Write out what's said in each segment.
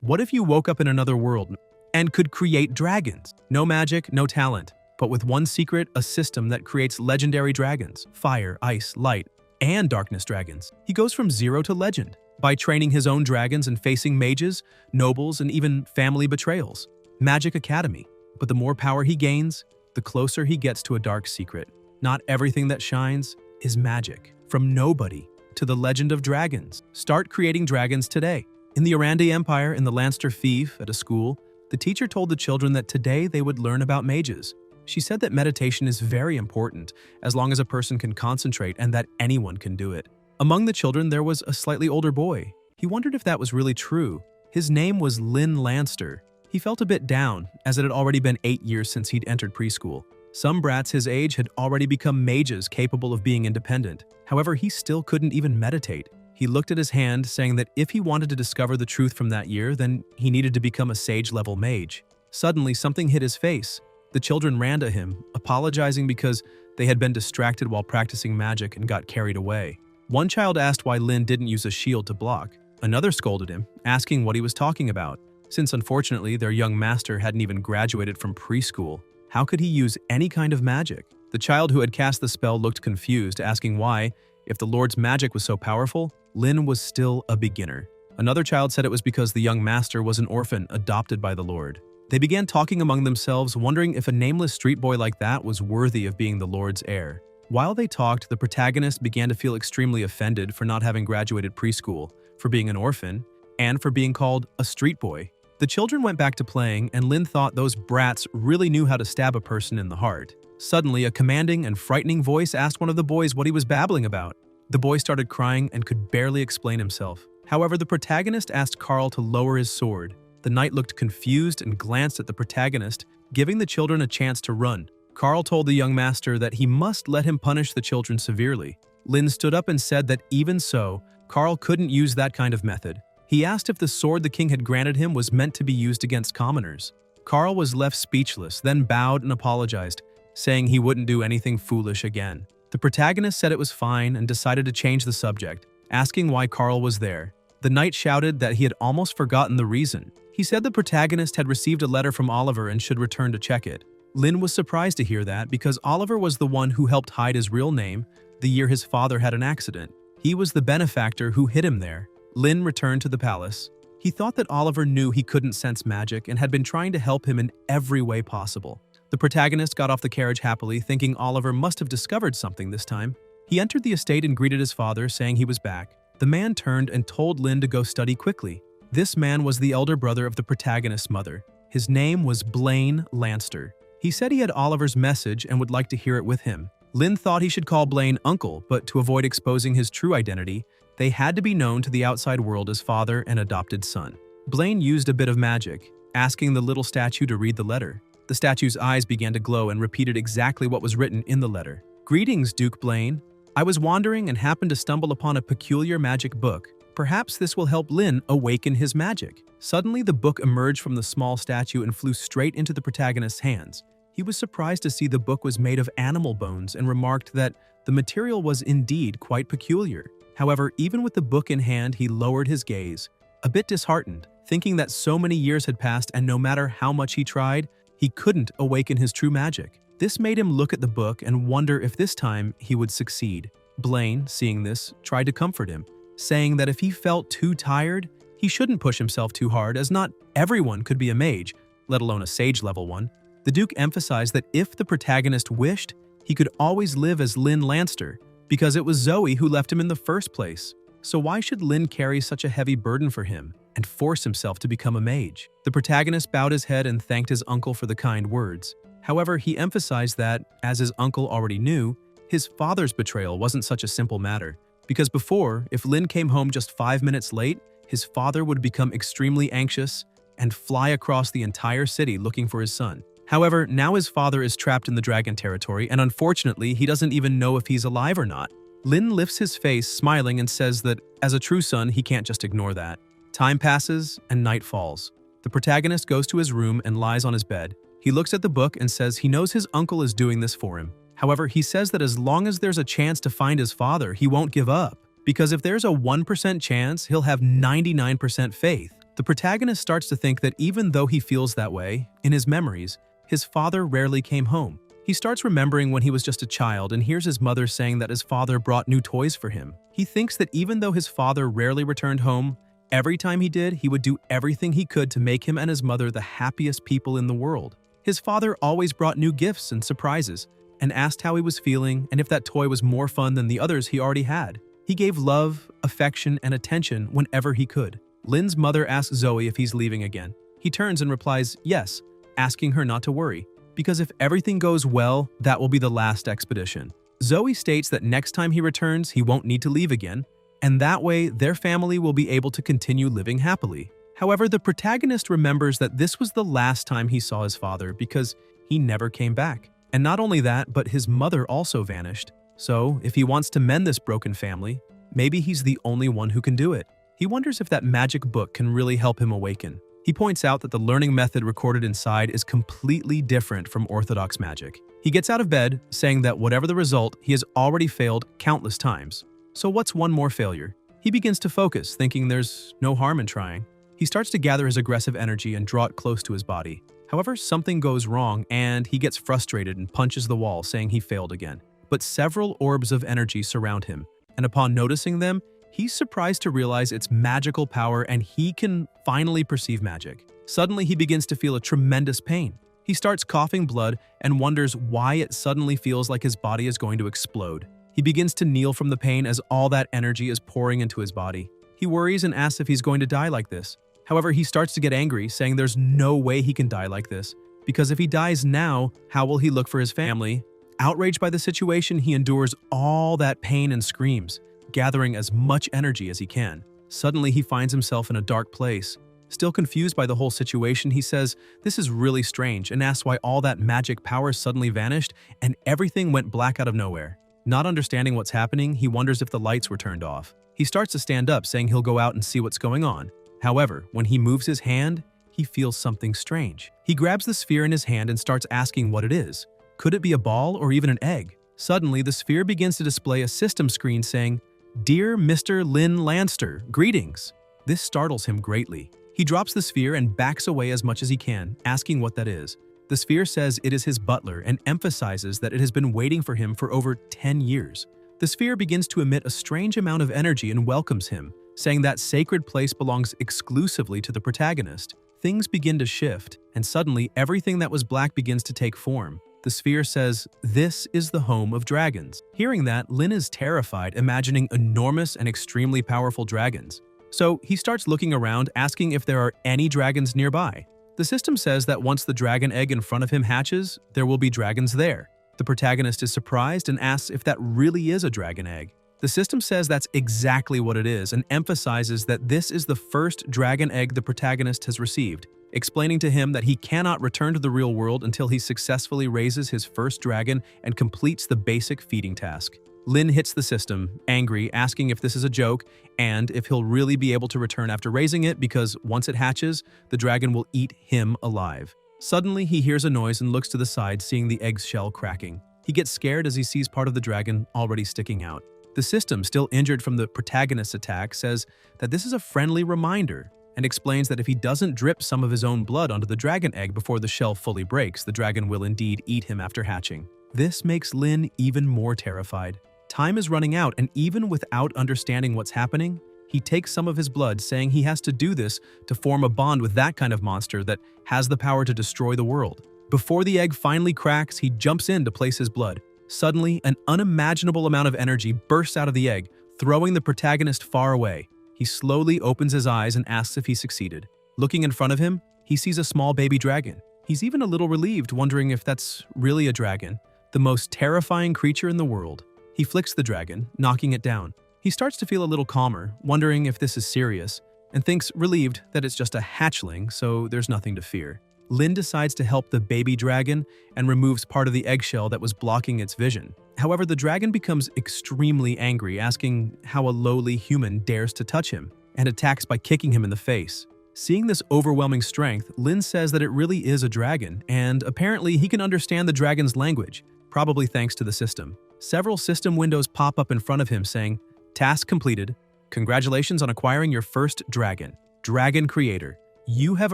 What if you woke up in another world and could create dragons? No magic, no talent, but with one secret, a system that creates legendary dragons, fire, ice, light, and darkness dragons. He goes from zero to legend by training his own dragons and facing mages, nobles, and even family betrayals. Magic Academy. But the more power he gains, the closer he gets to a dark secret. Not everything that shines is magic. From nobody to the legend of dragons. Start creating dragons today. In the Arandi Empire, in the Lanster Fief, at a school, the teacher told the children that today they would learn about mages. She said that meditation is very important, as long as a person can concentrate and that anyone can do it. Among the children, there was a slightly older boy. He wondered if that was really true. His name was Lynn Lanster. He felt a bit down, as it had already been 8 years since he'd entered preschool. Some brats his age had already become mages capable of being independent. However, he still couldn't even meditate. He looked at his hand, saying that if he wanted to discover the truth from that year, then he needed to become a sage-level mage. Suddenly, something hit his face. The children ran to him, apologizing because they had been distracted while practicing magic and got carried away. One child asked why Lynn didn't use a shield to block. Another scolded him, asking what he was talking about. Since unfortunately their young master hadn't even graduated from preschool, how could he use any kind of magic? The child who had cast the spell looked confused, asking why, if the Lord's magic was so powerful, Lynn was still a beginner. Another child said it was because the young master was an orphan adopted by the Lord. They began talking among themselves, wondering if a nameless street boy like that was worthy of being the Lord's heir. While they talked, the protagonist began to feel extremely offended for not having graduated preschool, for being an orphan, and for being called a street boy. The children went back to playing, and Lynn thought those brats really knew how to stab a person in the heart. Suddenly, a commanding and frightening voice asked one of the boys what he was babbling about. The boy started crying and could barely explain himself. However, the protagonist asked Carl to lower his sword. The knight looked confused and glanced at the protagonist, giving the children a chance to run. Carl told the young master that he must let him punish the children severely. Lynn stood up and said that even so, Carl couldn't use that kind of method. He asked if the sword the king had granted him was meant to be used against commoners. Carl was left speechless, then bowed and apologized, saying he wouldn't do anything foolish again. The protagonist said it was fine and decided to change the subject, asking why Carl was there. The knight shouted that he had almost forgotten the reason. He said the protagonist had received a letter from Oliver and should return to check it. Lynn was surprised to hear that because Oliver was the one who helped hide his real name the year his father had an accident. He was the benefactor who hid him there. Lynn returned to the palace. He thought that Oliver knew he couldn't sense magic and had been trying to help him in every way possible. The protagonist got off the carriage happily, thinking Oliver must have discovered something this time. He entered the estate and greeted his father, saying he was back. The man turned and told Lynn to go study quickly. This man was the elder brother of the protagonist's mother. His name was Blaine Lanster. He said he had Oliver's message and would like to hear it with him. Lynn thought he should call Blaine uncle, but to avoid exposing his true identity, they had to be known to the outside world as father and adopted son. Blaine used a bit of magic, asking the little statue to read the letter. The statue's eyes began to glow and repeated exactly what was written in the letter. "Greetings, Duke Blaine. I was wandering and happened to stumble upon a peculiar magic book. Perhaps this will help Lynn awaken his magic." Suddenly, the book emerged from the small statue and flew straight into the protagonist's hands. He was surprised to see the book was made of animal bones and remarked that the material was indeed quite peculiar. However, even with the book in hand, he lowered his gaze, a bit disheartened, thinking that so many years had passed and no matter how much he tried, he couldn't awaken his true magic. This made him look at the book and wonder if this time he would succeed. Blaine, seeing this, tried to comfort him, saying that if he felt too tired, he shouldn't push himself too hard as not everyone could be a mage, let alone a sage-level one. The Duke emphasized that if the protagonist wished, he could always live as Lynn Lanster, because it was Zoe who left him in the first place. So why should Lynn carry such a heavy burden for him and force himself to become a mage? The protagonist bowed his head and thanked his uncle for the kind words. However, he emphasized that, as his uncle already knew, his father's betrayal wasn't such a simple matter. Because before, if Lynn came home just 5 minutes late, his father would become extremely anxious and fly across the entire city looking for his son. However, now his father is trapped in the dragon territory, and unfortunately, he doesn't even know if he's alive or not. Lynn lifts his face, smiling, and says that, as a true son, he can't just ignore that. Time passes, and night falls. The protagonist goes to his room and lies on his bed. He looks at the book and says he knows his uncle is doing this for him. However, he says that as long as there's a chance to find his father, he won't give up. Because if there's a 1% chance, he'll have 99% faith. The protagonist starts to think that even though he feels that way, in his memories, his father rarely came home. He starts remembering when he was just a child and hears his mother saying that his father brought new toys for him. He thinks that even though his father rarely returned home, every time he did, he would do everything he could to make him and his mother the happiest people in the world. His father always brought new gifts and surprises, and asked how he was feeling and if that toy was more fun than the others he already had. He gave love, affection, and attention whenever he could. Lin's mother asks Zoe if he's leaving again. He turns and replies yes, asking her not to worry, because if everything goes well, that will be the last expedition. Zoe states that next time he returns, he won't need to leave again, and that way their family will be able to continue living happily. However, the protagonist remembers that this was the last time he saw his father because he never came back. And not only that, but his mother also vanished. So, if he wants to mend this broken family, maybe he's the only one who can do it. He wonders if that magic book can really help him awaken. He points out that the learning method recorded inside is completely different from orthodox magic. He gets out of bed, saying that whatever the result, he has already failed countless times. So what's one more failure? He begins to focus, thinking there's no harm in trying. He starts to gather his aggressive energy and draw it close to his body. However, something goes wrong and he gets frustrated and punches the wall, saying he failed again. But several orbs of energy surround him, and upon noticing them, he's surprised to realize its magical power and he can finally perceive magic. Suddenly, he begins to feel a tremendous pain. He starts coughing blood and wonders why it suddenly feels like his body is going to explode. He begins to kneel from the pain as all that energy is pouring into his body. He worries and asks if he's going to die like this. However, he starts to get angry, saying there's no way he can die like this, because if he dies now, how will he look for his family? Outraged by the situation, he endures all that pain and screams, gathering as much energy as he can. Suddenly, he finds himself in a dark place. Still confused by the whole situation, he says this is really strange and asks why all that magic power suddenly vanished and everything went black out of nowhere. Not understanding what's happening, he wonders if the lights were turned off. He starts to stand up, saying he'll go out and see what's going on. However, when he moves his hand, he feels something strange. He grabs the sphere in his hand and starts asking what it is. Could it be a ball or even an egg? Suddenly, the sphere begins to display a system screen saying, "Dear Mr. Lin Lanster, greetings." This startles him greatly. He drops the sphere and backs away as much as he can, asking what that is. The sphere says it is his butler and emphasizes that it has been waiting for him for over 10 years. The sphere begins to emit a strange amount of energy and welcomes him, saying that sacred place belongs exclusively to the protagonist. Things begin to shift, and suddenly everything that was black begins to take form. The sphere says, "This is the home of dragons." Hearing that, Lin is terrified, imagining enormous and extremely powerful dragons. So he starts looking around, asking if there are any dragons nearby. The system says that once the dragon egg in front of him hatches, there will be dragons there. The protagonist is surprised and asks if that really is a dragon egg. The system says that's exactly what it is and emphasizes that this is the first dragon egg the protagonist has received, explaining to him that he cannot return to the real world until he successfully raises his first dragon and completes the basic feeding task. Lin hits the system, angry, asking if this is a joke and if he'll really be able to return after raising it because once it hatches, the dragon will eat him alive. Suddenly, he hears a noise and looks to the side, seeing the egg's shell cracking. He gets scared as he sees part of the dragon already sticking out. The system, still injured from the protagonist's attack, says that this is a friendly reminder and explains that if he doesn't drip some of his own blood onto the dragon egg before the shell fully breaks, the dragon will indeed eat him after hatching. This makes Lin even more terrified. Time is running out, and even without understanding what's happening, he takes some of his blood, saying he has to do this to form a bond with that kind of monster that has the power to destroy the world. Before the egg finally cracks, he jumps in to place his blood. Suddenly, an unimaginable amount of energy bursts out of the egg, throwing the protagonist far away. He slowly opens his eyes and asks if he succeeded. Looking in front of him, he sees a small baby dragon. He's even a little relieved, wondering if that's really a dragon, the most terrifying creature in the world. He flicks the dragon, knocking it down. He starts to feel a little calmer, wondering if this is serious, and thinks relieved that it's just a hatchling, so there's nothing to fear. Lin decides to help the baby dragon and removes part of the eggshell that was blocking its vision. However, the dragon becomes extremely angry, asking how a lowly human dares to touch him, and attacks by kicking him in the face. Seeing this overwhelming strength, Lin says that it really is a dragon, and apparently he can understand the dragon's language, probably thanks to the system. Several system windows pop up in front of him saying, "Task completed. Congratulations on acquiring your first dragon." Dragon Creator, you have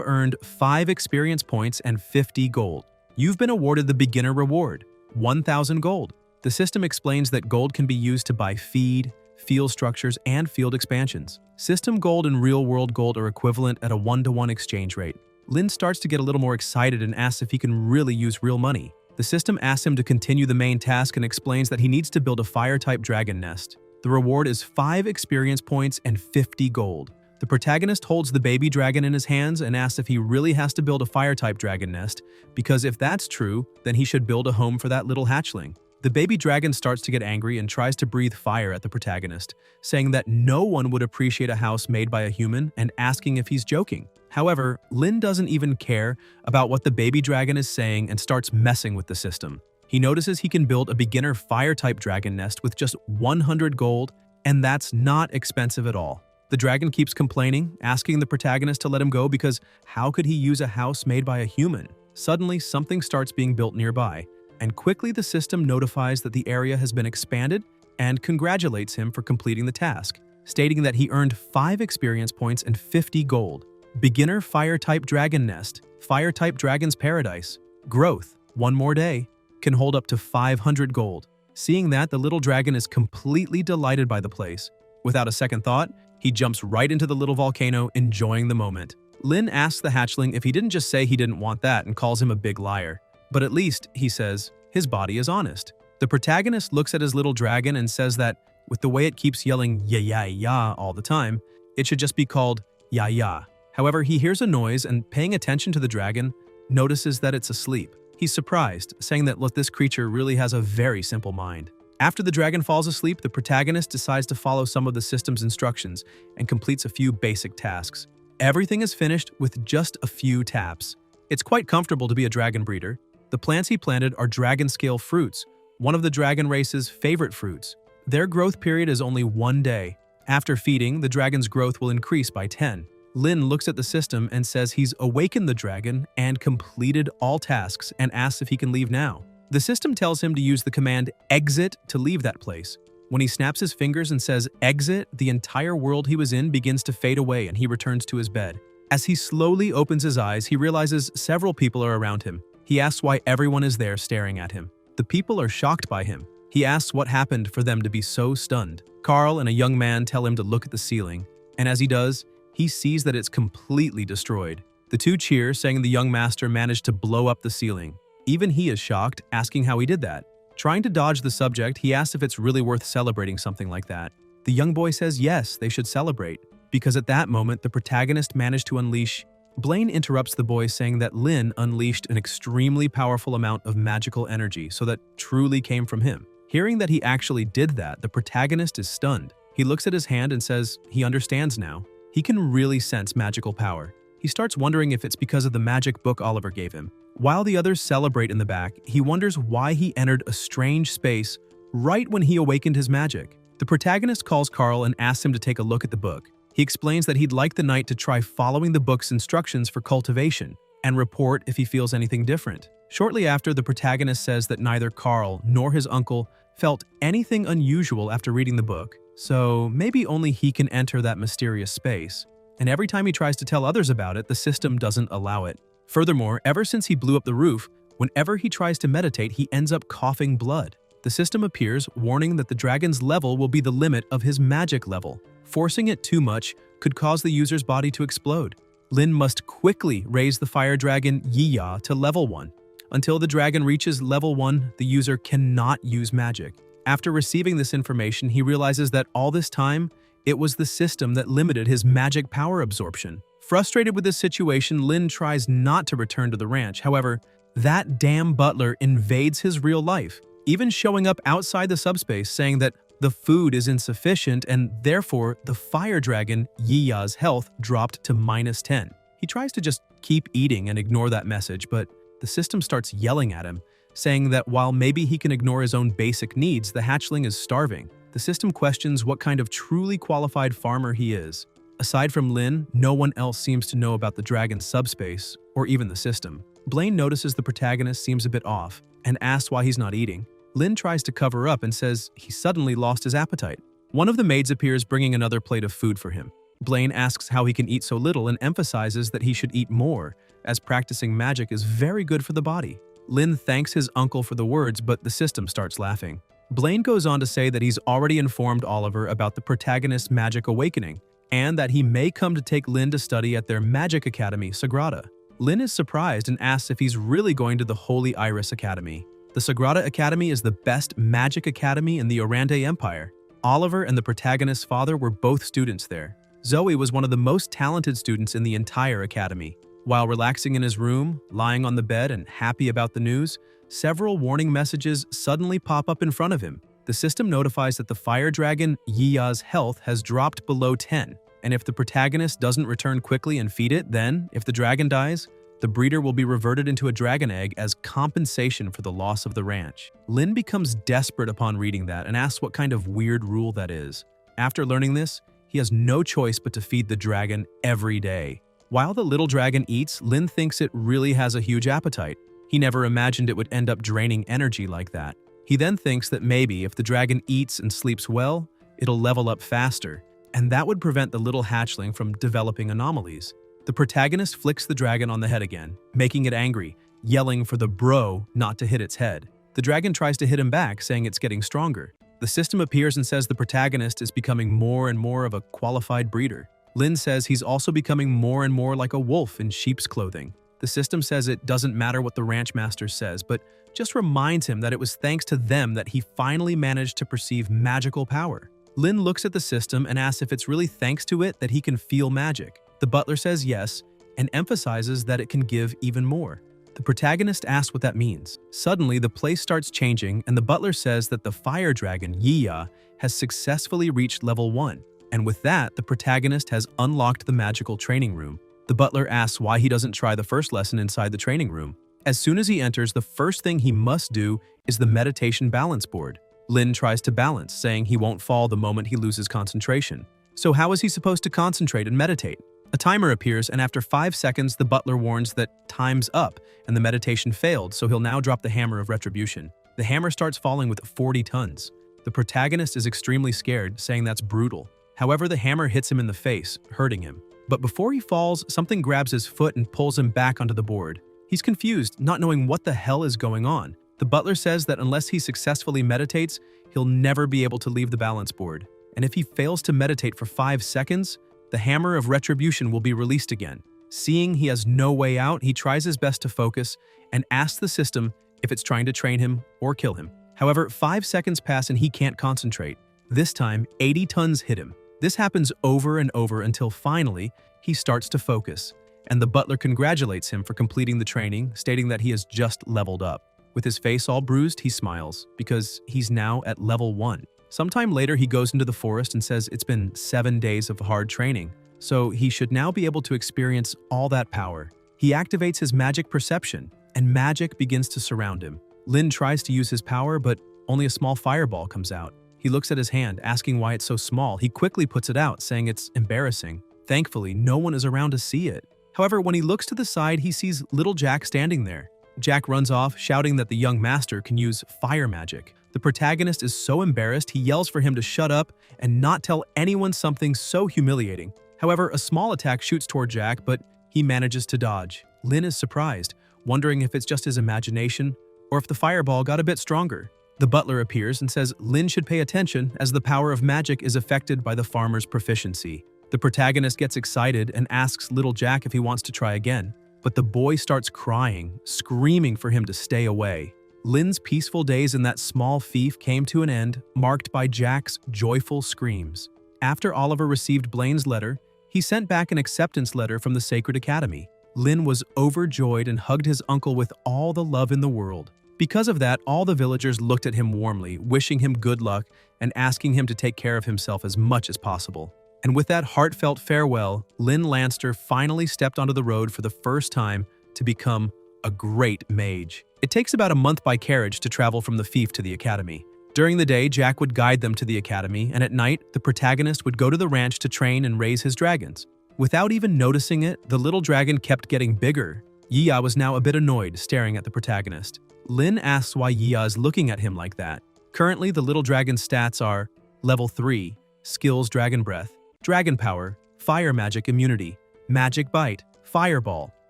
earned 5 experience points and 50 gold. You've been awarded the beginner reward, 1,000 gold. The system explains that gold can be used to buy feed, field structures, and field expansions. System gold and real-world gold are equivalent at a 1-to-1 exchange rate. Lin starts to get a little more excited and asks if he can really use real money. The system asks him to continue the main task and explains that he needs to build a fire-type dragon nest. The reward is 5 experience points and 50 gold. The protagonist holds the baby dragon in his hands and asks if he really has to build a fire-type dragon nest, because if that's true, then he should build a home for that little hatchling. The baby dragon starts to get angry and tries to breathe fire at the protagonist, saying that no one would appreciate a house made by a human and asking if he's joking. However, Lin doesn't even care about what the baby dragon is saying and starts messing with the system. He notices he can build a beginner fire-type dragon nest with just 100 gold, and that's not expensive at all. The dragon keeps complaining, asking the protagonist to let him go because how could he use a house made by a human? Suddenly, something starts being built nearby, and quickly the system notifies that the area has been expanded and congratulates him for completing the task, stating that he earned 5 experience points and 50 gold. Beginner Fire-type Dragon Nest, Fire-type Dragon's Paradise, Growth, 1 more day, can hold up to 500 gold. Seeing that, the little dragon is completely delighted by the place. Without a second thought, he jumps right into the little volcano, enjoying the moment. Lin asks the hatchling if he didn't just say he didn't want that and calls him a big liar. But at least, he says, his body is honest. The protagonist looks at his little dragon and says that, with the way it keeps yelling ya ya ya all the time, it should just be called ya ya. However, he hears a noise and, paying attention to the dragon, notices that it's asleep. He's surprised, saying that this creature really has a very simple mind. After the dragon falls asleep, the protagonist decides to follow some of the system's instructions and completes a few basic tasks. Everything is finished with just a few taps. It's quite comfortable to be a dragon breeder. The plants he planted are dragon-scale fruits, one of the dragon race's favorite fruits. Their growth period is only 1 day. After feeding, the dragon's growth will increase by 10. Lin looks at the system and says he's awakened the dragon and completed all tasks and asks if he can leave now. The system tells him to use the command exit to leave that place. When he snaps his fingers and says exit, the entire world he was in begins to fade away and he returns to his bed. As he slowly opens his eyes, he realizes several people are around him. He asks why everyone is there staring at him. The people are shocked by him. He asks what happened for them to be so stunned. Carl and a young man tell him to look at the ceiling, and as he does, he sees that it's completely destroyed. The two cheer, saying the young master managed to blow up the ceiling. Even he is shocked, asking how he did that. Trying to dodge the subject, he asks if it's really worth celebrating something like that. The young boy says yes, they should celebrate, because at that moment the protagonist managed to unleash. Blaine interrupts the boy, saying that Lin unleashed an extremely powerful amount of magical energy, so that truly came from him. Hearing that he actually did that, the protagonist is stunned. He looks at his hand and says he understands now. He can really sense magical power. He starts wondering if it's because of the magic book Oliver gave him. While the others celebrate in the back, he wonders why he entered a strange space right when he awakened his magic. The protagonist calls Carl and asks him to take a look at the book. He explains that he'd like the knight to try following the book's instructions for cultivation and report if he feels anything different. Shortly after, the protagonist says that neither Carl nor his uncle felt anything unusual after reading the book, so maybe only he can enter that mysterious space. And every time he tries to tell others about it, the system doesn't allow it. Furthermore, ever since he blew up the roof, whenever he tries to meditate, he ends up coughing blood. The system appears, warning that the dragon's level will be the limit of his magic level. Forcing it too much could cause the user's body to explode. Lin must quickly raise the fire dragon Yiya to level 1. Until the dragon reaches level 1, the user cannot use magic. After receiving this information, he realizes that all this time, it was the system that limited his magic power absorption. Frustrated with this situation, Lin tries not to return to the ranch. However, that damn butler invades his real life, even showing up outside the subspace saying that the food is insufficient and therefore the fire dragon Yiya's health dropped to -10. He tries to just keep eating and ignore that message, but the system starts yelling at him, saying that while maybe he can ignore his own basic needs, the hatchling is starving. The system questions what kind of truly qualified farmer he is. Aside from Lin, no one else seems to know about the dragon's subspace, or even the system. Blaine notices the protagonist seems a bit off, and asks why he's not eating. Lin tries to cover up and says he suddenly lost his appetite. One of the maids appears bringing another plate of food for him. Blaine asks how he can eat so little and emphasizes that he should eat more, as practicing magic is very good for the body. Lin thanks his uncle for the words, but the system starts laughing. Blaine goes on to say that he's already informed Oliver about the protagonist's magic awakening, and that he may come to take Lin to study at their magic academy, Sagrada. Lin is surprised and asks if he's really going to the Holy Iris Academy. The Sagrada Academy is the best magic academy in the Orande Empire. Oliver and the protagonist's father were both students there. Zoe was one of the most talented students in the entire academy. While relaxing in his room, lying on the bed and happy about the news, several warning messages suddenly pop up in front of him. The system notifies that the fire dragon Yiya's health has dropped below 10, and if the protagonist doesn't return quickly and feed it, then, if the dragon dies, the breeder will be reverted into a dragon egg as compensation for the loss of the ranch. Lin becomes desperate upon reading that and asks what kind of weird rule that is. After learning this, he has no choice but to feed the dragon every day. While the little dragon eats, Lin thinks it really has a huge appetite. He never imagined it would end up draining energy like that. He then thinks that maybe if the dragon eats and sleeps well, it'll level up faster, and that would prevent the little hatchling from developing anomalies. The protagonist flicks the dragon on the head again, making it angry, yelling for the bro not to hit its head. The dragon tries to hit him back, saying it's getting stronger. The system appears and says the protagonist is becoming more and more of a qualified breeder. Lin says he's also becoming more and more like a wolf in sheep's clothing. The system says it doesn't matter what the ranch master says, but just reminds him that it was thanks to them that he finally managed to perceive magical power. Lin looks at the system and asks if it's really thanks to it that he can feel magic. The butler says yes, and emphasizes that it can give even more. The protagonist asks what that means. Suddenly, the place starts changing, and the butler says that the fire dragon, Yiya, has successfully reached level 1. And with that, the protagonist has unlocked the magical training room. The butler asks why he doesn't try the first lesson inside the training room. As soon as he enters, the first thing he must do is the meditation balance board. Lin tries to balance, saying he won't fall the moment he loses concentration. So how is he supposed to concentrate and meditate? A timer appears, and after 5 seconds, the butler warns that time's up and the meditation failed, so he'll now drop the hammer of retribution. The hammer starts falling with 40 tons. The protagonist is extremely scared, saying that's brutal. However, the hammer hits him in the face, hurting him. But before he falls, something grabs his foot and pulls him back onto the board. He's confused, not knowing what the hell is going on. The butler says that unless he successfully meditates, he'll never be able to leave the balance board. And if he fails to meditate for 5 seconds, the hammer of retribution will be released again. Seeing he has no way out, he tries his best to focus and asks the system if it's trying to train him or kill him. However, 5 seconds pass and he can't concentrate. This time, 80 tons hit him. This happens over and over until finally, he starts to focus, and the butler congratulates him for completing the training, stating that he has just leveled up. With his face all bruised, he smiles, because he's now at level 1. Sometime later, he goes into the forest and says it's been 7 days of hard training, so he should now be able to experience all that power. He activates his magic perception, and magic begins to surround him. Lin tries to use his power, but only a small fireball comes out. He looks at his hand, asking why it's so small. He quickly puts it out, saying it's embarrassing. Thankfully, no one is around to see it. However, when he looks to the side, he sees little Jack standing there. Jack runs off, shouting that the young master can use fire magic. The protagonist is so embarrassed, he yells for him to shut up and not tell anyone something so humiliating. However, a small attack shoots toward Jack, but he manages to dodge. Lin is surprised, wondering if it's just his imagination or if the fireball got a bit stronger. The butler appears and says Lin should pay attention as the power of magic is affected by the farmer's proficiency. The protagonist gets excited and asks little Jack if he wants to try again, but the boy starts crying, screaming for him to stay away. Lin's peaceful days in that small fief came to an end, marked by Jack's joyful screams. After Oliver received Blaine's letter, he sent back an acceptance letter from the Sacred Academy. Lin was overjoyed and hugged his uncle with all the love in the world. Because of that, all the villagers looked at him warmly, wishing him good luck and asking him to take care of himself as much as possible. And with that heartfelt farewell, Lin Lanster finally stepped onto the road for the first time to become a great mage. It takes about a month by carriage to travel from the fief to the academy. During the day, Jack would guide them to the academy, and at night, the protagonist would go to the ranch to train and raise his dragons. Without even noticing it, the little dragon kept getting bigger. Yiya was now a bit annoyed, staring at the protagonist. Lin asks why Yiya is looking at him like that. Currently, the little dragon's stats are Level 3, Skills Dragon Breath, Dragon Power, fire magic immunity, magic bite, fireball,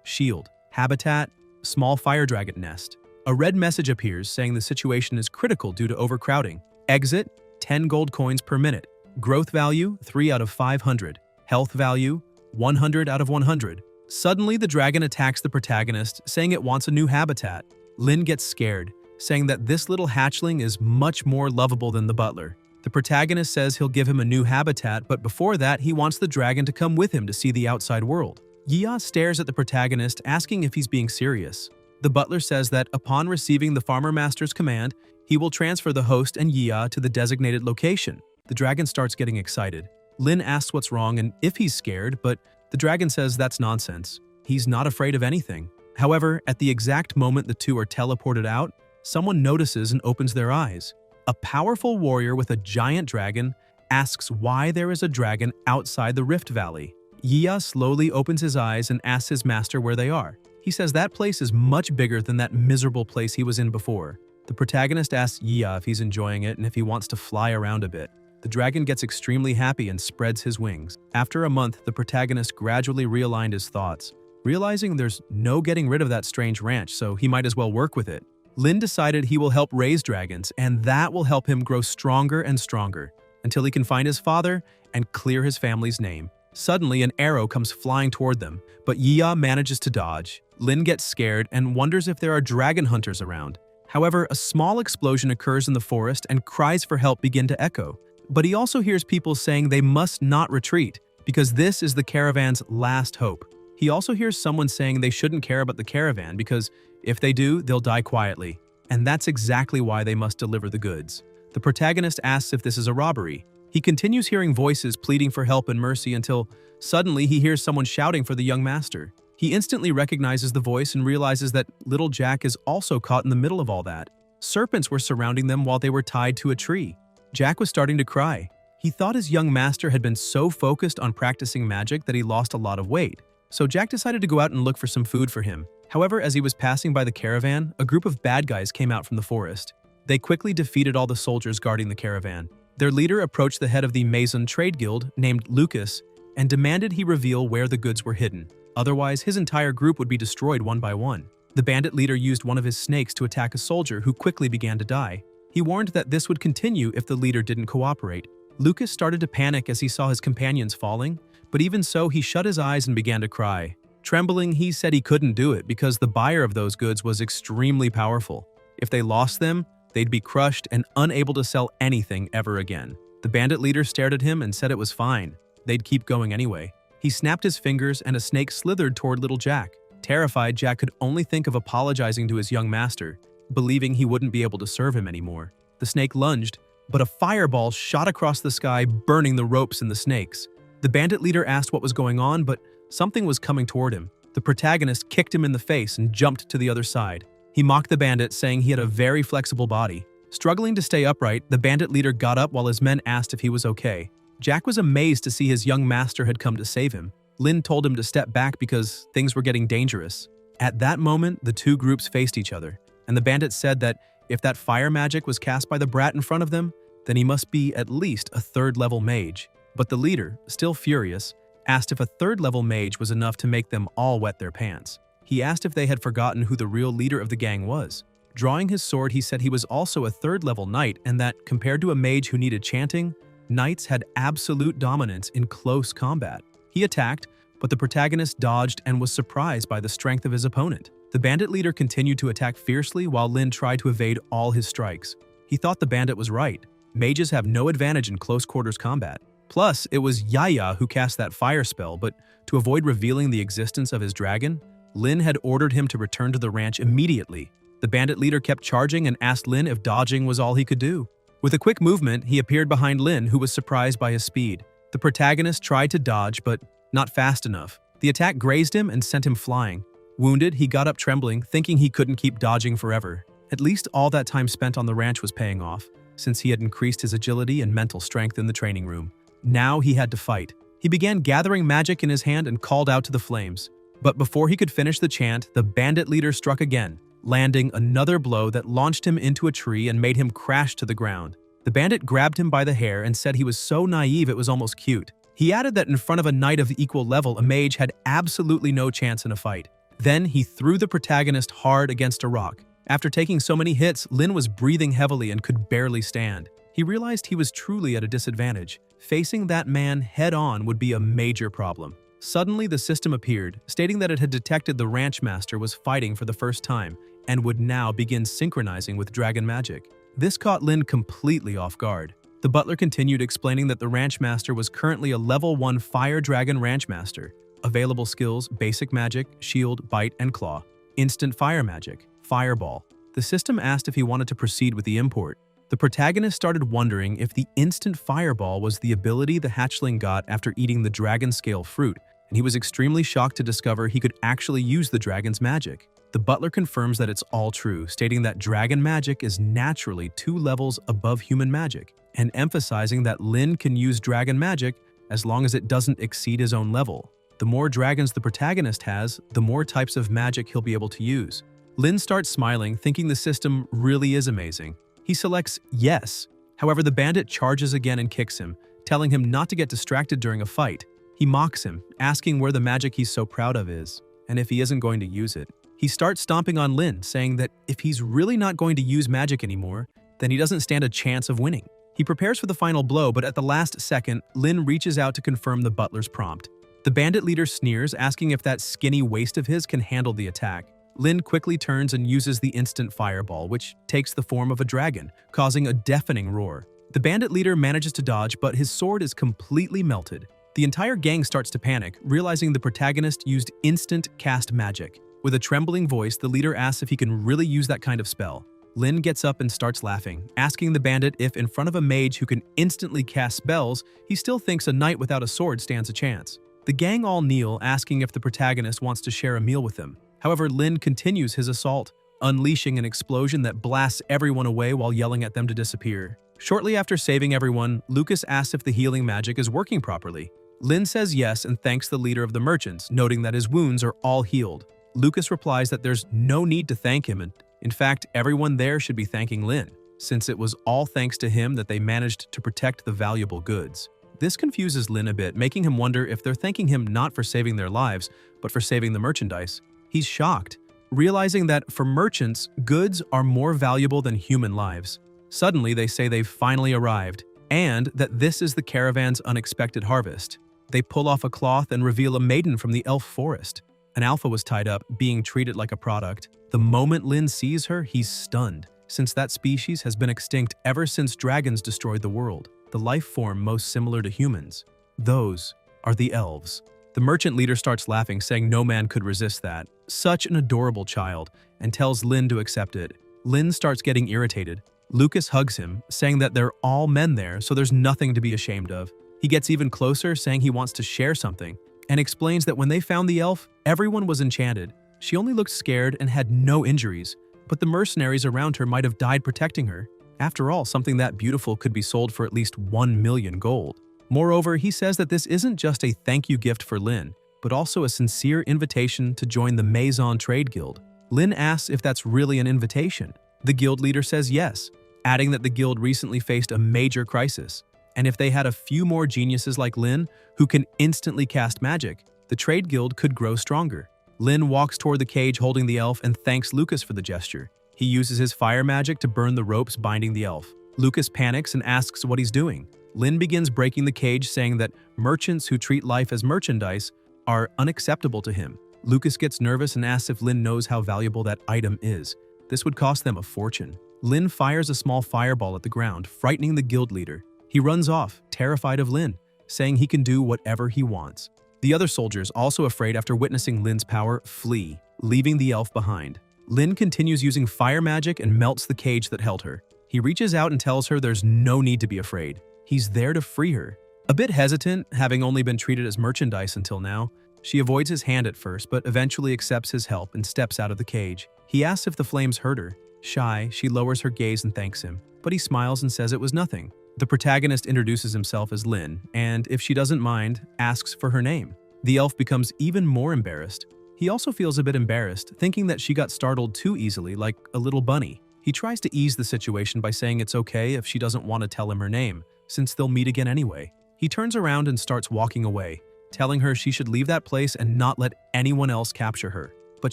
shield, habitat, small fire dragon nest. A red message appears saying the situation is critical due to overcrowding. Exit, 10 gold coins per minute. Growth value, 3 out of 500. Health value, 100 out of 100. Suddenly, the dragon attacks the protagonist, saying it wants a new habitat. Lin gets scared, saying that this little hatchling is much more lovable than the butler. The protagonist says he'll give him a new habitat, but before that, he wants the dragon to come with him to see the outside world. Yia stares at the protagonist, asking if he's being serious. The butler says that upon receiving the farmer master's command, he will transfer the host and Yia to the designated location. The dragon starts getting excited. Lin asks what's wrong and if he's scared, but the dragon says that's nonsense. He's not afraid of anything. However, at the exact moment the two are teleported out, someone notices and opens their eyes. A powerful warrior with a giant dragon asks why there is a dragon outside the Rift Valley. Yia slowly opens his eyes and asks his master where they are. He says that place is much bigger than that miserable place he was in before. The protagonist asks Yia if he's enjoying it and if he wants to fly around a bit. The dragon gets extremely happy and spreads his wings. After a month, the protagonist gradually realigned his thoughts, realizing there's no getting rid of that strange ranch, so he might as well work with it. Lin decided he will help raise dragons, and that will help him grow stronger and stronger, until he can find his father and clear his family's name. Suddenly, an arrow comes flying toward them, but Yia manages to dodge. Lin gets scared and wonders if there are dragon hunters around. However, a small explosion occurs in the forest and cries for help begin to echo. But he also hears people saying they must not retreat, because this is the caravan's last hope. He also hears someone saying they shouldn't care about the caravan because if they do, they'll die quietly. And that's exactly why they must deliver the goods. The protagonist asks if this is a robbery. He continues hearing voices pleading for help and mercy until suddenly he hears someone shouting for the young master. He instantly recognizes the voice and realizes that little Jack is also caught in the middle of all that. Serpents were surrounding them while they were tied to a tree. Jack was starting to cry. He thought his young master had been so focused on practicing magic that he lost a lot of weight. So Jack decided to go out and look for some food for him. However, as he was passing by the caravan, a group of bad guys came out from the forest. They quickly defeated all the soldiers guarding the caravan. Their leader approached the head of the Mason Trade Guild, named Lucas, and demanded he reveal where the goods were hidden. Otherwise, his entire group would be destroyed one by one. The bandit leader used one of his snakes to attack a soldier who quickly began to die. He warned that this would continue if the leader didn't cooperate. Lucas started to panic as he saw his companions falling, but even so, he shut his eyes and began to cry. Trembling, he said he couldn't do it because the buyer of those goods was extremely powerful. If they lost them, they'd be crushed and unable to sell anything ever again. The bandit leader stared at him and said it was fine. They'd keep going anyway. He snapped his fingers and a snake slithered toward little Jack. Terrified, Jack could only think of apologizing to his young master, believing he wouldn't be able to serve him anymore. The snake lunged, but a fireball shot across the sky, burning the ropes and the snakes. The bandit leader asked what was going on, but something was coming toward him. The protagonist kicked him in the face and jumped to the other side. He mocked the bandit, saying he had a very flexible body. Struggling to stay upright, the bandit leader got up while his men asked if he was okay. Jack was amazed to see his young master had come to save him. Lin told him to step back because things were getting dangerous. At that moment, the two groups faced each other, and the bandit said that if that fire magic was cast by the brat in front of them, then he must be at least a third-level mage. But the leader, still furious, asked if a third-level mage was enough to make them all wet their pants. He asked if they had forgotten who the real leader of the gang was. Drawing his sword, he said he was also a third-level knight and that, compared to a mage who needed chanting, knights had absolute dominance in close combat. He attacked, but the protagonist dodged and was surprised by the strength of his opponent. The bandit leader continued to attack fiercely while Lin tried to evade all his strikes. He thought the bandit was right. Mages have no advantage in close-quarters combat. Plus, it was Yaya who cast that fire spell, but to avoid revealing the existence of his dragon, Lin had ordered him to return to the ranch immediately. The bandit leader kept charging and asked Lin if dodging was all he could do. With a quick movement, he appeared behind Lin, who was surprised by his speed. The protagonist tried to dodge, but not fast enough. The attack grazed him and sent him flying. Wounded, he got up trembling, thinking he couldn't keep dodging forever. At least all that time spent on the ranch was paying off, since he had increased his agility and mental strength in the training room. Now he had to fight. He began gathering magic in his hand and called out to the flames. But before he could finish the chant, the bandit leader struck again, landing another blow that launched him into a tree and made him crash to the ground. The bandit grabbed him by the hair and said he was so naive it was almost cute. He added that in front of a knight of equal level, a mage had absolutely no chance in a fight. Then he threw the protagonist hard against a rock. After taking so many hits, Lin was breathing heavily and could barely stand. He realized he was truly at a disadvantage. Facing that man head-on would be a major problem. Suddenly, the system appeared, stating that it had detected the ranch master was fighting for the first time and would now begin synchronizing with dragon magic. This caught Lin completely off guard. The butler continued explaining that the ranch master was currently a level 1 fire dragon ranch master. Available skills: basic magic, shield, bite, and claw. Instant fire magic, fireball. The system asked if he wanted to proceed with the import. The protagonist started wondering if the instant fireball was the ability the hatchling got after eating the dragon scale fruit, and he was extremely shocked to discover he could actually use the dragon's magic. The butler confirms that it's all true, stating that dragon magic is naturally 2 levels above human magic, and emphasizing that Lin can use dragon magic as long as it doesn't exceed his own level. The more dragons the protagonist has, the more types of magic he'll be able to use. Lin starts smiling, thinking the system really is amazing. He selects yes. However, the bandit charges again and kicks him, telling him not to get distracted during a fight. He mocks him, asking where the magic he's so proud of is, and if he isn't going to use it. He starts stomping on Lin, saying that if he's really not going to use magic anymore, then he doesn't stand a chance of winning. He prepares for the final blow, but at the last second, Lin reaches out to confirm the butler's prompt. The bandit leader sneers, asking if that skinny waist of his can handle the attack. Lin quickly turns and uses the instant fireball, which takes the form of a dragon, causing a deafening roar. The bandit leader manages to dodge, but his sword is completely melted. The entire gang starts to panic, realizing the protagonist used instant cast magic. With a trembling voice, the leader asks if he can really use that kind of spell. Lin gets up and starts laughing, asking the bandit if in front of a mage who can instantly cast spells, he still thinks a knight without a sword stands a chance. The gang all kneel, asking if the protagonist wants to share a meal with them. However, Lin continues his assault, unleashing an explosion that blasts everyone away while yelling at them to disappear. Shortly after saving everyone, Lucas asks if the healing magic is working properly. Lin says yes and thanks the leader of the merchants, noting that his wounds are all healed. Lucas replies that there's no need to thank him, and in fact, everyone there should be thanking Lin, since it was all thanks to him that they managed to protect the valuable goods. This confuses Lin a bit, making him wonder if they're thanking him not for saving their lives, but for saving the merchandise. He's shocked, realizing that for merchants, goods are more valuable than human lives. Suddenly, they say they've finally arrived, and that this is the caravan's unexpected harvest. They pull off a cloth and reveal a maiden from the elf forest. An alpha was tied up, being treated like a product. The moment Lin sees her, he's stunned, since that species has been extinct ever since dragons destroyed the world, the life form most similar to humans. Those are the elves. The merchant leader starts laughing, saying no man could resist that. Such an adorable child, and tells Lin to accept it. Lin starts getting irritated. Lucas hugs him, saying that they're all men there, so there's nothing to be ashamed of. He gets even closer, saying he wants to share something, and explains that when they found the elf, everyone was enchanted. She only looked scared and had no injuries, but the mercenaries around her might have died protecting her. After all, something that beautiful could be sold for at least 1 million gold. Moreover, he says that this isn't just a thank you gift for Lin, but also a sincere invitation to join the Maison Trade Guild. Lin asks if that's really an invitation. The guild leader says yes, adding that the guild recently faced a major crisis, and if they had a few more geniuses like Lin, who can instantly cast magic, the trade guild could grow stronger. Lin walks toward the cage holding the elf and thanks Lucas for the gesture. He uses his fire magic to burn the ropes binding the elf. Lucas panics and asks what he's doing. Lin begins breaking the cage, saying that merchants who treat life as merchandise are unacceptable to him. Lucas gets nervous and asks if Lin knows how valuable that item is. This would cost them a fortune. Lin fires a small fireball at the ground, frightening the guild leader. He runs off, terrified of Lin, saying he can do whatever he wants. The other soldiers, also afraid after witnessing Lin's power, flee, leaving the elf behind. Lin continues using fire magic and melts the cage that held her. He reaches out and tells her there's no need to be afraid. He's there to free her. A bit hesitant, having only been treated as merchandise until now, she avoids his hand at first, but eventually accepts his help and steps out of the cage. He asks if the flames hurt her. Shy, she lowers her gaze and thanks him, but he smiles and says it was nothing. The protagonist introduces himself as Lin, and if she doesn't mind, asks for her name. The elf becomes even more embarrassed. He also feels a bit embarrassed, thinking that she got startled too easily, like a little bunny. He tries to ease the situation by saying it's okay if she doesn't want to tell him her name, since they'll meet again anyway. He turns around and starts walking away, telling her she should leave that place and not let anyone else capture her. But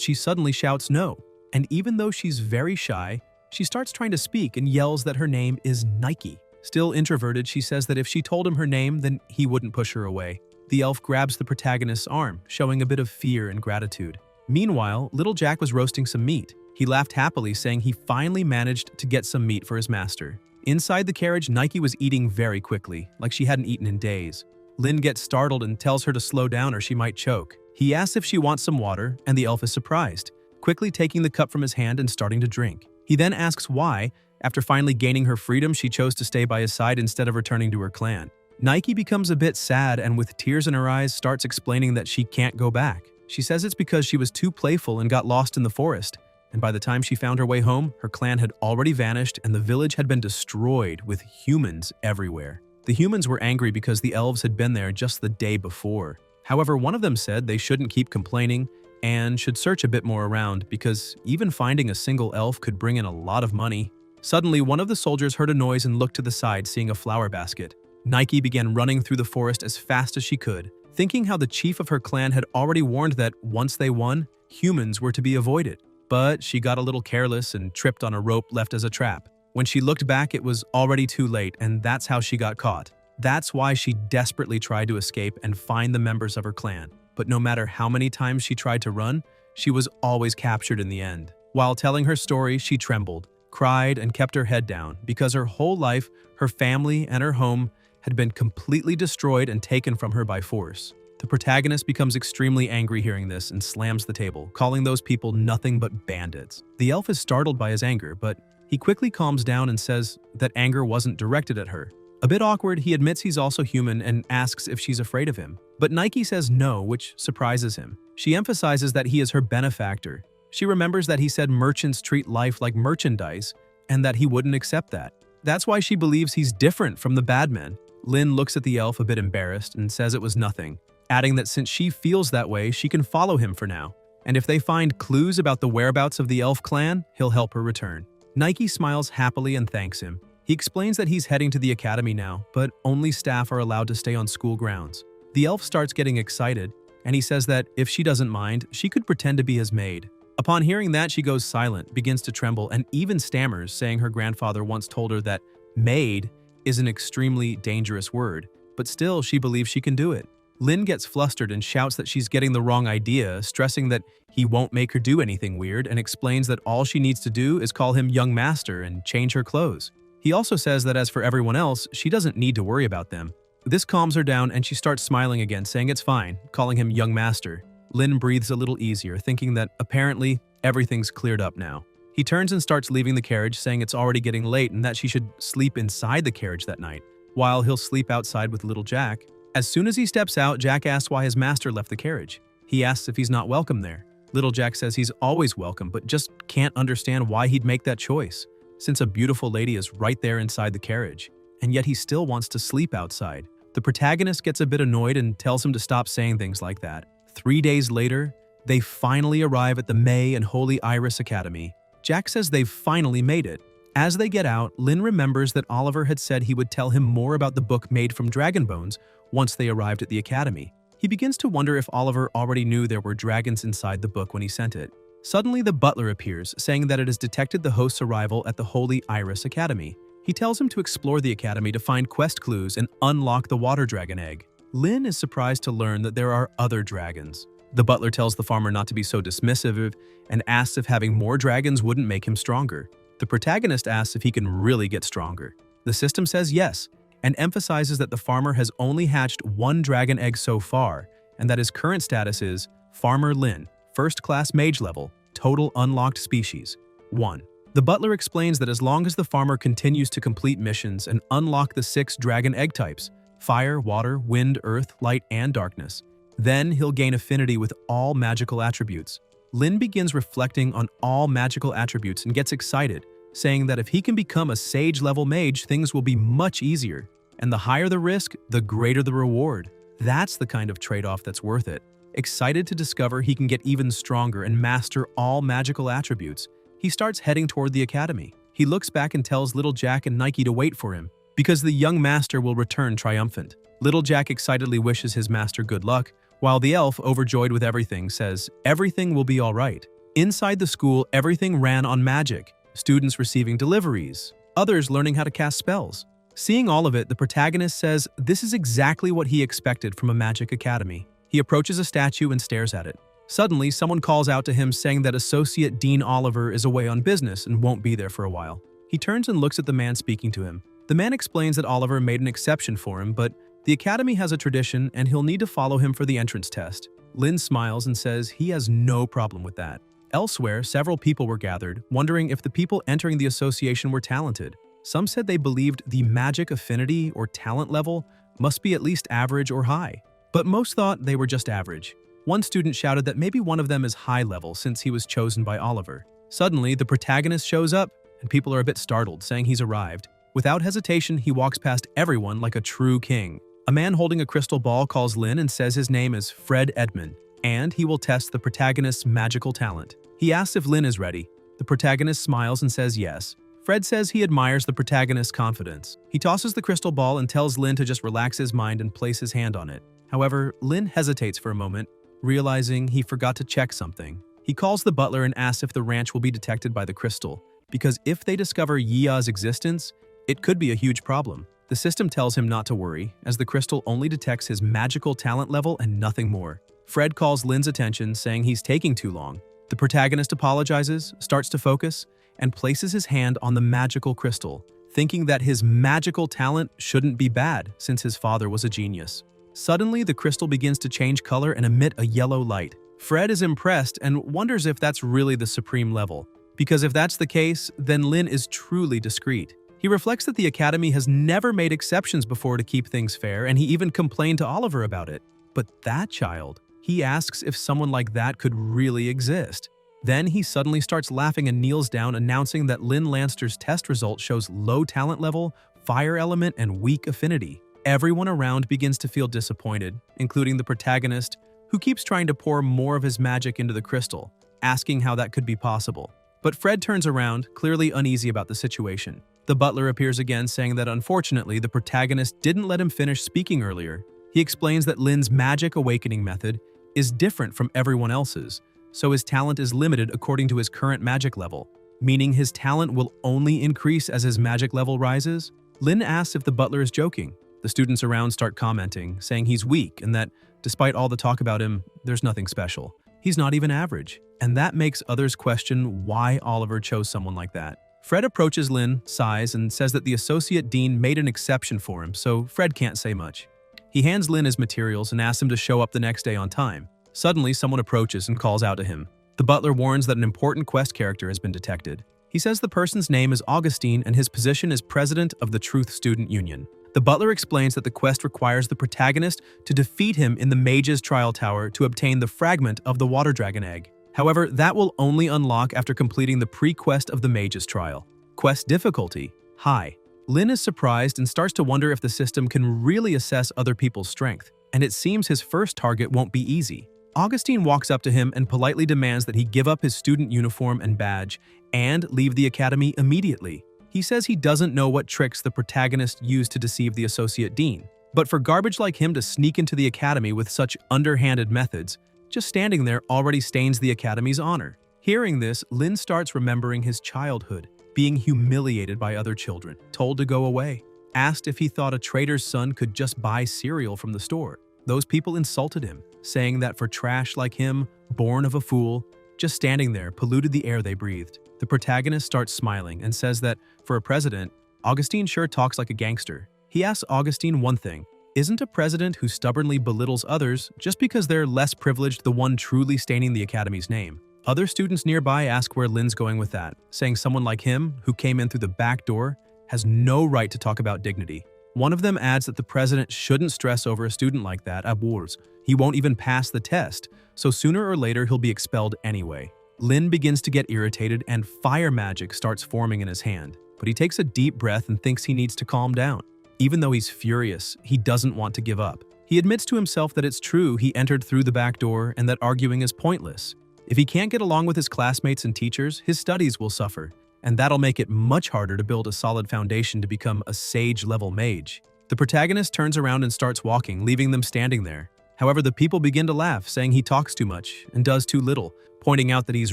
she suddenly shouts no, and even though she's very shy, she starts trying to speak and yells that her name is Nike. Still introverted, she says that if she told him her name, then he wouldn't push her away. The elf grabs the protagonist's arm, showing a bit of fear and gratitude. Meanwhile, little Jack was roasting some meat. He laughed happily, saying he finally managed to get some meat for his master. Inside the carriage, Nike was eating very quickly, like she hadn't eaten in days. Lynn gets startled and tells her to slow down or she might choke. He asks if she wants some water, and the elf is surprised, quickly taking the cup from his hand and starting to drink. He then asks why, after finally gaining her freedom, she chose to stay by his side instead of returning to her clan. Nike becomes a bit sad and with tears in her eyes starts explaining that she can't go back. She says it's because she was too playful and got lost in the forest, and by the time she found her way home, her clan had already vanished and the village had been destroyed with humans everywhere. The humans were angry because the elves had been there just the day before. However, one of them said they shouldn't keep complaining and should search a bit more around because even finding a single elf could bring in a lot of money. Suddenly, one of the soldiers heard a noise and looked to the side, seeing a flower basket. Nike began running through the forest as fast as she could, thinking how the chief of her clan had already warned that once they won, humans were to be avoided. But she got a little careless and tripped on a rope left as a trap. When she looked back, it was already too late, and that's how she got caught. That's why she desperately tried to escape and find the members of her clan. But no matter how many times she tried to run, she was always captured in the end. While telling her story, she trembled, cried, and kept her head down because her whole life, her family, and her home had been completely destroyed and taken from her by force. The protagonist becomes extremely angry hearing this and slams the table, calling those people nothing but bandits. The elf is startled by his anger, but he quickly calms down and says that anger wasn't directed at her. A bit awkward, he admits he's also human and asks if she's afraid of him. But Nike says no, which surprises him. She emphasizes that he is her benefactor. She remembers that he said merchants treat life like merchandise and that he wouldn't accept that. That's why she believes he's different from the bad men. Lynn looks at the elf a bit embarrassed and says it was nothing, adding that since she feels that way, she can follow him for now. And if they find clues about the whereabouts of the elf clan, he'll help her return. Nike smiles happily and thanks him. He explains that he's heading to the academy now, but only staff are allowed to stay on school grounds. The elf starts getting excited, and he says that if she doesn't mind, she could pretend to be his maid. Upon hearing that, she goes silent, begins to tremble, and even stammers, saying her grandfather once told her that maid is an extremely dangerous word, but still she believes she can do it. Lynn gets flustered and shouts that she's getting the wrong idea, stressing that he won't make her do anything weird, and explains that all she needs to do is call him young master and change her clothes. He also says that as for everyone else, she doesn't need to worry about them. This calms her down and she starts smiling again, saying it's fine, calling him young master. Lynn breathes a little easier, thinking that apparently everything's cleared up now. He turns and starts leaving the carriage, saying it's already getting late and that she should sleep inside the carriage that night, while he'll sleep outside with little Jack. As soon as he steps out, Jack asks why his master left the carriage. He asks if he's not welcome there. Little Jack says he's always welcome, but just can't understand why he'd make that choice, since a beautiful lady is right there inside the carriage, and yet he still wants to sleep outside. The protagonist gets a bit annoyed and tells him to stop saying things like that. 3 days later, they finally arrive at the May and Holy Iris Academy. Jack says they've finally made it. As they get out, Lynn remembers that Oliver had said he would tell him more about the book made from dragon bones once they arrived at the academy. He begins to wonder if Oliver already knew there were dragons inside the book when he sent it. Suddenly, the butler appears, saying that it has detected the host's arrival at the Holy Iris Academy. He tells him to explore the academy to find quest clues and unlock the water dragon egg. Lynn is surprised to learn that there are other dragons. The butler tells the farmer not to be so dismissive and asks if having more dragons wouldn't make him stronger. The protagonist asks if he can really get stronger. The system says yes, and emphasizes that the farmer has only hatched one dragon egg so far, and that his current status is Farmer Lynn, first-class mage level, total unlocked species, 1. The butler explains that as long as the farmer continues to complete missions and unlock the 6 dragon egg types, fire, water, wind, earth, light, and darkness, then he'll gain affinity with all magical attributes. Lynn begins reflecting on all magical attributes and gets excited, saying that if he can become a sage-level mage, things will be much easier, and the higher the risk, the greater the reward. That's the kind of trade-off that's worth it. Excited to discover he can get even stronger and master all magical attributes, he starts heading toward the academy. He looks back and tells little Jack and Nike to wait for him. because the young master will return triumphant. Little Jack excitedly wishes his master good luck, while the elf, overjoyed with everything, says everything will be all right. Inside the school, everything ran on magic. Students receiving deliveries, others learning how to cast spells. Seeing all of it, the protagonist says this is exactly what he expected from a magic academy. He approaches a statue and stares at it. Suddenly, someone calls out to him saying that Associate Dean Oliver is away on business and won't be there for a while. He turns and looks at the man speaking to him. The man explains that Oliver made an exception for him, but the academy has a tradition and he'll need to follow him for the entrance test. Lin smiles and says he has no problem with that. Elsewhere, several people were gathered, wondering if the people entering the association were talented. Some said they believed the magic affinity or talent level must be at least average or high, but most thought they were just average. One student shouted that maybe one of them is high level since he was chosen by Oliver. Suddenly, the protagonist shows up, and people are a bit startled, saying he's arrived. Without hesitation, he walks past everyone like a true king. A man holding a crystal ball calls Lin and says his name is Fred Edmund, and he will test the protagonist's magical talent. He asks if Lin is ready. The protagonist smiles and says yes. Fred says he admires the protagonist's confidence. He tosses the crystal ball and tells Lin to just relax his mind and place his hand on it. However, Lin hesitates for a moment, realizing he forgot to check something. He calls the butler and asks if the ranch will be detected by the crystal, because if they discover Yia's existence, it could be a huge problem. The system tells him not to worry, as the crystal only detects his magical talent level and nothing more. Fred calls Lin's attention, saying he's taking too long. The protagonist apologizes, starts to focus, and places his hand on the magical crystal, thinking that his magical talent shouldn't be bad since his father was a genius. Suddenly, the crystal begins to change color and emit a yellow light. Fred is impressed and wonders if that's really the supreme level, because if that's the case, then Lin is truly discreet. He reflects that the academy has never made exceptions before to keep things fair, and he even complained to Oliver about it. But that child, he asks if someone like that could really exist. Then he suddenly starts laughing and kneels down, announcing that Lin Lanster's test result shows low talent level, fire element, and weak affinity. Everyone around begins to feel disappointed, including the protagonist, who keeps trying to pour more of his magic into the crystal, asking how that could be possible. But Fred turns around, clearly uneasy about the situation. The butler appears again, saying that unfortunately the protagonist didn't let him finish speaking earlier. He explains that Lin's magic awakening method is different from everyone else's, so his talent is limited according to his current magic level, meaning his talent will only increase as his magic level rises. Lin asks if the butler is joking. The students around start commenting, saying he's weak and that, despite all the talk about him, there's nothing special. He's not even average, and that makes others question why Oliver chose someone like that. Fred approaches Lin, sighs, and says that the associate dean made an exception for him, so Fred can't say much. He hands Lin his materials and asks him to show up the next day on time. Suddenly, someone approaches and calls out to him. The butler warns that an important quest character has been detected. He says the person's name is Augustine and his position is president of the Truth Student Union. The butler explains that the quest requires the protagonist to defeat him in the Mage's Trial Tower to obtain the fragment of the Water Dragon Egg. However, that will only unlock after completing the pre-quest of the Mage's Trial. Quest difficulty: high. Lin is surprised and starts to wonder if the system can really assess other people's strength, and it seems his first target won't be easy. Augustine walks up to him and politely demands that he give up his student uniform and badge and leave the academy immediately. He says he doesn't know what tricks the protagonist used to deceive the associate dean, but for garbage like him to sneak into the academy with such underhanded methods, just standing there already stains the academy's honor. Hearing this, Lin starts remembering his childhood, being humiliated by other children, told to go away, asked if he thought a trader's son could just buy cereal from the store. Those people insulted him, saying that for trash like him, born of a fool, just standing there polluted the air they breathed. The protagonist starts smiling and says that, for a president, Augustine sure talks like a gangster. He asks Augustine one thing: isn't a president who stubbornly belittles others just because they're less privileged the one truly staining the academy's name? Other students nearby ask where Lin's going with that, saying someone like him, who came in through the back door, has no right to talk about dignity. One of them adds that the president shouldn't stress over a student like that at wars. He won't even pass the test, so sooner or later he'll be expelled anyway. Lin begins to get irritated and fire magic starts forming in his hand, but he takes a deep breath and thinks he needs to calm down. Even though he's furious, he doesn't want to give up. He admits to himself that it's true he entered through the back door and that arguing is pointless. If he can't get along with his classmates and teachers, his studies will suffer, and that'll make it much harder to build a solid foundation to become a sage-level mage. The protagonist turns around and starts walking, leaving them standing there. However, the people begin to laugh, saying he talks too much and does too little, pointing out that he's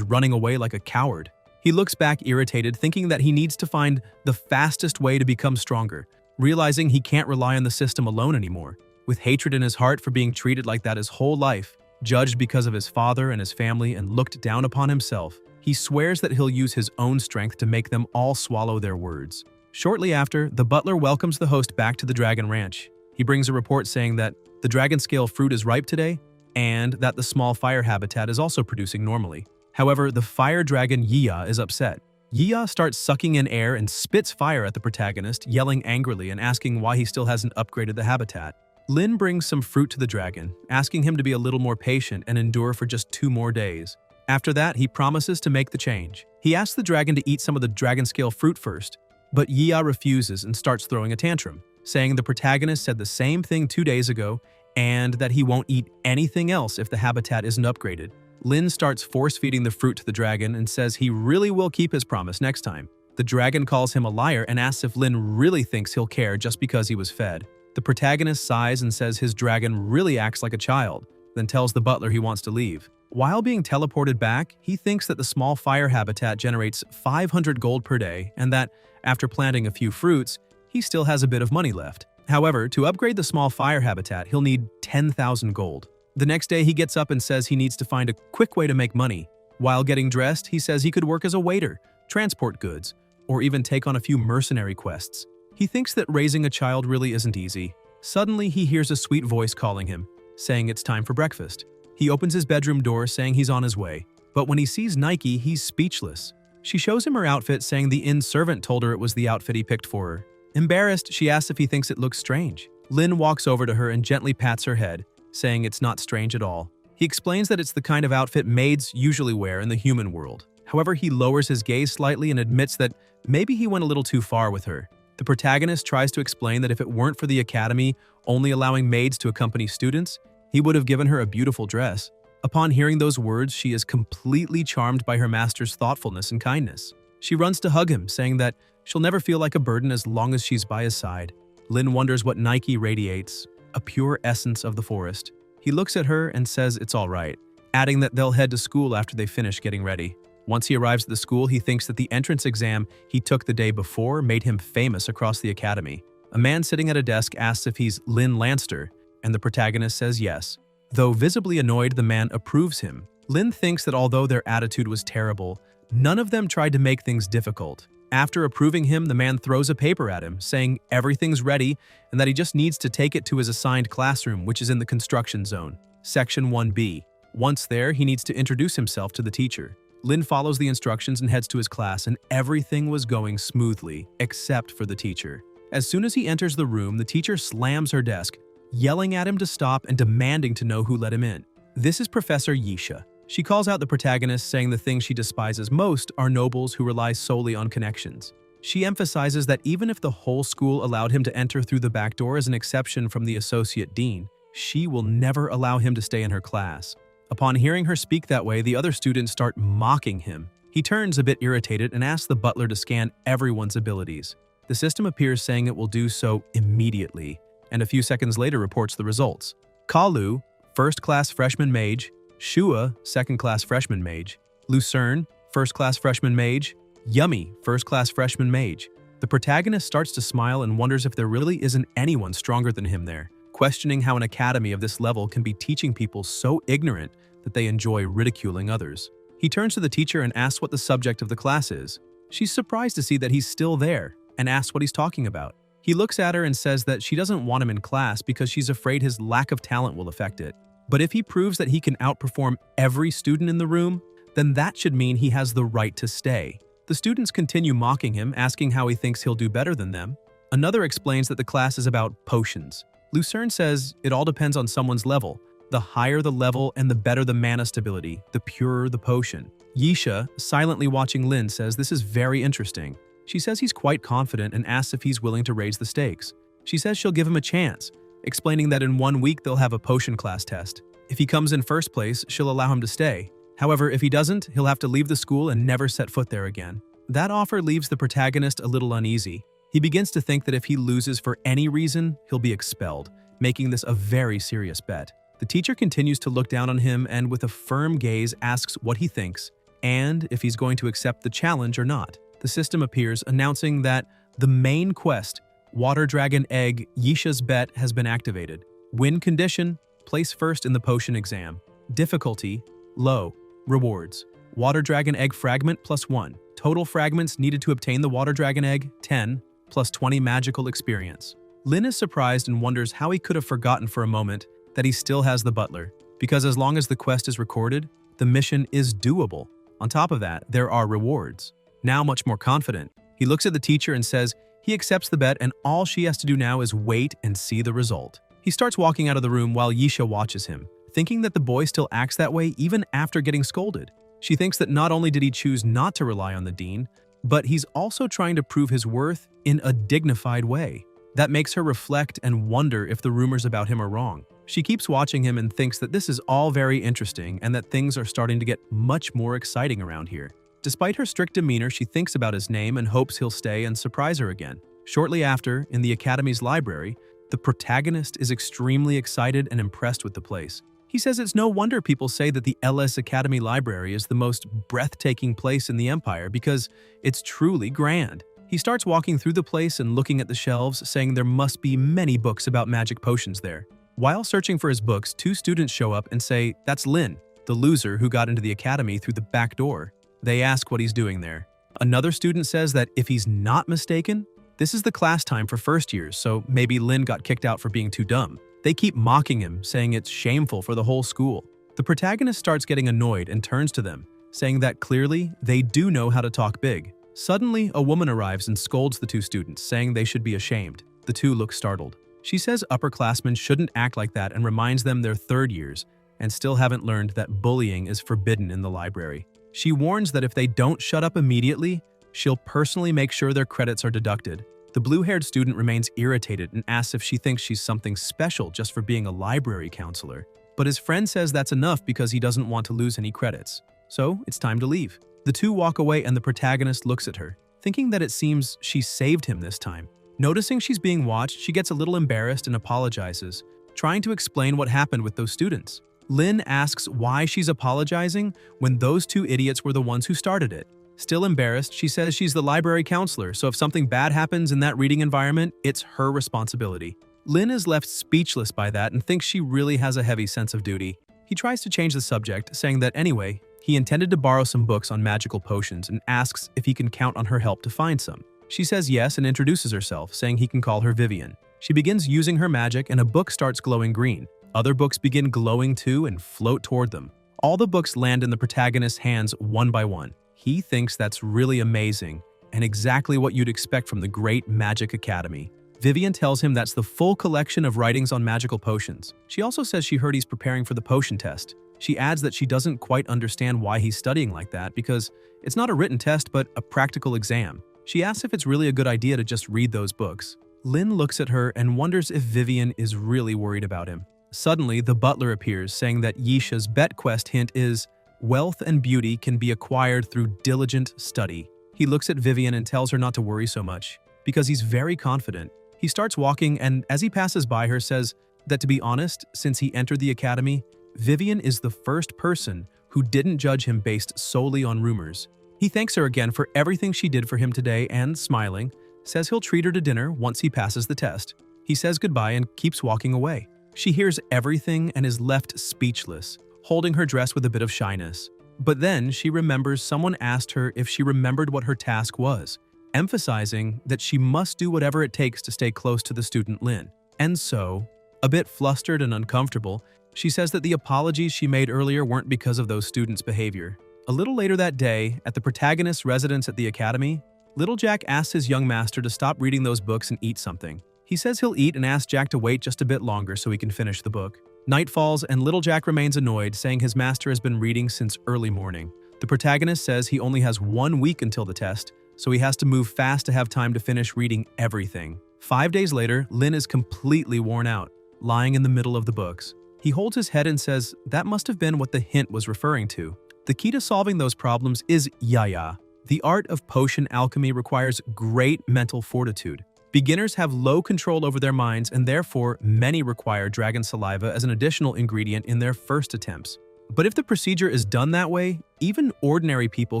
running away like a coward. He looks back irritated, thinking that he needs to find the fastest way to become stronger, realizing he can't rely on the system alone anymore. With hatred in his heart for being treated like that his whole life, judged because of his father and his family and looked down upon himself, he swears that he'll use his own strength to make them all swallow their words. Shortly after, the butler welcomes the host back to the Dragon Ranch. He brings a report saying that the dragon scale fruit is ripe today and that the small fire habitat is also producing normally. However, the fire dragon Yiya is upset. Yiya starts sucking in air and spits fire at the protagonist, yelling angrily and asking why he still hasn't upgraded the habitat. Lin brings some fruit to the dragon, asking him to be a little more patient and endure for just 2 more days. After that, he promises to make the change. He asks the dragon to eat some of the dragon scale fruit first, but Yiya refuses and starts throwing a tantrum, saying the protagonist said the same thing 2 days ago and that he won't eat anything else if the habitat isn't upgraded. Lin starts force-feeding the fruit to the dragon and says he really will keep his promise next time. The dragon calls him a liar and asks if Lin really thinks he'll care just because he was fed. The protagonist sighs and says his dragon really acts like a child, then tells the butler he wants to leave. While being teleported back, he thinks that the small fire habitat generates 500 gold per day and that, after planting a few fruits, he still has a bit of money left. However, to upgrade the small fire habitat, he'll need 10,000 gold. The next day, he gets up and says he needs to find a quick way to make money. While getting dressed, he says he could work as a waiter, transport goods, or even take on a few mercenary quests. He thinks that raising a child really isn't easy. Suddenly, he hears a sweet voice calling him, saying it's time for breakfast. He opens his bedroom door, saying he's on his way. But when he sees Nike, he's speechless. She shows him her outfit, saying the inn servant told her it was the outfit he picked for her. Embarrassed, she asks if he thinks it looks strange. Lin walks over to her and gently pats her head, saying it's not strange at all. He explains that it's the kind of outfit maids usually wear in the human world. However, he lowers his gaze slightly and admits that maybe he went a little too far with her. The protagonist tries to explain that if it weren't for the academy only allowing maids to accompany students, he would have given her a beautiful dress. Upon hearing those words, she is completely charmed by her master's thoughtfulness and kindness. She runs to hug him, saying that she'll never feel like a burden as long as she's by his side. Lin wonders what Nike radiates, a pure essence of the forest. He looks at her and says it's all right, adding that they'll head to school after they finish getting ready. Once he arrives at the school, he thinks that the entrance exam he took the day before made him famous across the academy. A man sitting at a desk asks if he's Lin Lanster, and the protagonist says yes. Though visibly annoyed, the man approves him. Lin thinks that although their attitude was terrible, none of them tried to make things difficult. After approving him, the man throws a paper at him, saying everything's ready and that he just needs to take it to his assigned classroom, which is in the construction zone, Section 1B. Once there, he needs to introduce himself to the teacher. Lin follows the instructions and heads to his class, and everything was going smoothly, except for the teacher. As soon as he enters the room, the teacher slams her desk, yelling at him to stop and demanding to know who let him in. This is Professor Yisha. She calls out the protagonist, saying the thing she despises most are nobles who rely solely on connections. She emphasizes that even if the whole school allowed him to enter through the back door as an exception from the associate dean, she will never allow him to stay in her class. Upon hearing her speak that way, the other students start mocking him. He turns a bit irritated and asks the butler to scan everyone's abilities. The system appears, saying it will do so immediately, and a few seconds later reports the results. Kalu, first-class freshman mage; Shua, second-class freshman mage; Lucerne, first-class freshman mage; Yummy, first-class freshman mage. The protagonist starts to smile and wonders if there really isn't anyone stronger than him there, questioning how an academy of this level can be teaching people so ignorant that they enjoy ridiculing others. He turns to the teacher and asks what the subject of the class is. She's surprised to see that he's still there and asks what he's talking about. He looks at her and says that she doesn't want him in class because she's afraid his lack of talent will affect it. But if he proves that he can outperform every student in the room, then that should mean he has the right to stay. The students continue mocking him, asking how he thinks he'll do better than them. Another explains that the class is about potions. Lucerne says it all depends on someone's level. The higher the level and the better the mana stability, the purer the potion. Yisha, silently watching Lin, says this is very interesting. She says he's quite confident and asks if he's willing to raise the stakes. She says she'll give him a chance, explaining that in 1 week they'll have a potion class test. If he comes in first place, she'll allow him to stay. However, if he doesn't, he'll have to leave the school and never set foot there again. That offer leaves the protagonist a little uneasy. He begins to think that if he loses for any reason, he'll be expelled, making this a very serious bet. The teacher continues to look down on him and with a firm gaze asks what he thinks and if he's going to accept the challenge or not. The system appears announcing that the main quest, Water Dragon Egg Yisha's Bet, has been activated. Win condition, place first in the potion exam. Difficulty, low. Rewards, Water Dragon Egg Fragment +1. Total fragments needed to obtain the Water Dragon Egg, 10, plus 20 magical experience. Lin is surprised and wonders how he could have forgotten for a moment that he still has the butler, because as long as the quest is recorded, the mission is doable. On top of that, there are rewards. Now much more confident, he looks at the teacher and says he accepts the bet and all she has to do now is wait and see the result. He starts walking out of the room while Yisha watches him, thinking that the boy still acts that way even after getting scolded. She thinks that not only did he choose not to rely on the dean, but he's also trying to prove his worth in a dignified way. That makes her reflect and wonder if the rumors about him are wrong. She keeps watching him and thinks that this is all very interesting and that things are starting to get much more exciting around here. Despite her strict demeanor, she thinks about his name and hopes he'll stay and surprise her again. Shortly after, in the Academy's library, the protagonist is extremely excited and impressed with the place. He says it's no wonder people say that the LS Academy Library is the most breathtaking place in the Empire because it's truly grand. He starts walking through the place and looking at the shelves, saying there must be many books about magic potions there. While searching for his books, two students show up and say that's Lin, the loser who got into the academy through the back door. They ask what he's doing there. Another student says that if he's not mistaken, this is the class time for first years, so maybe Lin got kicked out for being too dumb. They keep mocking him, saying it's shameful for the whole school. The protagonist starts getting annoyed and turns to them, saying that clearly they do know how to talk big. Suddenly, a woman arrives and scolds the two students, saying they should be ashamed. The two look startled. She says upperclassmen shouldn't act like that and reminds them they're third years and still haven't learned that bullying is forbidden in the library. She warns that if they don't shut up immediately, she'll personally make sure their credits are deducted. The blue-haired student remains irritated and asks if she thinks she's something special just for being a library counselor. But his friend says that's enough because he doesn't want to lose any credits. So it's time to leave. The two walk away and the protagonist looks at her, thinking that it seems she saved him this time. Noticing she's being watched, she gets a little embarrassed and apologizes, trying to explain what happened with those students. Lin asks why she's apologizing when those two idiots were the ones who started it. Still embarrassed, she says she's the library counselor, so if something bad happens in that reading environment, it's her responsibility. Lin is left speechless by that and thinks she really has a heavy sense of duty. He tries to change the subject, saying that anyway, he intended to borrow some books on magical potions and asks if he can count on her help to find some. She says yes and introduces herself, saying he can call her Vivian. She begins using her magic and a book starts glowing green. Other books begin glowing too and float toward them. All the books land in the protagonist's hands one by one. He thinks that's really amazing and exactly what you'd expect from the Great Magic Academy. Vivian tells him that's the full collection of writings on magical potions. She also says she heard he's preparing for the potion test. She adds that she doesn't quite understand why he's studying like that because it's not a written test but a practical exam. She asks if it's really a good idea to just read those books. Lin looks at her and wonders if Vivian is really worried about him. Suddenly, the butler appears, saying that Yisha's bet quest hint is, wealth and beauty can be acquired through diligent study. He looks at Vivian and tells her not to worry so much, because he's very confident. He starts walking and, as he passes by her, says that to be honest, since he entered the academy, Vivian is the first person who didn't judge him based solely on rumors. He thanks her again for everything she did for him today and, smiling, says he'll treat her to dinner once he passes the test. He says goodbye and keeps walking away. She hears everything and is left speechless, holding her dress with a bit of shyness. But then she remembers someone asked her if she remembered what her task was, emphasizing that she must do whatever it takes to stay close to the student Lin. And so, a bit flustered and uncomfortable, she says that the apologies she made earlier weren't because of those students' behavior. A little later that day, at the protagonist's residence at the academy, Little Jack asks his young master to stop reading those books and eat something. He says he'll eat and asks Jack to wait just a bit longer so he can finish the book. Night falls and Little Jack remains annoyed, saying his master has been reading since early morning. The protagonist says he only has 1 week until the test, so he has to move fast to have time to finish reading everything. 5 days later, Lin is completely worn out, lying in the middle of the books. He holds his head and says that must have been what the hint was referring to. The key to solving those problems is Yaya, The art of potion alchemy requires great mental fortitude. Beginners have low control over their minds, and therefore many require dragon saliva as an additional ingredient in their first attempts. But if the procedure is done that way, even ordinary people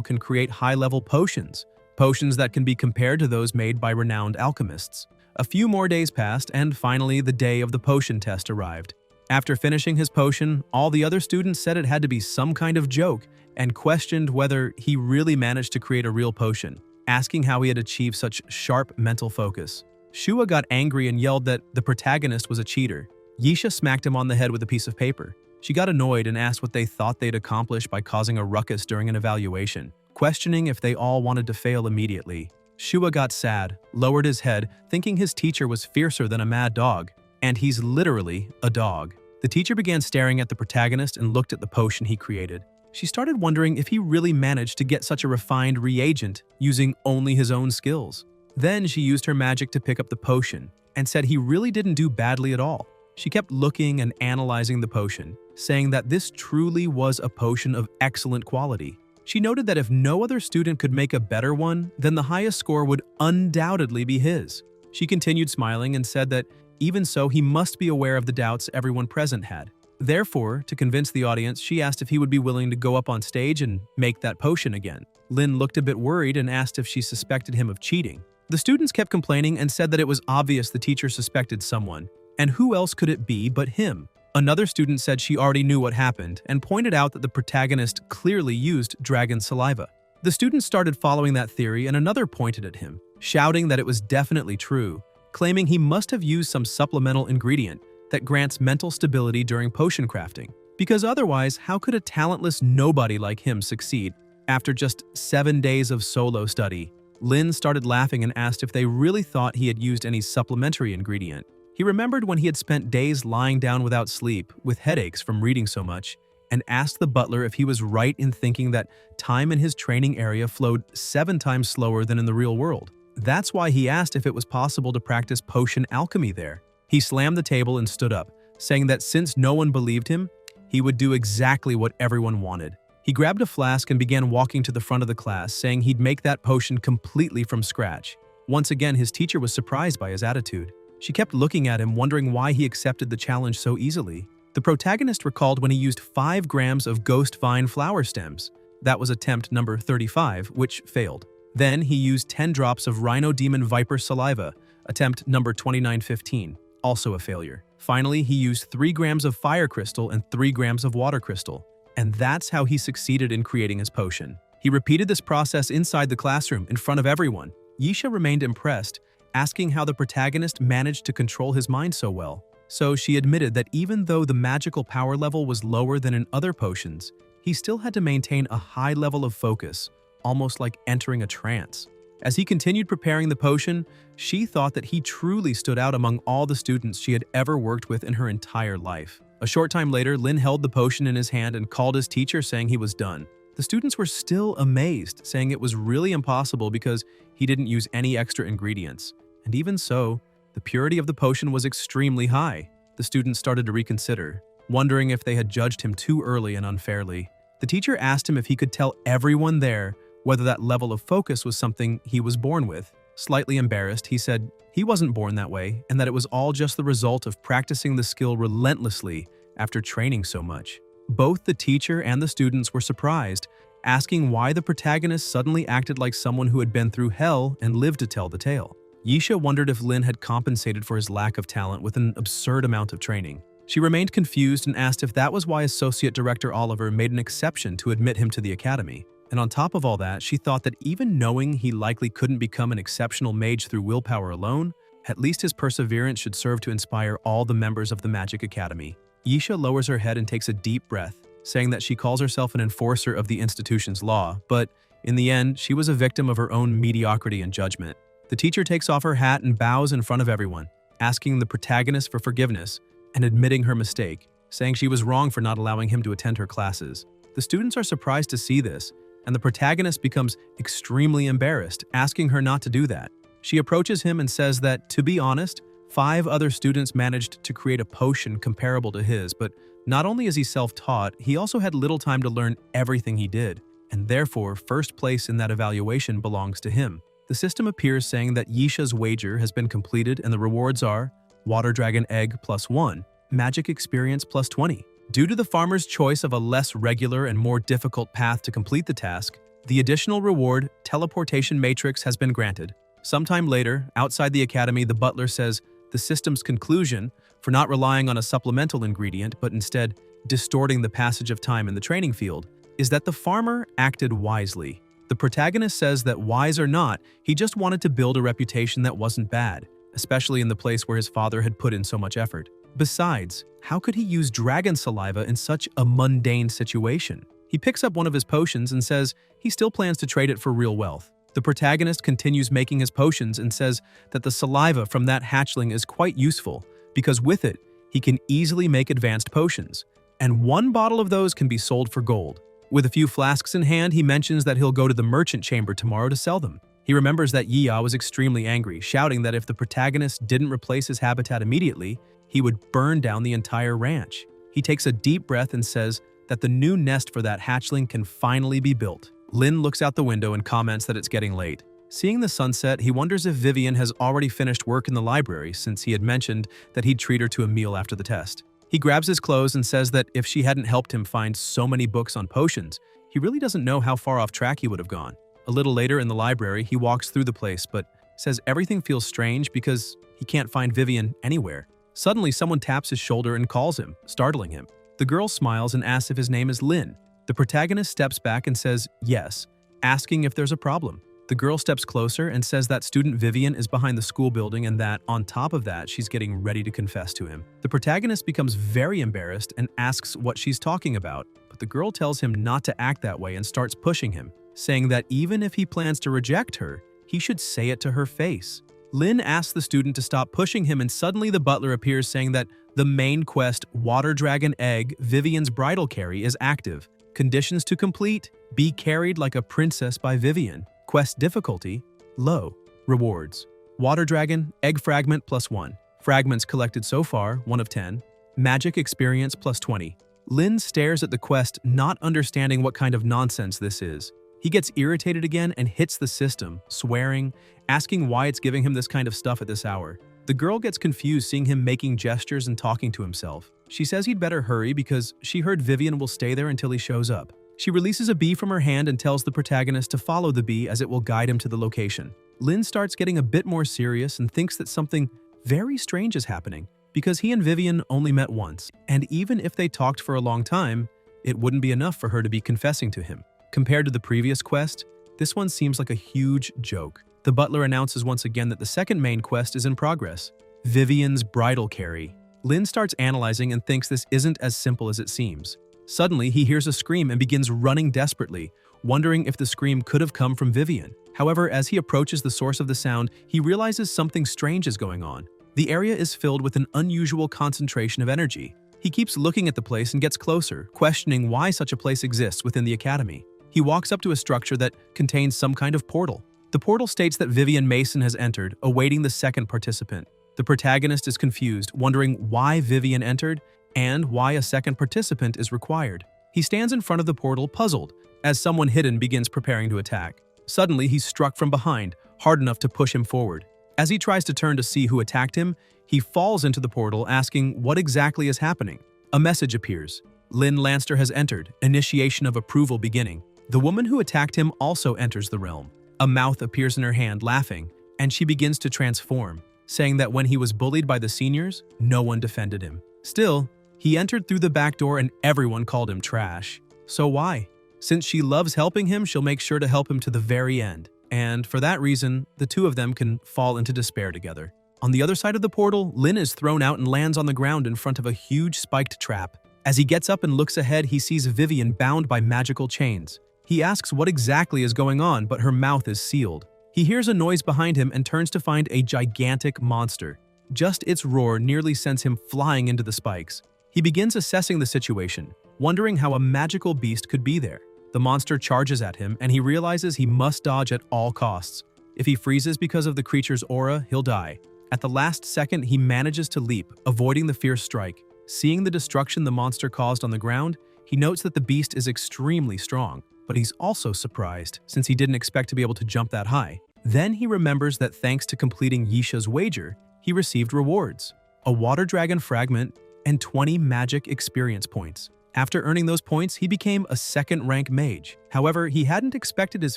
can create high-level potions that can be compared to those made by renowned alchemists. A few more days passed, and finally the day of the potion test arrived. After finishing his potion, all the other students said it had to be some kind of joke and questioned whether he really managed to create a real potion, asking how he had achieved such sharp mental focus. Shua got angry and yelled that the protagonist was a cheater. Yisha smacked him on the head with a piece of paper. She got annoyed and asked what they thought they'd accomplish by causing a ruckus during an evaluation, questioning if they all wanted to fail immediately. Shua got sad, lowered his head, thinking his teacher was fiercer than a mad dog. And he's literally a dog. The teacher began staring at the protagonist and looked at the potion he created. She started wondering if he really managed to get such a refined reagent using only his own skills. Then she used her magic to pick up the potion and said he really didn't do badly at all. She kept looking and analyzing the potion, saying that this truly was a potion of excellent quality. She noted that if no other student could make a better one, then the highest score would undoubtedly be his. She continued smiling and said that even so, he must be aware of the doubts everyone present had. Therefore, to convince the audience, she asked if he would be willing to go up on stage and make that potion again. Lin looked a bit worried and asked if she suspected him of cheating. The students kept complaining and said that it was obvious the teacher suspected someone, and who else could it be but him? Another student said she already knew what happened and pointed out that the protagonist clearly used dragon saliva. The students started following that theory, and another pointed at him, shouting that it was definitely true, claiming he must have used some supplemental ingredient that grants mental stability during potion crafting. Because otherwise, how could a talentless nobody like him succeed? After just 7 days of solo study, Lin started laughing and asked if they really thought he had used any supplementary ingredient. He remembered when he had spent days lying down without sleep, with headaches from reading so much, and asked the butler if he was right in thinking that time in his training area flowed 7 times slower than in the real world. That's why he asked if it was possible to practice potion alchemy there. He slammed the table and stood up, saying that since no one believed him, he would do exactly what everyone wanted. He grabbed a flask and began walking to the front of the class, saying he'd make that potion completely from scratch. Once again, his teacher was surprised by his attitude. She kept looking at him, wondering why he accepted the challenge so easily. The protagonist recalled when he used 5 grams of ghost vine flower stems. That was attempt number 35, which failed. Then he used 10 drops of rhino demon viper saliva, attempt number 2915, also a failure. Finally, he used 3 grams of fire crystal and 3 grams of water crystal. And that's how he succeeded in creating his potion. He repeated this process inside the classroom in front of everyone. Yisha remained impressed, asking how the protagonist managed to control his mind so well. So she admitted that even though the magical power level was lower than in other potions, he still had to maintain a high level of focus, almost like entering a trance. As he continued preparing the potion, she thought that he truly stood out among all the students she had ever worked with in her entire life. A short time later, Lin held the potion in his hand and called his teacher, saying he was done. The students were still amazed, saying it was really impossible because he didn't use any extra ingredients. And even so, the purity of the potion was extremely high. The students started to reconsider, wondering if they had judged him too early and unfairly. The teacher asked him if he could tell everyone there whether that level of focus was something he was born with. Slightly embarrassed, he said he wasn't born that way and that it was all just the result of practicing the skill relentlessly after training so much. Both the teacher and the students were surprised, asking why the protagonist suddenly acted like someone who had been through hell and lived to tell the tale. Yisha wondered if Lin had compensated for his lack of talent with an absurd amount of training. She remained confused and asked if that was why Associate Director Oliver made an exception to admit him to the academy. And on top of all that, she thought that even knowing he likely couldn't become an exceptional mage through willpower alone, at least his perseverance should serve to inspire all the members of the Magic Academy. Yisha lowers her head and takes a deep breath, saying that she calls herself an enforcer of the institution's law, but in the end, she was a victim of her own mediocrity and judgment. The teacher takes off her hat and bows in front of everyone, asking the protagonist for forgiveness and admitting her mistake, saying she was wrong for not allowing him to attend her classes. The students are surprised to see this, and the protagonist becomes extremely embarrassed, asking her not to do that. She approaches him and says that, to be honest, 5 other students managed to create a potion comparable to his, but not only is he self-taught, he also had little time to learn everything he did. and therefore first place in that evaluation belongs to him. The system appears saying that Yisha's wager has been completed and the rewards are Water Dragon Egg +1, Magic Experience +20. Due to the farmer's choice of a less regular and more difficult path to complete the task, the additional reward, Teleportation Matrix, has been granted. Sometime later, outside the academy, the butler says the system's conclusion, for not relying on a supplemental ingredient but instead distorting the passage of time in the training field, is that the farmer acted wisely. The protagonist says that wise or not, he just wanted to build a reputation that wasn't bad, especially in the place where his father had put in so much effort. Besides, how could he use dragon saliva in such a mundane situation? He picks up one of his potions and says he still plans to trade it for real wealth. The protagonist continues making his potions and says that the saliva from that hatchling is quite useful because with it, he can easily make advanced potions, and one bottle of those can be sold for gold. With a few flasks in hand, he mentions that he'll go to the merchant chamber tomorrow to sell them. He remembers that Yiya was extremely angry, shouting that if the protagonist didn't replace his habitat immediately, he would burn down the entire ranch. He takes a deep breath and says that the new nest for that hatchling can finally be built. Lin looks out the window and comments that it's getting late. Seeing the sunset, he wonders if Vivian has already finished work in the library since he had mentioned that he'd treat her to a meal after the test. He grabs his clothes and says that if she hadn't helped him find so many books on potions, he really doesn't know how far off track he would have gone. A little later in the library, he walks through the place but says everything feels strange because he can't find Vivian anywhere. Suddenly, someone taps his shoulder and calls him, startling him. The girl smiles and asks if his name is Lin. The protagonist steps back and says yes, asking if there's a problem. The girl steps closer and says that student Vivian is behind the school building and that, on top of that, she's getting ready to confess to him. The protagonist becomes very embarrassed and asks what she's talking about, but the girl tells him not to act that way and starts pushing him, saying that even if he plans to reject her, he should say it to her face. Lin asks the student to stop pushing him and suddenly the butler appears saying that the main quest, Water Dragon Egg, Vivian's bridal carry, is active. Conditions to complete: be carried like a princess by Vivian. Quest difficulty: low. Rewards: Water Dragon, Egg Fragment +1. Fragments collected so far, 1 of 10. Magic Experience +20. Lin stares at the quest, not understanding what kind of nonsense this is. He gets irritated again and hits the system, swearing, asking why it's giving him this kind of stuff at this hour. The girl gets confused seeing him making gestures and talking to himself. She says he'd better hurry because she heard Vivian will stay there until he shows up. She releases a bee from her hand and tells the protagonist to follow the bee as it will guide him to the location. Lin starts getting a bit more serious and thinks that something very strange is happening because he and Vivian only met once, and even if they talked for a long time, it wouldn't be enough for her to be confessing to him. Compared to the previous quest, this one seems like a huge joke. The butler announces once again that the second main quest is in progress, Vivian's bridal carry. Lin starts analyzing and thinks this isn't as simple as it seems. Suddenly, he hears a scream and begins running desperately, wondering if the scream could have come from Vivian. However, as he approaches the source of the sound, he realizes something strange is going on. The area is filled with an unusual concentration of energy. He keeps looking at the place and gets closer, questioning why such a place exists within the academy. He walks up to a structure that contains some kind of portal. The portal states that Vivian Mason has entered, awaiting the second participant. The protagonist is confused, wondering why Vivian entered and why a second participant is required. He stands in front of the portal, puzzled, as someone hidden begins preparing to attack. Suddenly, he's struck from behind, hard enough to push him forward. As he tries to turn to see who attacked him, he falls into the portal, asking what exactly is happening. A message appears. Lin Lanster has entered, initiation of approval beginning. The woman who attacked him also enters the realm. A mouth appears in her hand, laughing, and she begins to transform, saying that when he was bullied by the seniors, no one defended him. Still, he entered through the back door and everyone called him trash. So why? Since she loves helping him, she'll make sure to help him to the very end. And for that reason, the two of them can fall into despair together. On the other side of the portal, Lin is thrown out and lands on the ground in front of a huge spiked trap. As he gets up and looks ahead, he sees Vivian bound by magical chains. He asks what exactly is going on, but her mouth is sealed. He hears a noise behind him and turns to find a gigantic monster. Just its roar nearly sends him flying into the spikes. He begins assessing the situation, wondering how a magical beast could be there. The monster charges at him, and he realizes he must dodge at all costs. If he freezes because of the creature's aura, he'll die. At the last second, he manages to leap, avoiding the fierce strike. Seeing the destruction the monster caused on the ground, he notes that the beast is extremely strong. but he's also surprised since he didn't expect to be able to jump that high. Then he remembers that thanks to completing Yisha's wager, he received rewards: a water dragon fragment and 20 magic experience points. After earning those points, he became a second-rank mage. However, he hadn't expected his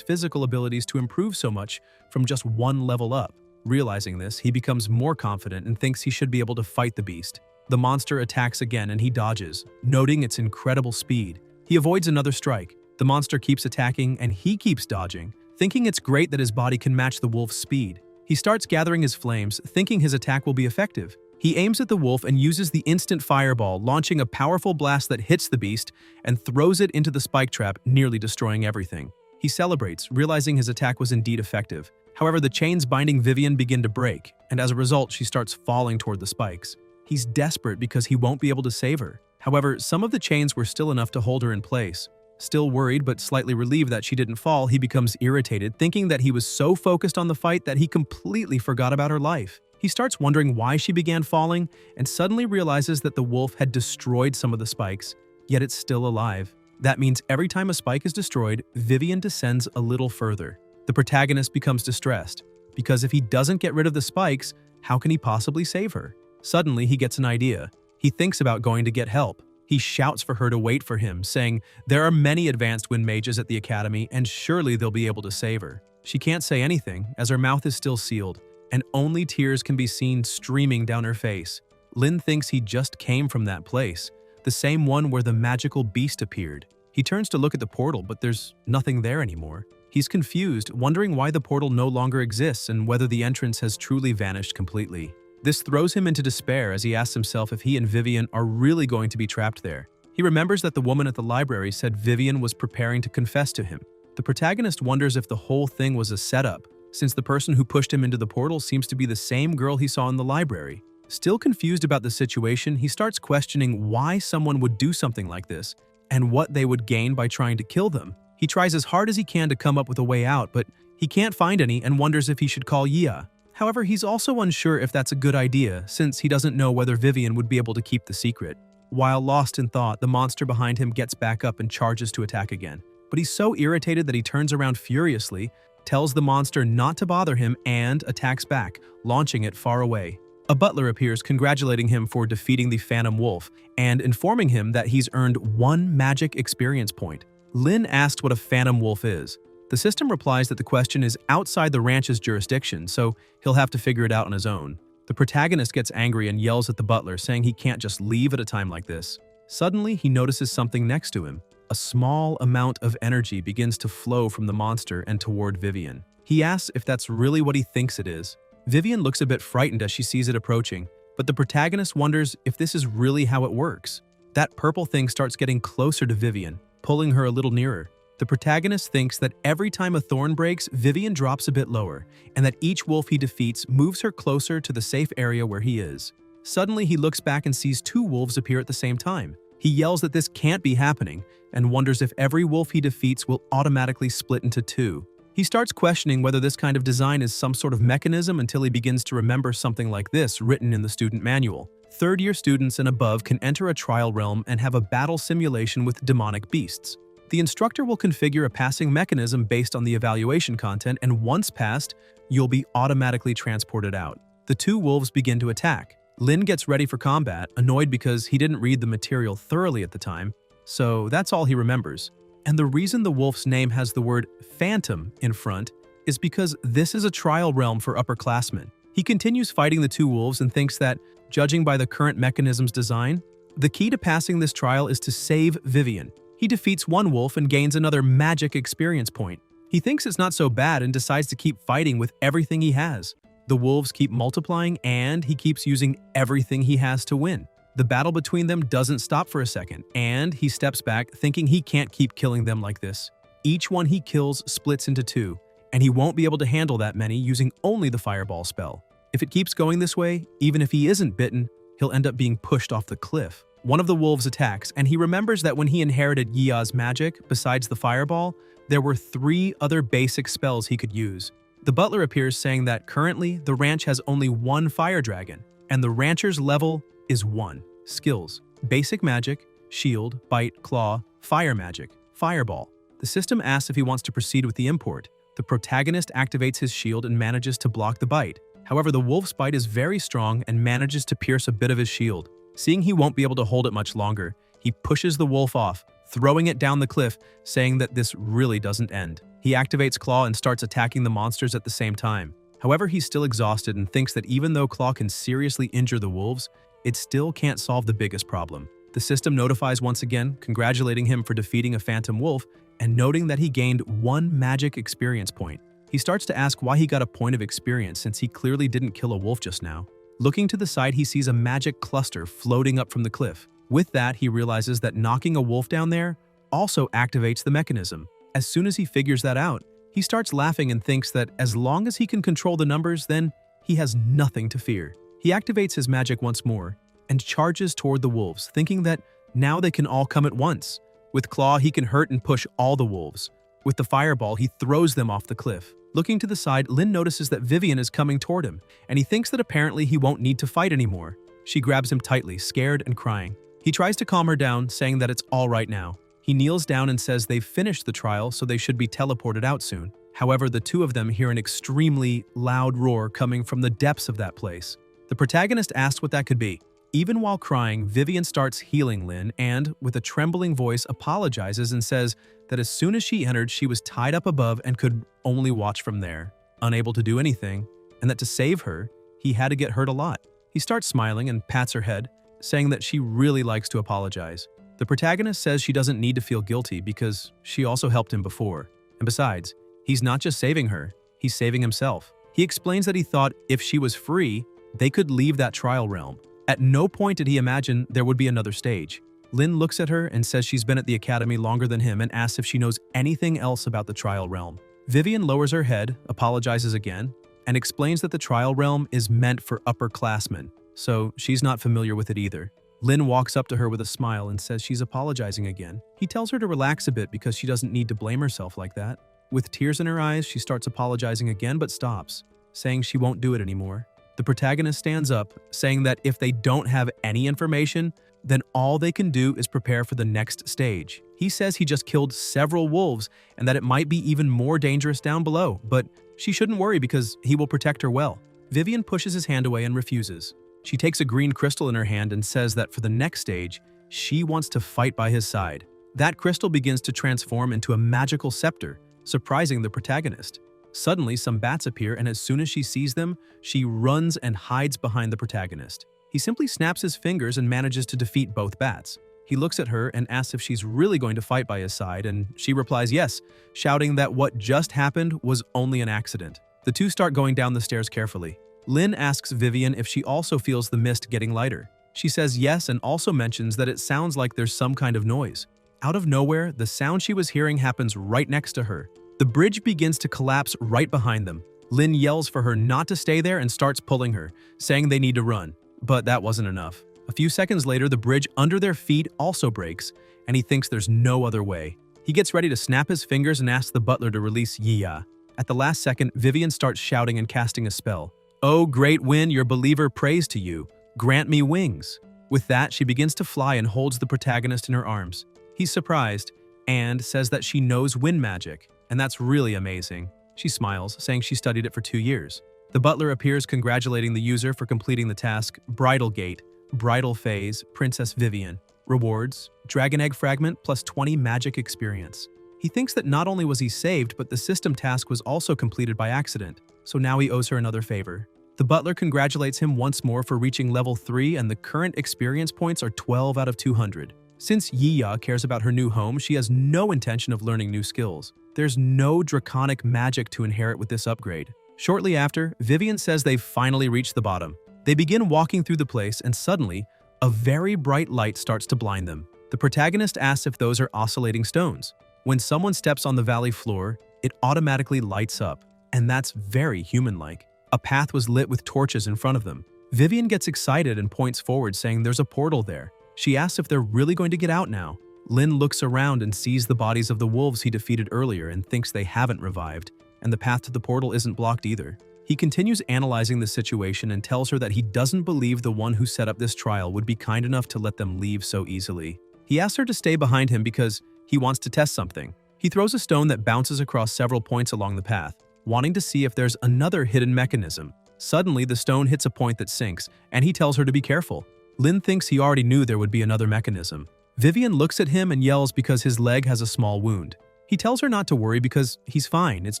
physical abilities to improve so much from just one level up. Realizing this, he becomes more confident and thinks he should be able to fight the beast. The monster attacks again and he dodges, noting its incredible speed. He avoids another strike. The monster keeps attacking and he keeps dodging, thinking it's great that his body can match the wolf's speed. He starts gathering his flames, thinking his attack will be effective. He aims at the wolf and uses the instant fireball, launching a powerful blast that hits the beast and throws it into the spike trap, nearly destroying everything. He celebrates, realizing his attack was indeed effective. However, the chains binding Vivian begin to break, and as a result, she starts falling toward the spikes. He's desperate because he won't be able to save her. However, some of the chains were still enough to hold her in place. Still worried but slightly relieved that she didn't fall, he becomes irritated, thinking that he was so focused on the fight that he completely forgot about her life. He starts wondering why she began falling and suddenly realizes that the wolf had destroyed some of the spikes, yet it's still alive. That means every time a spike is destroyed, Vivian descends a little further. The protagonist becomes distressed, because if he doesn't get rid of the spikes, how can he possibly save her? Suddenly, he gets an idea. He thinks about going to get help. He shouts for her to wait for him, saying, "There are many advanced wind mages at the academy, and surely they'll be able to save her." She can't say anything, as her mouth is still sealed, and only tears can be seen streaming down her face. Lin thinks he just came from that place, the same one where the magical beast appeared. He turns to look at the portal, but there's nothing there anymore. He's confused, wondering why the portal no longer exists and whether the entrance has truly vanished completely. This throws him into despair as he asks himself if he and Vivian are really going to be trapped there. He remembers that the woman at the library said Vivian was preparing to confess to him. The protagonist wonders if the whole thing was a setup, since the person who pushed him into the portal seems to be the same girl he saw in the library. Still confused about the situation, he starts questioning why someone would do something like this and what they would gain by trying to kill them. He tries as hard as he can to come up with a way out, but he can't find any and wonders if he should call Yia. However, he's also unsure if that's a good idea, since he doesn't know whether Vivian would be able to keep the secret. While lost in thought, the monster behind him gets back up and charges to attack again. But he's so irritated that he turns around furiously, tells the monster not to bother him, and attacks back, launching it far away. A butler appears, congratulating him for defeating the Phantom Wolf and informing him that he's earned 1 magic experience point. Lin asks what a Phantom Wolf is. The system replies that the question is outside the ranch's jurisdiction, so he'll have to figure it out on his own. The protagonist gets angry and yells at the butler, saying he can't just leave at a time like this. Suddenly, he notices something next to him. A small amount of energy begins to flow from the monster and toward Vivian. He asks if that's really what he thinks it is. Vivian looks a bit frightened as she sees it approaching, but the protagonist wonders if this is really how it works. That purple thing starts getting closer to Vivian, pulling her a little nearer. The protagonist thinks that every time a thorn breaks, Vivian drops a bit lower, and that each wolf he defeats moves her closer to the safe area where he is. Suddenly, he looks back and sees 2 wolves appear at the same time. He yells that this can't be happening, and wonders if every wolf he defeats will automatically split into 2. He starts questioning whether this kind of design is some sort of mechanism until he begins to remember something like this written in the student manual. Third-year students and above can enter a trial realm and have a battle simulation with demonic beasts. The instructor will configure a passing mechanism based on the evaluation content, and once passed, you'll be automatically transported out. The 2 wolves begin to attack. Lin gets ready for combat, annoyed because he didn't read the material thoroughly at the time, so that's all he remembers. And the reason the wolf's name has the word Phantom in front is because this is a trial realm for upperclassmen. He continues fighting the 2 wolves and thinks that, judging by the current mechanism's design, the key to passing this trial is to save Vivian. He defeats 1 wolf and gains another magic experience point. He thinks it's not so bad and decides to keep fighting with everything he has. The wolves keep multiplying and he keeps using everything he has to win. The battle between them doesn't stop for a second, and he steps back thinking he can't keep killing them like this. Each one he kills splits into 2, and he won't be able to handle that many using only the fireball spell. If it keeps going this way, even if he isn't bitten, he'll end up being pushed off the cliff. One of the wolves attacks, and he remembers that when he inherited Yia's magic, besides the fireball, there were 3 other basic spells he could use. The butler appears saying that currently the ranch has only 1 fire dragon, and the rancher's level is 1. Skills: basic magic, shield, bite, claw, fire magic, fireball. The system asks if he wants to proceed with the import. The protagonist activates his shield and manages to block the bite. However, the wolf's bite is very strong and manages to pierce a bit of his shield. Seeing he won't be able to hold it much longer, he pushes the wolf off, throwing it down the cliff, saying that this really doesn't end. He activates Claw and starts attacking the monsters at the same time. However, he's still exhausted and thinks that even though Claw can seriously injure the wolves, it still can't solve the biggest problem. The system notifies once again, congratulating him for defeating a phantom wolf and noting that he gained 1 magic experience point. He starts to ask why he got a point of experience since he clearly didn't kill a wolf just now. Looking to the side, he sees a magic cluster floating up from the cliff. With that, he realizes that knocking a wolf down there also activates the mechanism. As soon as he figures that out, he starts laughing and thinks that as long as he can control the numbers, then he has nothing to fear. He activates his magic once more and charges toward the wolves, thinking that now they can all come at once. With Claw, he can hurt and push all the wolves. With the fireball, he throws them off the cliff. Looking to the side, Lin notices that Vivian is coming toward him, and he thinks that apparently he won't need to fight anymore. She grabs him tightly, scared and crying. He tries to calm her down, saying that it's all right now. He kneels down and says they've finished the trial, so they should be teleported out soon. However, the two of them hear an extremely loud roar coming from the depths of that place. The protagonist asks what that could be. Even while crying, Vivian starts healing Lin and, with a trembling voice, apologizes and says that as soon as she entered, she was tied up above and could only watch from there, unable to do anything, and that to save her, he had to get hurt a lot. He starts smiling and pats her head, saying that she really likes to apologize. The protagonist says she doesn't need to feel guilty because she also helped him before. And besides, he's not just saving her, he's saving himself. He explains that he thought if she was free, they could leave that trial realm. At no point did he imagine there would be another stage. Lin looks at her and says she's been at the academy longer than him and asks if she knows anything else about the trial realm. Vivian lowers her head, apologizes again, and explains that the trial realm is meant for upperclassmen, so she's not familiar with it either. Lin walks up to her with a smile and says she's apologizing again. He tells her to relax a bit because she doesn't need to blame herself like that. With tears in her eyes, she starts apologizing again but stops, saying she won't do it anymore. The protagonist stands up, saying that if they don't have any information, then all they can do is prepare for the next stage. He says he just killed several wolves and that it might be even more dangerous down below, but she shouldn't worry because he will protect her well. Vivian pushes his hand away and refuses. She takes a green crystal in her hand and says that for the next stage, she wants to fight by his side. That crystal begins to transform into a magical scepter, surprising the protagonist. Suddenly, some bats appear, and as soon as she sees them, she runs and hides behind the protagonist. He simply snaps his fingers and manages to defeat both bats. He looks at her and asks if she's really going to fight by his side, and she replies yes, shouting that what just happened was only an accident. The two start going down the stairs carefully. Lin asks Vivian if she also feels the mist getting lighter. She says yes and also mentions that it sounds like there's some kind of noise. Out of nowhere, the sound she was hearing happens right next to her. The bridge begins to collapse right behind them. Lin yells for her not to stay there and starts pulling her, saying they need to run. But that wasn't enough. A few seconds later, the bridge under their feet also breaks, and he thinks there's no other way. He gets ready to snap his fingers and asks the butler to release Yiya. At the last second, Vivian starts shouting and casting a spell. "Oh, great wind, your believer prays to you. Grant me wings." With that, she begins to fly and holds the protagonist in her arms. He's surprised and says that she knows wind magic, and that's really amazing. She smiles, saying she studied it for 2 years. The butler appears congratulating the user for completing the task, Bridal Gate, Bridal Phase, Princess Vivian. Rewards, Dragon Egg Fragment plus 20 magic experience. He thinks that not only was he saved, but the system task was also completed by accident, so now he owes her another favor. The butler congratulates him once more for reaching level 3, and the current experience points are 12 out of 200. Since Yiya cares about her new home, she has no intention of learning new skills. There's no draconic magic to inherit with this upgrade. Shortly after, Vivian says they've finally reached the bottom. They begin walking through the place, and suddenly, a very bright light starts to blind them. The protagonist asks if those are oscillating stones. When someone steps on the valley floor, it automatically lights up, and that's very human-like. A path was lit with torches in front of them. Vivian gets excited and points forward, saying there's a portal there. She asks if they're really going to get out now. Lin looks around and sees the bodies of the wolves he defeated earlier and thinks they haven't revived, and the path to the portal isn't blocked either. He continues analyzing the situation and tells her that he doesn't believe the one who set up this trial would be kind enough to let them leave so easily. He asks her to stay behind him because he wants to test something. He throws a stone that bounces across several points along the path, wanting to see if there's another hidden mechanism. Suddenly, the stone hits a point that sinks, and he tells her to be careful. Lin thinks he already knew there would be another mechanism. Vivian looks at him and yells because his leg has a small wound. He tells her not to worry because he's fine, it's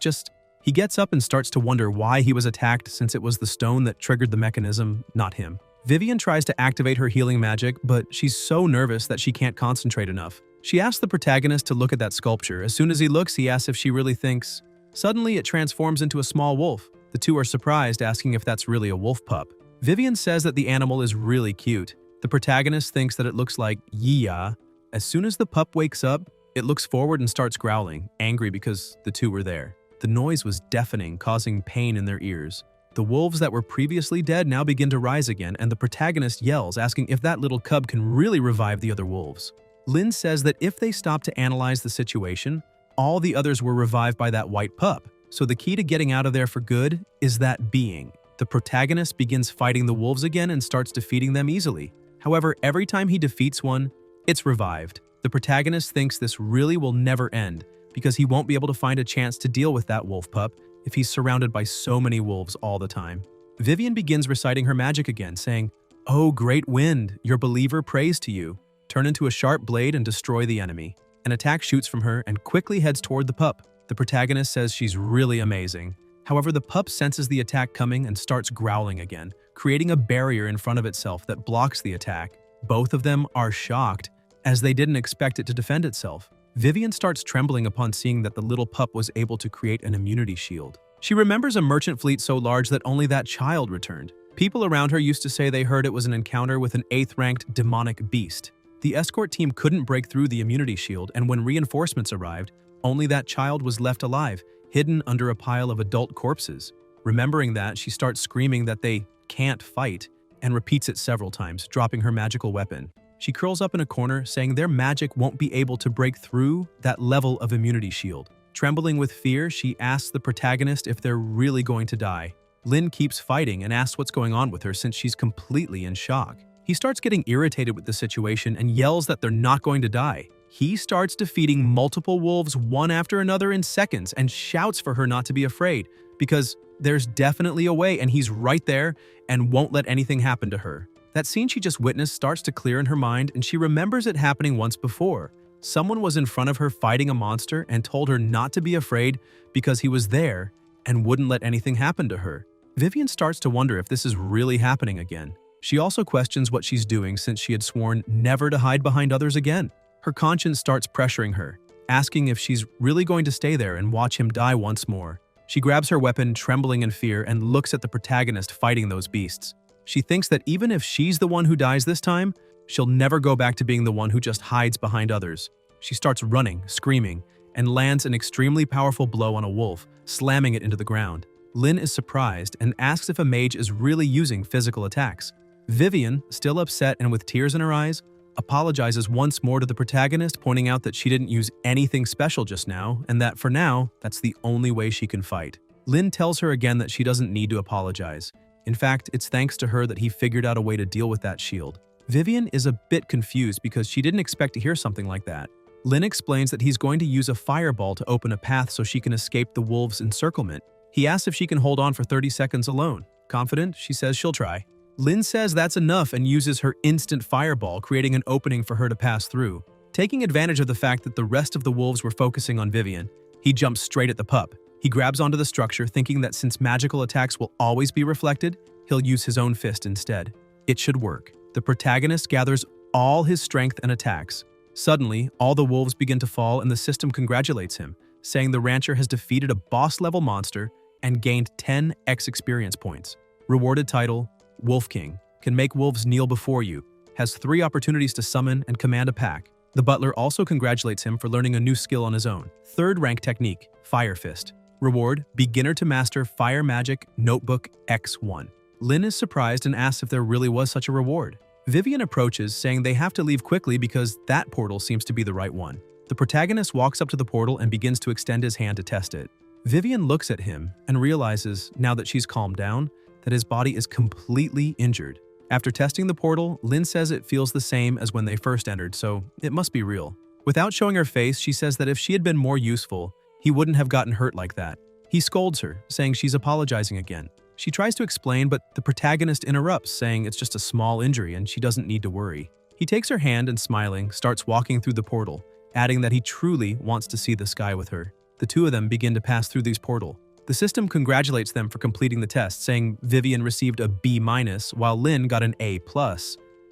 just… He gets up and starts to wonder why he was attacked since it was the stone that triggered the mechanism, not him. Vivian tries to activate her healing magic, but she's so nervous that she can't concentrate enough. She asks the protagonist to look at that sculpture. As soon as he looks, he asks if she really thinks… Suddenly, it transforms into a small wolf. The two are surprised, asking if that's really a wolf pup. Vivian says that the animal is really cute. The protagonist thinks that it looks like Yiya. As soon as the pup wakes up, it looks forward and starts growling, angry because the two were there. The noise was deafening, causing pain in their ears. The wolves that were previously dead now begin to rise again, and the protagonist yells, asking if that little cub can really revive the other wolves. Lin says that if they stop to analyze the situation, all the others were revived by that white pup, so the key to getting out of there for good is that being. The protagonist begins fighting the wolves again and starts defeating them easily. However, every time he defeats one, it's revived. The protagonist thinks this really will never end, because he won't be able to find a chance to deal with that wolf pup if he's surrounded by so many wolves all the time. Vivian begins reciting her magic again, saying, "Oh, great wind, your believer prays to you. Turn into a sharp blade and destroy the enemy." An attack shoots from her and quickly heads toward the pup. The protagonist says she's really amazing. However, the pup senses the attack coming and starts growling again, creating a barrier in front of itself that blocks the attack. Both of them are shocked, as they didn't expect it to defend itself. Vivian starts trembling upon seeing that the little pup was able to create an immunity shield. She remembers a merchant fleet so large that only that child returned. People around her used to say they heard it was an encounter with an 8th-ranked demonic beast. The escort team couldn't break through the immunity shield, and when reinforcements arrived, only that child was left alive, hidden under a pile of adult corpses. Remembering that, she starts screaming that they can't fight, and repeats it several times, dropping her magical weapon. She curls up in a corner, saying their magic won't be able to break through that level of immunity shield. Trembling with fear, she asks the protagonist if they're really going to die. Lin keeps fighting and asks what's going on with her since she's completely in shock. He starts getting irritated with the situation and yells that they're not going to die. He starts defeating multiple wolves one after another in seconds and shouts for her not to be afraid, because there's definitely a way and he's right there and won't let anything happen to her. That scene she just witnessed starts to clear in her mind, and she remembers it happening once before. Someone was in front of her fighting a monster and told her not to be afraid because he was there and wouldn't let anything happen to her. Vivian starts to wonder if this is really happening again. She also questions what she's doing since she had sworn never to hide behind others again. Her conscience starts pressuring her, asking if she's really going to stay there and watch him die once more. She grabs her weapon, trembling in fear, and looks at the protagonist fighting those beasts. She thinks that even if she's the one who dies this time, she'll never go back to being the one who just hides behind others. She starts running, screaming, and lands an extremely powerful blow on a wolf, slamming it into the ground. Lin is surprised and asks if a mage is really using physical attacks. Vivian, still upset and with tears in her eyes, apologizes once more to the protagonist, pointing out that she didn't use anything special just now, and that for now, that's the only way she can fight. Lin tells her again that she doesn't need to apologize. In fact, it's thanks to her that he figured out a way to deal with that shield. Vivian is a bit confused because she didn't expect to hear something like that. Lin explains that he's going to use a fireball to open a path so she can escape the wolves' encirclement. He asks if she can hold on for 30 seconds alone. Confident, she says she'll try. Lin says that's enough and uses her instant fireball, creating an opening for her to pass through. Taking advantage of the fact that the rest of the wolves were focusing on Vivian, he jumps straight at the pup. He grabs onto the structure, thinking that since magical attacks will always be reflected, he'll use his own fist instead. It should work. The protagonist gathers all his strength and attacks. Suddenly, all the wolves begin to fall and the system congratulates him, saying the rancher has defeated a boss-level monster and gained 10 X experience points. Rewarded title, Wolf King, can make wolves kneel before you, has 3 opportunities to summon and command a pack. The butler also congratulates him for learning a new skill on his own. 3rd rank technique, Fire Fist. Reward, beginner to master Fire Magic Notebook X1. Lin is surprised and asks if there really was such a reward. Vivian approaches, saying they have to leave quickly because that portal seems to be the right one. The protagonist walks up to the portal and begins to extend his hand to test it. Vivian looks at him and realizes, now that she's calmed down, that his body is completely injured. After testing the portal, Lin says it feels the same as when they first entered, so it must be real. Without showing her face, she says that if she had been more useful, he wouldn't have gotten hurt like that. He scolds her, saying she's apologizing again. She tries to explain, but the protagonist interrupts, saying it's just a small injury and she doesn't need to worry. He takes her hand and, smiling, starts walking through the portal, adding that he truly wants to see the sky with her. The two of them begin to pass through this portal. The system congratulates them for completing the test, saying Vivian received a B- while Lin got an A+.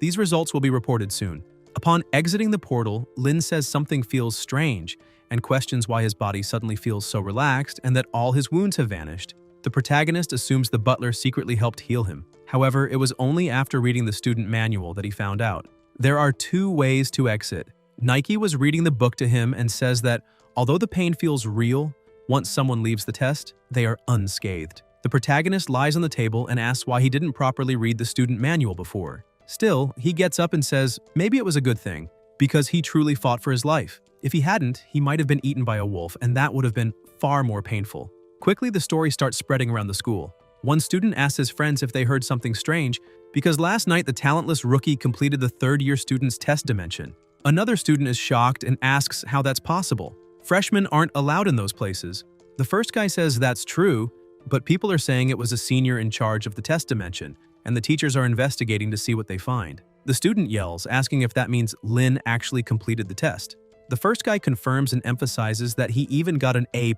These results will be reported soon. Upon exiting the portal, Lin says something feels strange and questions why his body suddenly feels so relaxed and that all his wounds have vanished. The protagonist assumes the butler secretly helped heal him. However, it was only after reading the student manual that he found out. There are two ways to exit. Nike was reading the book to him and says that although the pain feels real, once someone leaves the test, they are unscathed. The protagonist lies on the table and asks why he didn't properly read the student manual before. Still, he gets up and says maybe it was a good thing, because he truly fought for his life. If he hadn't, he might have been eaten by a wolf, and that would have been far more painful. Quickly, the story starts spreading around the school. One student asks his friends if they heard something strange, because last night the talentless rookie completed the third-year student's test dimension. Another student is shocked and asks how that's possible. Freshmen aren't allowed in those places. The first guy says that's true, but people are saying it was a senior in charge of the test dimension, and the teachers are investigating to see what they find. The student yells, asking if that means Lin actually completed the test. The first guy confirms and emphasizes that he even got an A+.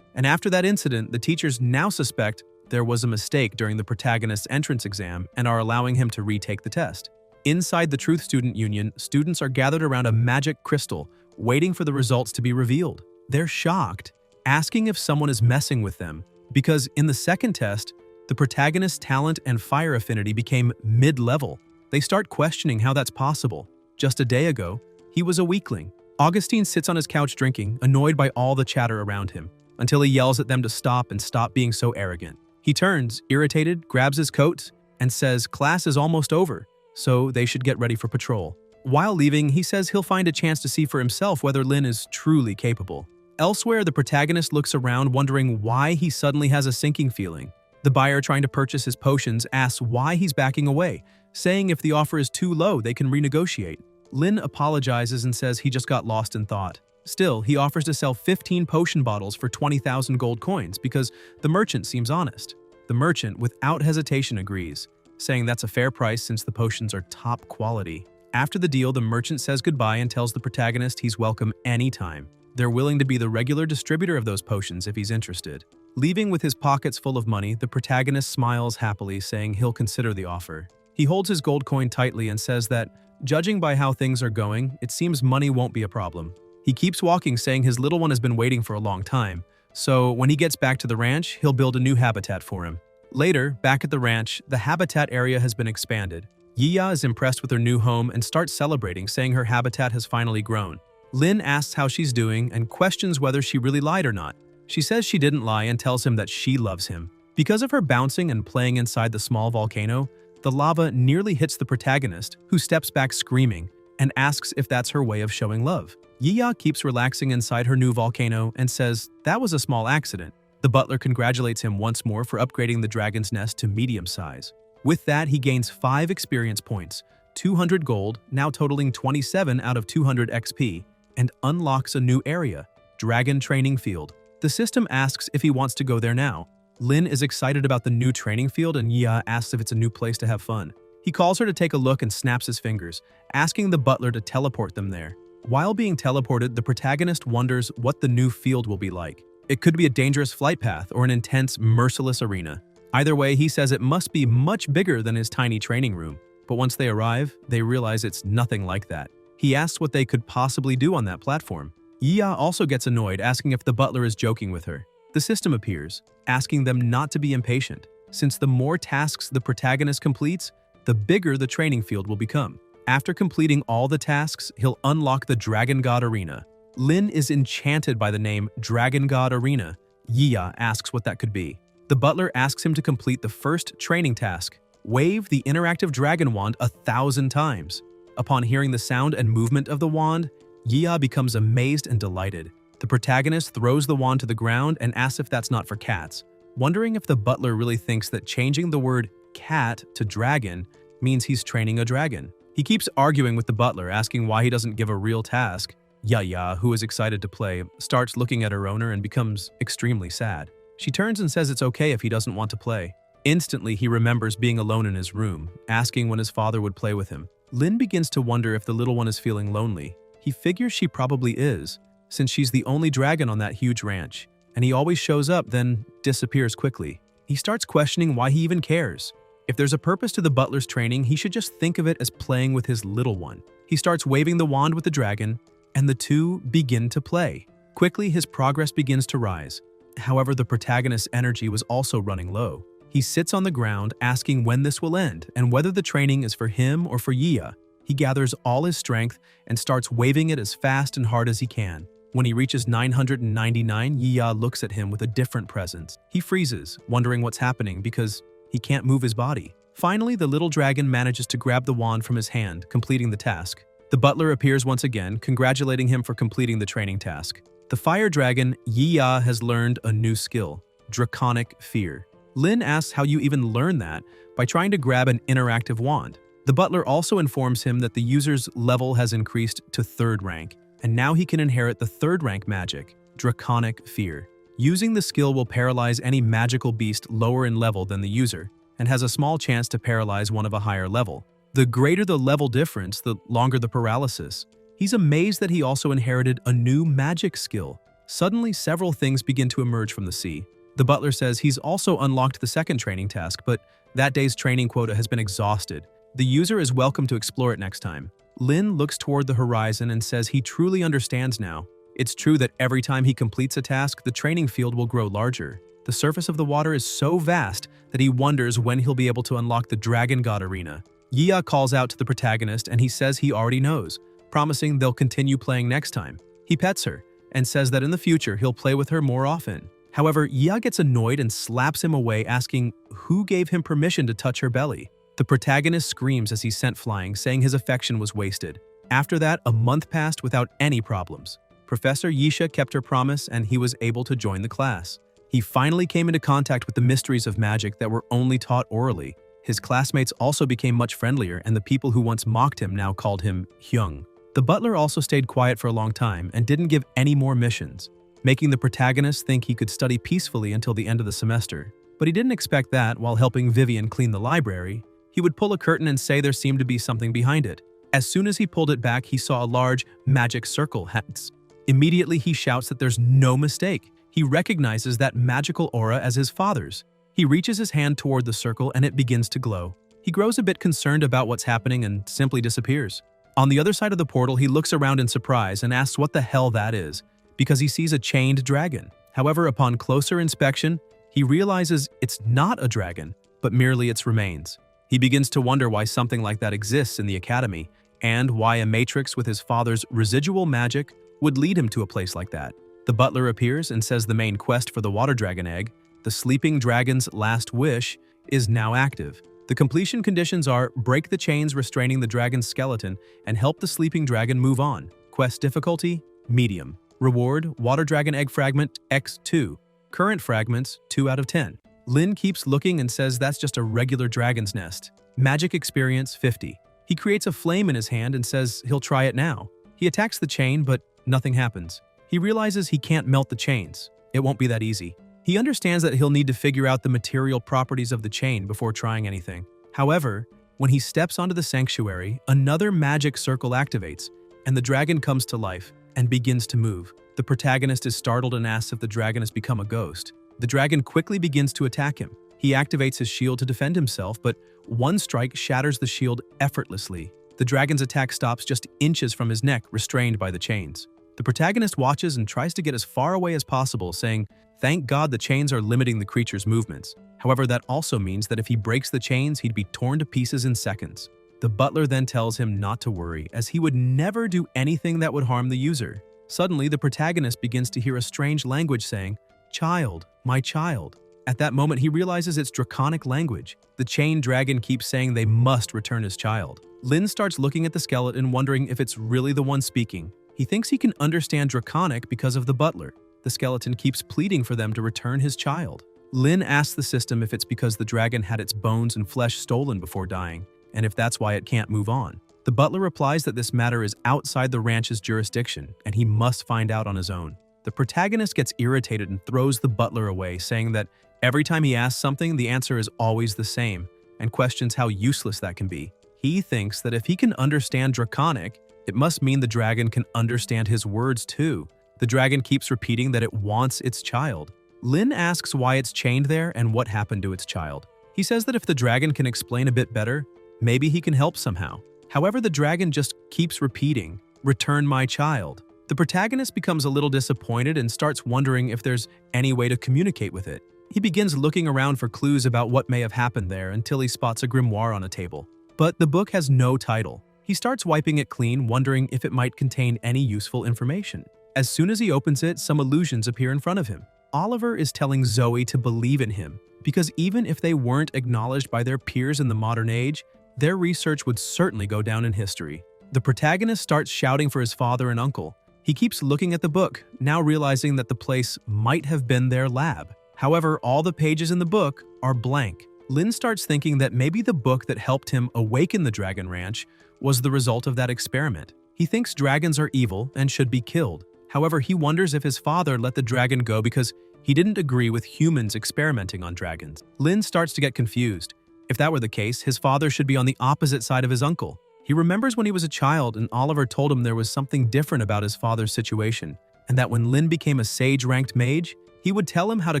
And after that incident, the teachers now suspect there was a mistake during the protagonist's entrance exam and are allowing him to retake the test. Inside the Truth Student Union, students are gathered around a magic crystal, waiting for the results to be revealed. They're shocked, asking if someone is messing with them, because in the second test, the protagonist's talent and fire affinity became mid-level. They start questioning how that's possible. Just a day ago, he was a weakling. Augustine sits on his couch drinking, annoyed by all the chatter around him, until he yells at them to stop being so arrogant. He turns, irritated, grabs his coat, and says class is almost over, so they should get ready for patrol. While leaving, he says he'll find a chance to see for himself whether Lin is truly capable. Elsewhere, the protagonist looks around wondering why he suddenly has a sinking feeling. The buyer trying to purchase his potions asks why he's backing away, saying if the offer is too low, they can renegotiate. Lin apologizes and says he just got lost in thought. Still, he offers to sell 15 potion bottles for 20,000 gold coins because the merchant seems honest. The merchant, without hesitation, agrees, saying that's a fair price since the potions are top quality. After the deal, the merchant says goodbye and tells the protagonist he's welcome anytime. They're willing to be the regular distributor of those potions if he's interested. Leaving with his pockets full of money, the protagonist smiles happily, saying he'll consider the offer. He holds his gold coin tightly and says that, judging by how things are going, it seems money won't be a problem. He keeps walking, saying his little one has been waiting for a long time, so when he gets back to the ranch, he'll build a new habitat for him. Later, back at the ranch, the habitat area has been expanded. Yiya is impressed with her new home and starts celebrating, saying her habitat has finally grown. Lin asks how she's doing and questions whether she really lied or not. She says she didn't lie and tells him that she loves him. Because of her bouncing and playing inside the small volcano, the lava nearly hits the protagonist, who steps back screaming and asks if that's her way of showing love. Yiya keeps relaxing inside her new volcano and says that was a small accident. The butler congratulates him once more for upgrading the dragon's nest to medium size. With that, he gains 5 experience points, 200 gold, now totaling 27 out of 200 XP, and unlocks a new area, Dragon Training Field. The system asks if he wants to go there now. Lin is excited about the new training field and Yiya asks if it's a new place to have fun. He calls her to take a look and snaps his fingers, asking the butler to teleport them there. While being teleported, the protagonist wonders what the new field will be like. It could be a dangerous flight path or an intense, merciless arena. Either way, he says it must be much bigger than his tiny training room. But once they arrive, they realize it's nothing like that. He asks what they could possibly do on that platform. Yiya also gets annoyed, asking if the butler is joking with her. The system appears, asking them not to be impatient, since the more tasks the protagonist completes, the bigger the training field will become. After completing all the tasks, he'll unlock the Dragon God Arena. Lin is enchanted by the name Dragon God Arena. Yiya asks what that could be. The butler asks him to complete the first training task, wave the interactive dragon wand 1,000 times. Upon hearing the sound and movement of the wand, Yiya becomes amazed and delighted. The protagonist throws the wand to the ground and asks if that's not for cats, wondering if the butler really thinks that changing the word cat to dragon means he's training a dragon. He keeps arguing with the butler, asking why he doesn't give a real task, Yaya, who is excited to play, starts looking at her owner and becomes extremely sad. She turns and says it's okay if he doesn't want to play. Instantly, he remembers being alone in his room, asking when his father would play with him. Lin begins to wonder if the little one is feeling lonely. He figures she probably is, since she's the only dragon on that huge ranch, and he always shows up then disappears quickly. He starts questioning why he even cares. If there's a purpose to the butler's training, he should just think of it as playing with his little one. He starts waving the wand with the dragon, and the two begin to play. Quickly, his progress begins to rise. However, the protagonist's energy was also running low. He sits on the ground asking when this will end and whether the training is for him or for Yia. He gathers all his strength and starts waving it as fast and hard as he can. When he reaches 999, Yia looks at him with a different presence. He freezes, wondering what's happening because he can't move his body. Finally, the little dragon manages to grab the wand from his hand, completing the task. The butler appears once again, congratulating him for completing the training task. The fire dragon, Yia, has learned a new skill, Draconic Fear. Lin asks how you even learn that by trying to grab an interactive wand. The butler also informs him that the user's level has increased to 3rd rank, and now he can inherit the 3rd rank magic, Draconic Fear. Using the skill will paralyze any magical beast lower in level than the user, and has a small chance to paralyze one of a higher level. The greater the level difference, the longer the paralysis. He's amazed that he also inherited a new magic skill. Suddenly, several things begin to emerge from the sea. The butler says he's also unlocked the 2nd training task, but that day's training quota has been exhausted. The user is welcome to explore it next time. Lin looks toward the horizon and says he truly understands now. It's true that every time he completes a task, the training field will grow larger. The surface of the water is so vast that he wonders when he'll be able to unlock the Dragon God Arena. Yia calls out to the protagonist and he says he already knows, promising they'll continue playing next time. He pets her and says that in the future he'll play with her more often. However, Yia gets annoyed and slaps him away, asking who gave him permission to touch her belly. The protagonist screams as he's sent flying, saying his affection was wasted. After that, a month passed without any problems. Professor Yisha kept her promise and he was able to join the class. He finally came into contact with the mysteries of magic that were only taught orally. His classmates also became much friendlier, and the people who once mocked him now called him Hyung. The butler also stayed quiet for a long time and didn't give any more missions, making the protagonist think he could study peacefully until the end of the semester. But he didn't expect that while helping Vivian clean the library, he would pull a curtain and say there seemed to be something behind it. As soon as he pulled it back, he saw a large magic circle hence. Immediately he shouts that there's no mistake. He recognizes that magical aura as his father's. He reaches his hand toward the circle and it begins to glow. He grows a bit concerned about what's happening and simply disappears. On the other side of the portal, he looks around in surprise and asks what the hell that is, because he sees a chained dragon. However, upon closer inspection, he realizes it's not a dragon, but merely its remains. He begins to wonder why something like that exists in the academy, and why a matrix with his father's residual magic would lead him to a place like that. The butler appears and says the main quest for the water dragon egg, the sleeping dragon's last wish, is now active. The completion conditions are break the chains restraining the dragon's skeleton and help the sleeping dragon move on. Quest difficulty, medium. Reward, water dragon egg fragment, X2. Current fragments, 2 out of 10. Lin keeps looking and says that's just a regular dragon's nest. Magic experience, 50. He creates a flame in his hand and says he'll try it now. He attacks the chain, but nothing happens. He realizes he can't melt the chains. It won't be that easy. He understands that he'll need to figure out the material properties of the chain before trying anything. However, when he steps onto the sanctuary, another magic circle activates, and the dragon comes to life and begins to move. The protagonist is startled and asks if the dragon has become a ghost. The dragon quickly begins to attack him. He activates his shield to defend himself, but one strike shatters the shield effortlessly. The dragon's attack stops just inches from his neck, restrained by the chains. The protagonist watches and tries to get as far away as possible, saying, "Thank God the chains are limiting the creature's movements." However, that also means that if he breaks the chains, he'd be torn to pieces in seconds. The butler then tells him not to worry, as he would never do anything that would harm the user. Suddenly, the protagonist begins to hear a strange language saying, "Child, my child." At that moment, he realizes it's draconic language. The chained dragon keeps saying they must return his child. Lin starts looking at the skeleton, wondering if it's really the one speaking. He thinks he can understand draconic because of the butler. The skeleton keeps pleading for them to return his child. Lin asks the system if it's because the dragon had its bones and flesh stolen before dying, and if that's why it can't move on. The butler replies that this matter is outside the ranch's jurisdiction and he must find out on his own. The protagonist gets irritated and throws the butler away, saying that every time he asks something, the answer is always the same, and questions how useless that can be. He thinks that if he can understand Draconic, it must mean the dragon can understand his words too. The dragon keeps repeating that it wants its child. Lin asks why it's chained there and what happened to its child. He says that if the dragon can explain a bit better, maybe he can help somehow. However, the dragon just keeps repeating, "Return my child." The protagonist becomes a little disappointed and starts wondering if there's any way to communicate with it. He begins looking around for clues about what may have happened there until he spots a grimoire on a table. But the book has no title. He starts wiping it clean, wondering if it might contain any useful information. As soon as he opens it, some illusions appear in front of him. Oliver is telling Zoe to believe in him, because even if they weren't acknowledged by their peers in the modern age, their research would certainly go down in history. The protagonist starts shouting for his father and uncle. He keeps looking at the book, now realizing that the place might have been their lab. However, all the pages in the book are blank. Lin starts thinking that maybe the book that helped him awaken the Dragon Ranch was the result of that experiment. He thinks dragons are evil and should be killed. However, he wonders if his father let the dragon go because he didn't agree with humans experimenting on dragons. Lin starts to get confused. If that were the case, his father should be on the opposite side of his uncle. He remembers when he was a child and Oliver told him there was something different about his father's situation, and that when Lin became a sage-ranked mage, he would tell him how to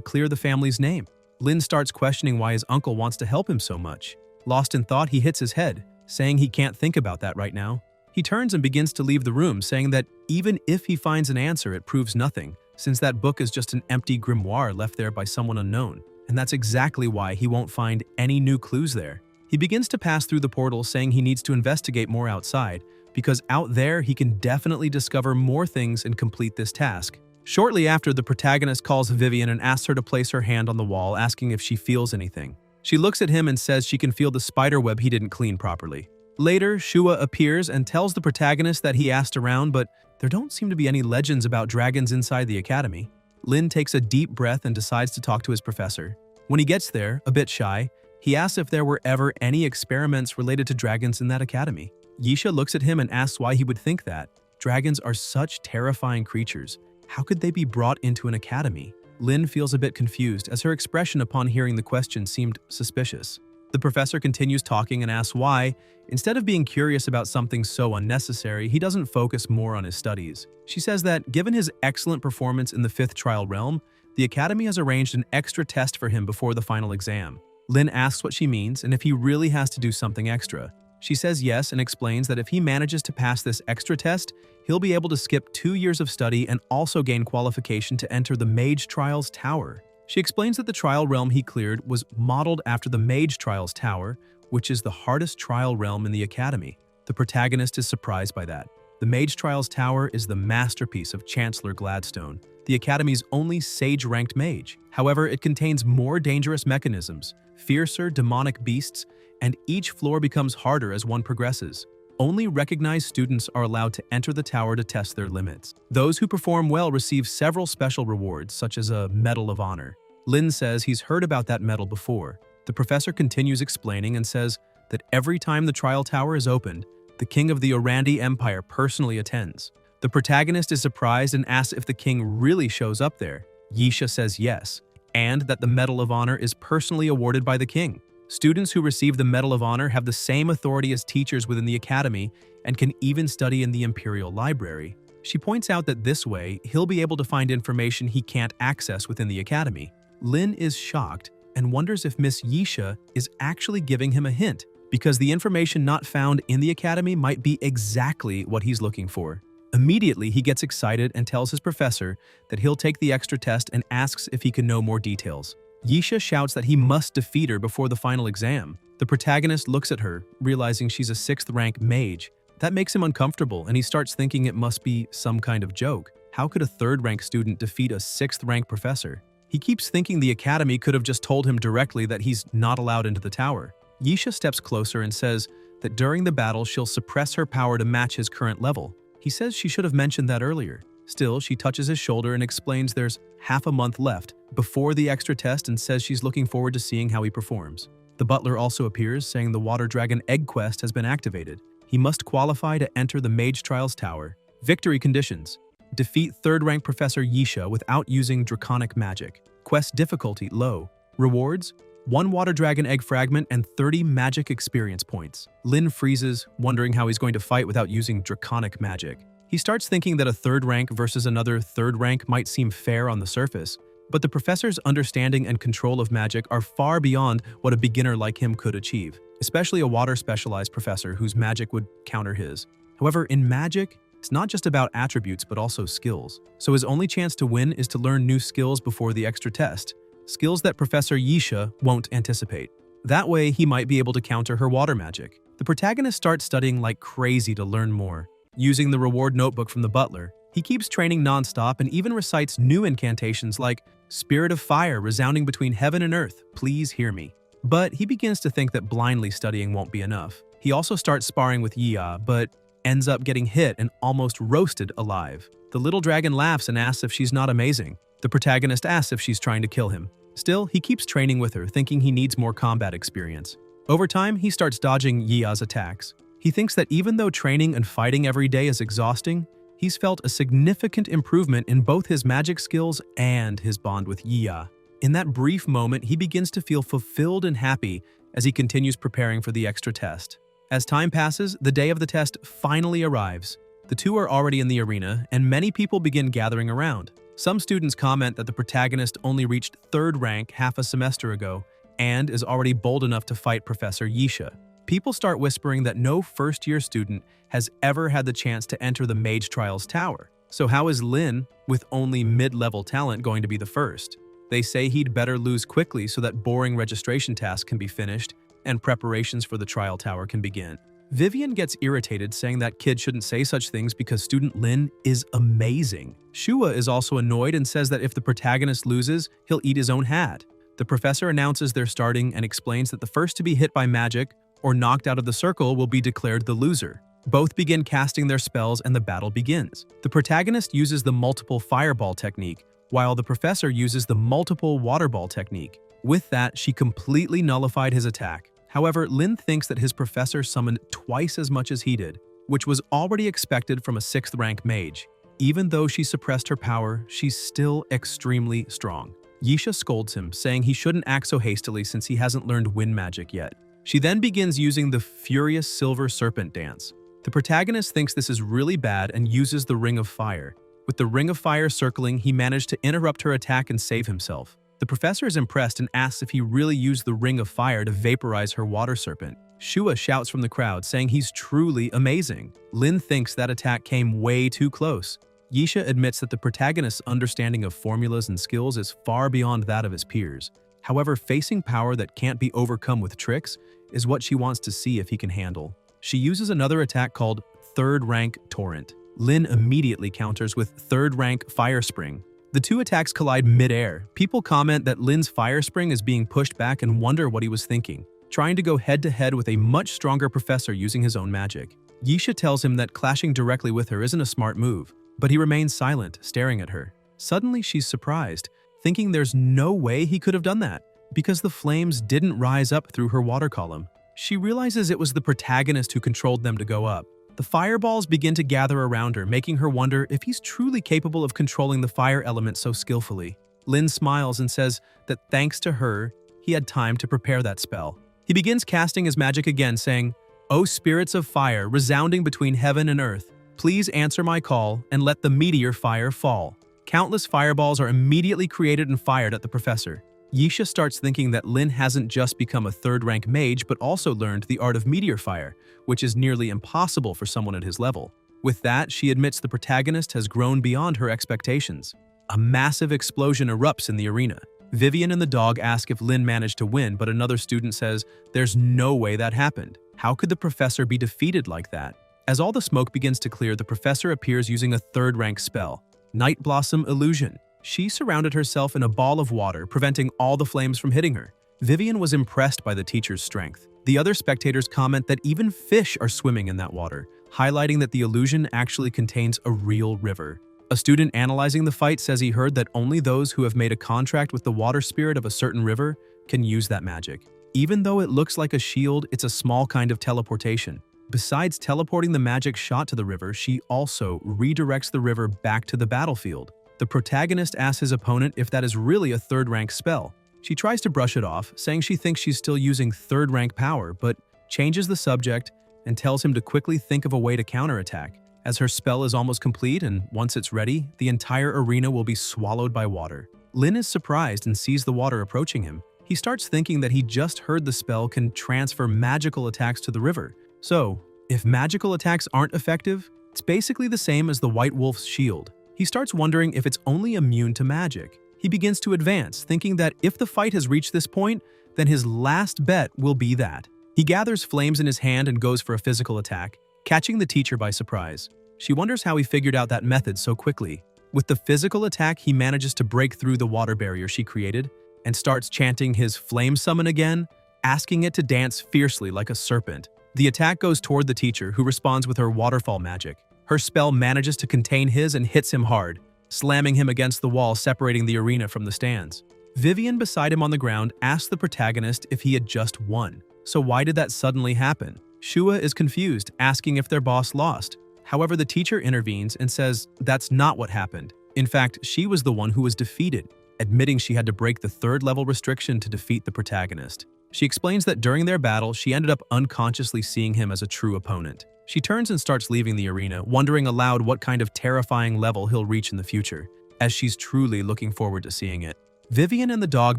clear the family's name. Lin starts questioning why his uncle wants to help him so much. Lost in thought, he hits his head, saying he can't think about that right now. He turns and begins to leave the room, saying that even if he finds an answer, it proves nothing, since that book is just an empty grimoire left there by someone unknown. And that's exactly why he won't find any new clues there. He begins to pass through the portal, saying he needs to investigate more outside, because out there he can definitely discover more things and complete this task. Shortly after, the protagonist calls Vivian and asks her to place her hand on the wall, asking if she feels anything. She looks at him and says she can feel the spider web he didn't clean properly. Later, Shua appears and tells the protagonist that he asked around, but there don't seem to be any legends about dragons inside the academy. Lin takes a deep breath and decides to talk to his professor. When he gets there, a bit shy, he asks if there were ever any experiments related to dragons in that academy. Yisha looks at him and asks why he would think that. Dragons are such terrifying creatures. How could they be brought into an academy? Lin feels a bit confused, as her expression upon hearing the question seemed suspicious. The professor continues talking and asks why, instead of being curious about something so unnecessary, he doesn't focus more on his studies. She says that, given his excellent performance in the 5th trial realm, the academy has arranged an extra test for him before the final exam. Lin asks what she means and if he really has to do something extra. She says yes and explains that if he manages to pass this extra test, he'll be able to skip 2 years of study and also gain qualification to enter the Mage Trials Tower. She explains that the trial realm he cleared was modeled after the Mage Trials Tower, which is the hardest trial realm in the academy. The protagonist is surprised by that. The Mage Trials Tower is the masterpiece of Chancellor Gladstone, the academy's only sage-ranked mage. However, it contains more dangerous mechanisms, fiercer demonic beasts, and each floor becomes harder as one progresses. Only recognized students are allowed to enter the tower to test their limits. Those who perform well receive several special rewards, such as a Medal of Honor. Lin says he's heard about that medal before. The professor continues explaining and says that every time the trial tower is opened, the king of the Orandi Empire personally attends. The protagonist is surprised and asks if the king really shows up there. Yisha says yes, and that the Medal of Honor is personally awarded by the king. Students who receive the Medal of Honor have the same authority as teachers within the academy and can even study in the Imperial Library. She points out that this way, he'll be able to find information he can't access within the academy. Lin is shocked and wonders if Miss Yisha is actually giving him a hint, because the information not found in the academy might be exactly what he's looking for. Immediately, he gets excited and tells his professor that he'll take the extra test and asks if he can know more details. Yisha shouts that he must defeat her before the final exam. The protagonist looks at her, realizing she's a 6th rank mage. That makes him uncomfortable, and he starts thinking it must be some kind of joke. How could a 3rd rank student defeat a 6th rank professor? He keeps thinking the academy could have just told him directly that he's not allowed into the tower. Yisha steps closer and says that during the battle she'll suppress her power to match his current level. He says she should have mentioned that earlier. Still, she touches his shoulder and explains there's half a month left before the extra test and says she's looking forward to seeing how he performs. The butler also appears, saying the Water Dragon Egg Quest has been activated. He must qualify to enter the Mage Trials Tower. Victory conditions: defeat 3rd rank Professor Yisha without using draconic magic. Quest difficulty low. Rewards: 1 water dragon egg fragment and 30 magic experience points. Lin freezes, wondering how he's going to fight without using draconic magic. He starts thinking that a 3rd rank versus another 3rd rank might seem fair on the surface, but the professor's understanding and control of magic are far beyond what a beginner like him could achieve, especially a water-specialized professor whose magic would counter his. However, in magic, it's not just about attributes but also skills, so his only chance to win is to learn new skills before the extra test, skills that Professor Yisha won't anticipate. That way, he might be able to counter her water magic. The protagonist starts studying like crazy to learn more. Using the reward notebook from the butler, he keeps training non-stop and even recites new incantations like Spirit of Fire resounding between heaven and earth, please hear me. But he begins to think that blindly studying won't be enough. He also starts sparring with Yia, but ends up getting hit and almost roasted alive. The little dragon laughs and asks if she's not amazing. The protagonist asks if she's trying to kill him. Still, he keeps training with her, thinking he needs more combat experience. Over time, he starts dodging Yia's attacks. He thinks that even though training and fighting every day is exhausting, he's felt a significant improvement in both his magic skills and his bond with Yia. In that brief moment, he begins to feel fulfilled and happy as he continues preparing for the extra test. As time passes, the day of the test finally arrives. The two are already in the arena, and many people begin gathering around. Some students comment that the protagonist only reached 3rd rank half a semester ago and is already bold enough to fight Professor Yisha. People start whispering that no first-year student has ever had the chance to enter the Mage Trials Tower. So how is Lin, with only mid-level talent, going to be the first? They say he'd better lose quickly so that boring registration tasks can be finished and preparations for the trial tower can begin. Vivian gets irritated, saying that kid shouldn't say such things because student Lin is amazing. Shua is also annoyed and says that if the protagonist loses, he'll eat his own hat. The professor announces they're starting and explains that the first to be hit by magic or knocked out of the circle will be declared the loser. Both begin casting their spells and the battle begins. The protagonist uses the multiple fireball technique, while the professor uses the multiple water ball technique. With that, she completely nullified his attack. However, Lin thinks that his professor summoned twice as much as he did, which was already expected from a 6th rank mage. Even though she suppressed her power, she's still extremely strong. Yisha scolds him, saying he shouldn't act so hastily since he hasn't learned wind magic yet. She then begins using the Furious Silver Serpent dance. The protagonist thinks this is really bad and uses the Ring of Fire. With the Ring of Fire circling, he managed to interrupt her attack and save himself. The professor is impressed and asks if he really used the Ring of Fire to vaporize her water serpent. Shua shouts from the crowd, saying he's truly amazing. Lin thinks that attack came way too close. Yisha admits that the protagonist's understanding of formulas and skills is far beyond that of his peers. However, facing power that can't be overcome with tricks is what she wants to see if he can handle. She uses another attack called 3rd rank Torrent. Lin immediately counters with 3rd rank Fire Spring. The two attacks collide mid-air. People comment that Lin's Fire Spring is being pushed back and wonder what he was thinking, trying to go head-to-head with a much stronger professor using his own magic. Yisha tells him that clashing directly with her isn't a smart move, but he remains silent, staring at her. Suddenly, she's surprised, thinking there's no way he could have done that, because the flames didn't rise up through her water column. She realizes it was the protagonist who controlled them to go up. The fireballs begin to gather around her, making her wonder if he's truly capable of controlling the fire element so skillfully. Lin smiles and says that thanks to her, he had time to prepare that spell. He begins casting his magic again, saying, "O spirits of fire, resounding between heaven and earth, please answer my call and let the meteor fire fall." Countless fireballs are immediately created and fired at the professor. Yisha starts thinking that Lin hasn't just become a 3rd rank mage but also learned the art of meteor fire, which is nearly impossible for someone at his level. With that, she admits the protagonist has grown beyond her expectations. A massive explosion erupts in the arena. Vivian and the dog ask if Lin managed to win, but another student says there's no way that happened. How could the professor be defeated like that? As all the smoke begins to clear, the professor appears using a 3rd rank spell, Night Blossom Illusion. She surrounded herself in a ball of water, preventing all the flames from hitting her. Vivian was impressed by the teacher's strength. The other spectators comment that even fish are swimming in that water, highlighting that the illusion actually contains a real river. A student analyzing the fight says he heard that only those who have made a contract with the water spirit of a certain river can use that magic. Even though it looks like a shield, it's a small kind of teleportation. Besides teleporting the magic shot to the river, she also redirects the river back to the battlefield. The protagonist asks his opponent if that is really a third-rank spell. She tries to brush it off, saying she thinks she's still using third-rank power, but changes the subject and tells him to quickly think of a way to counterattack, as her spell is almost complete and once it's ready, the entire arena will be swallowed by water. Lin is surprised and sees the water approaching him. He starts thinking that he just heard the spell can transfer magical attacks to the river. So, if magical attacks aren't effective, it's basically the same as the White Wolf's shield. He starts wondering if it's only immune to magic. He begins to advance, thinking that if the fight has reached this point, then his last bet will be that. He gathers flames in his hand and goes for a physical attack, catching the teacher by surprise. She wonders how he figured out that method so quickly. With the physical attack, he manages to break through the water barrier she created and starts chanting his flame summon again, asking it to dance fiercely like a serpent. The attack goes toward the teacher, who responds with her waterfall magic. Her spell manages to contain his and hits him hard, slamming him against the wall separating the arena from the stands. Vivian, beside him on the ground, asks the protagonist if he had just won. So why did that suddenly happen? Shua is confused, asking if their boss lost. However, the teacher intervenes and says that's not what happened. In fact, she was the one who was defeated, admitting she had to break the third-level restriction to defeat the protagonist. She explains that during their battle, she ended up unconsciously seeing him as a true opponent. She turns and starts leaving the arena, wondering aloud what kind of terrifying level he'll reach in the future, as she's truly looking forward to seeing it. Vivian and the dog